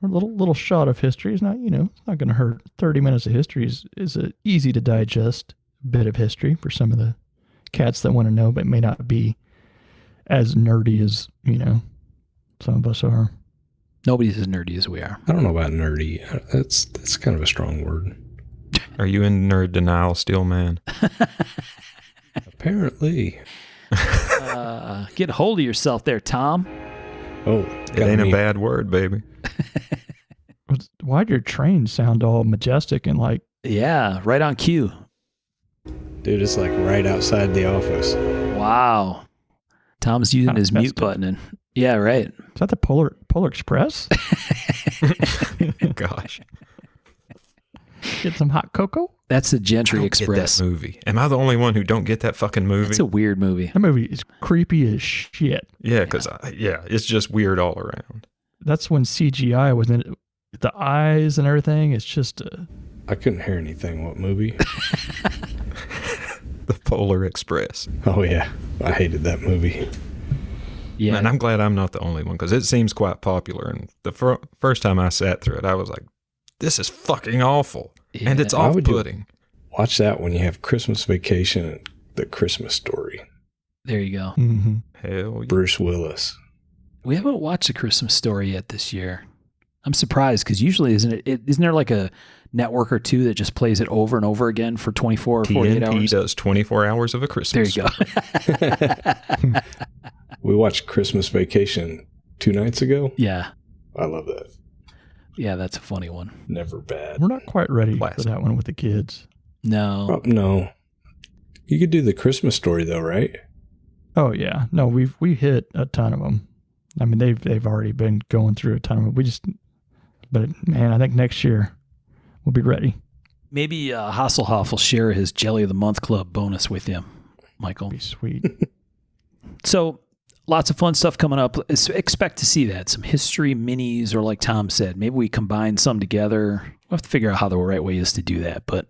A little shot of history is not, it's not going to hurt. 30 minutes of history is a easy to digest bit of history for some of the cats that want to know, but may not be as nerdy as, some of us are. Nobody's as nerdy as we are. I don't know about nerdy. That's kind of a strong word. Are you in nerd denial still, man? Apparently. Get a hold of yourself there, Tom. Oh, It ain't a bad word, baby. Why'd your train sound all majestic and like... Yeah, right on cue. Dude, it's like right outside the office. Wow. Tom's using his mute festive. button. And yeah, right. Is that the Polar Express? Gosh. Get some hot cocoa? That's the Gentry I don't Express. get that movie. Am I the only one who don't get that fucking movie? It's a weird movie. That movie is creepy as shit. Yeah, because it's just weird all around. That's when CGI was in it. The eyes and everything. It's just... I couldn't hear anything. What movie? The Polar Express. Oh, yeah. I hated that movie. Yeah. Man, I'm glad I'm not the only one because it seems quite popular. And the first time I sat through it, I was like, this is fucking awful. Yeah. And it's Why would you- off-putting. Watch that when you have Christmas Vacation and The Christmas Story. There you go. Mm-hmm. Hell yeah. Bruce Willis. We haven't watched A Christmas Story yet this year. I'm surprised because usually isn't there like a network or two that just plays it over and over again for 24 or 48 TNT hours? does 24 hours of a Christmas. There you go. We watched Christmas Vacation 2 nights ago. Yeah. I love that. Yeah, that's a funny one. Never bad. We're not quite ready Classic. for that one with the kids. No. No. You could do the Christmas Story though, right? Oh yeah, no, we hit a ton of them. I mean, they've already been going through a ton of them. But man, I think next year we'll be ready. Maybe Hasselhoff will share his Jelly of the Month Club bonus with you, Michael. Be sweet. So lots of fun stuff coming up. Expect to see that. Some history minis, or like Tom said, maybe we combine some together. We'll have to figure out how the right way is to do that. But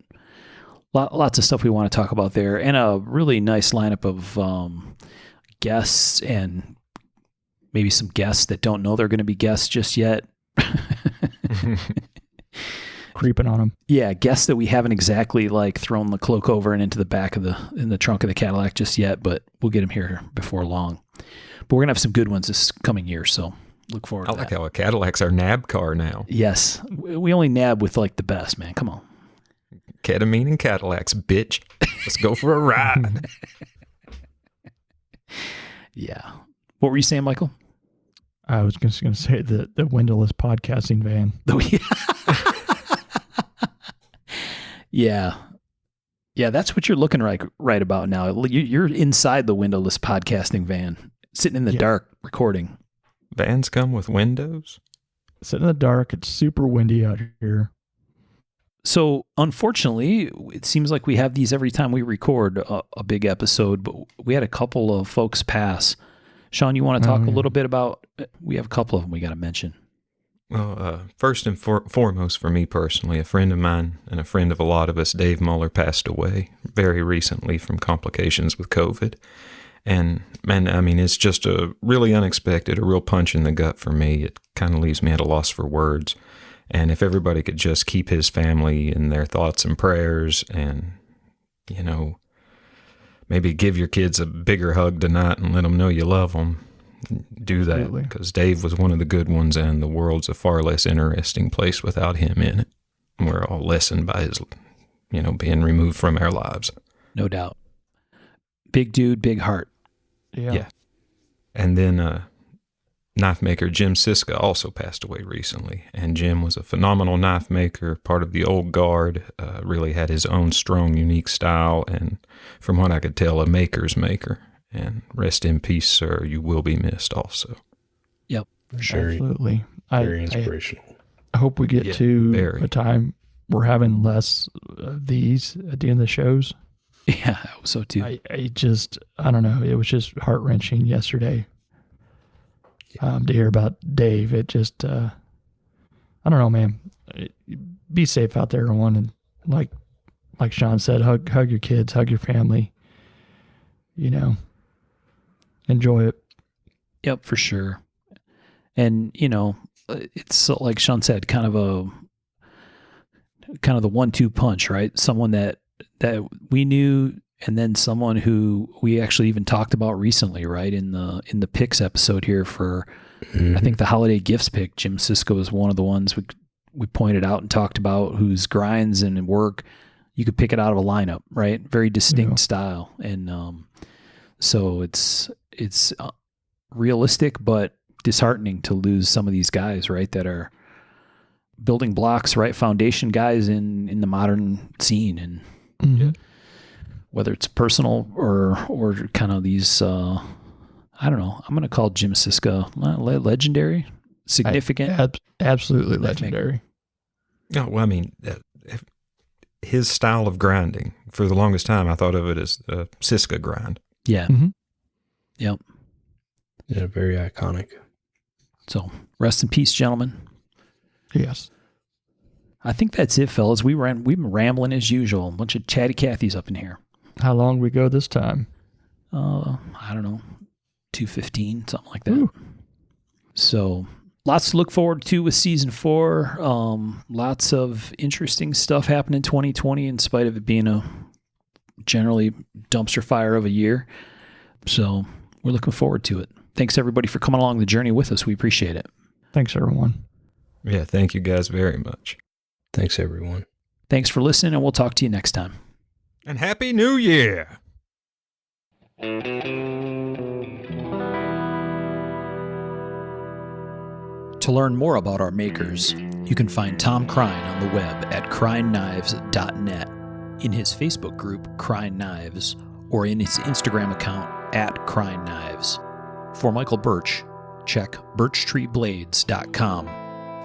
lots of stuff we want to talk about there. And a really nice lineup of guests, and maybe some guests that don't know they're going to be guests just yet. Creeping on them. Yeah, guests that we haven't exactly like thrown the cloak over and into the back of in the trunk of the Cadillac just yet, but we'll get them here before long. But we're gonna have some good ones this coming year, so look forward. I to like that. how a Cadillac's our NAB car now. Yes, we only nab with like the best, man. Come on. Ketamine and Cadillacs, bitch. Let's go for a ride. Yeah. What were you saying, Michael? I was just going to say the windowless podcasting van. Yeah. Yeah, that's what you're looking right about now. You're inside the windowless podcasting van, sitting in the dark recording. Vans come with windows? Sit in the dark. It's super windy out here. So, unfortunately, it seems like we have these every time we record a big episode, but we had a couple of folks pass. Sean, you want to talk a little bit about, we have a couple of them we got to mention. Well, first and foremost for me personally, a friend of mine and a friend of a lot of us, Dave Muller, passed away very recently from complications with COVID. And man, I mean, it's just a really unexpected, a real punch in the gut for me. It kind of leaves me at a loss for words. And if everybody could just keep his family in their thoughts and prayers, and, you know, maybe give your kids a bigger hug tonight and let them know you love them. Do that, because Dave was one of the good ones, and the world's a far less interesting place without him in it. We're all lessened by his, being removed from our lives. No doubt. Big dude, big heart. Yeah. And then knife maker Jim Siska also passed away recently, and Jim was a phenomenal knife maker, part of the old guard, really had his own strong, unique style, and from what I could tell, a maker's maker. And rest in peace, sir. You will be missed also. Yep, for sure. Absolutely. Very inspirational. I hope we get to very. a time we're having less of these at the end of the shows. Yeah, I hope so too. I don't know. It was just heart-wrenching yesterday to hear about Dave. It just, I don't know, man. Be safe out there, everyone. And like Sean said, hug your kids, hug your family. Enjoy it. Yep, for sure. And, it's like Sean said, kind of the 1-2 punch, right? Someone that we knew, and then someone who we actually even talked about recently, right? In the picks episode here for, I think the holiday gifts pick, Jim Siska was one of the ones we pointed out and talked about, whose grinds and work, you could pick it out of a lineup, right? Very distinct style. And, so it's realistic, but disheartening to lose some of these guys, right? That are building blocks, right? Foundation guys in the modern scene. And whether it's personal or kind of these, I don't know, I'm going to call Jim Siska legendary, significant. Absolutely legendary. No, well, I mean, his style of grinding, for the longest time, I thought of it as a Siska grind. Yeah. Mm-hmm. Yep. Yeah, very iconic. So rest in peace, gentlemen. Yes. I think that's it, fellas. We've been rambling as usual. A bunch of chatty Cathys up in here. How long we go this time? I don't know, 2:15, something like that. Ooh. So lots to look forward to with season 4. Lots of interesting stuff happened in 2020, in spite of it being a generally dumpster fire of a year. So we're looking forward to it. Thanks everybody for coming along the journey with us. We appreciate it. Thanks, everyone. Yeah, thank you guys very much. Thanks, everyone. Thanks for listening, and we'll talk to you next time. And Happy New Year! To learn more about our makers, you can find Tom Crine on the web at crineknives.net, in his Facebook group Crine Knives, or in his Instagram account at Crine Knives. For Michael Birch, check birchtreeblades.com,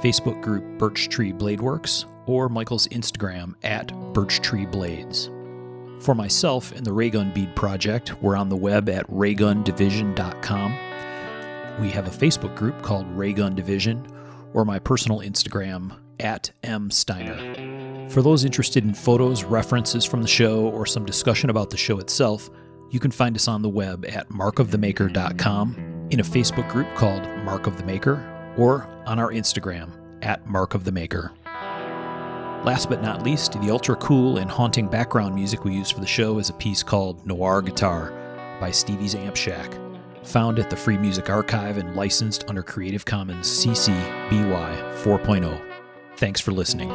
Facebook group Birch Tree Blade Works, or Michael's Instagram at birchtreeblades. For myself and the Raygun Bead Project, we're on the web at raygundivision.com. We have a Facebook group called Raygun Division, or my personal Instagram at msteiner. For those interested in photos, references from the show, or some discussion about the show itself, you can find us on the web at markofthemaker.com, in a Facebook group called Mark of the Maker, or on our Instagram at Mark of the Maker. Last but not least, the ultra cool and haunting background music we use for the show is a piece called Noir Guitar by Stevie's Amp Shack, found at the Free Music Archive and licensed under Creative Commons CC BY 4.0. Thanks for listening.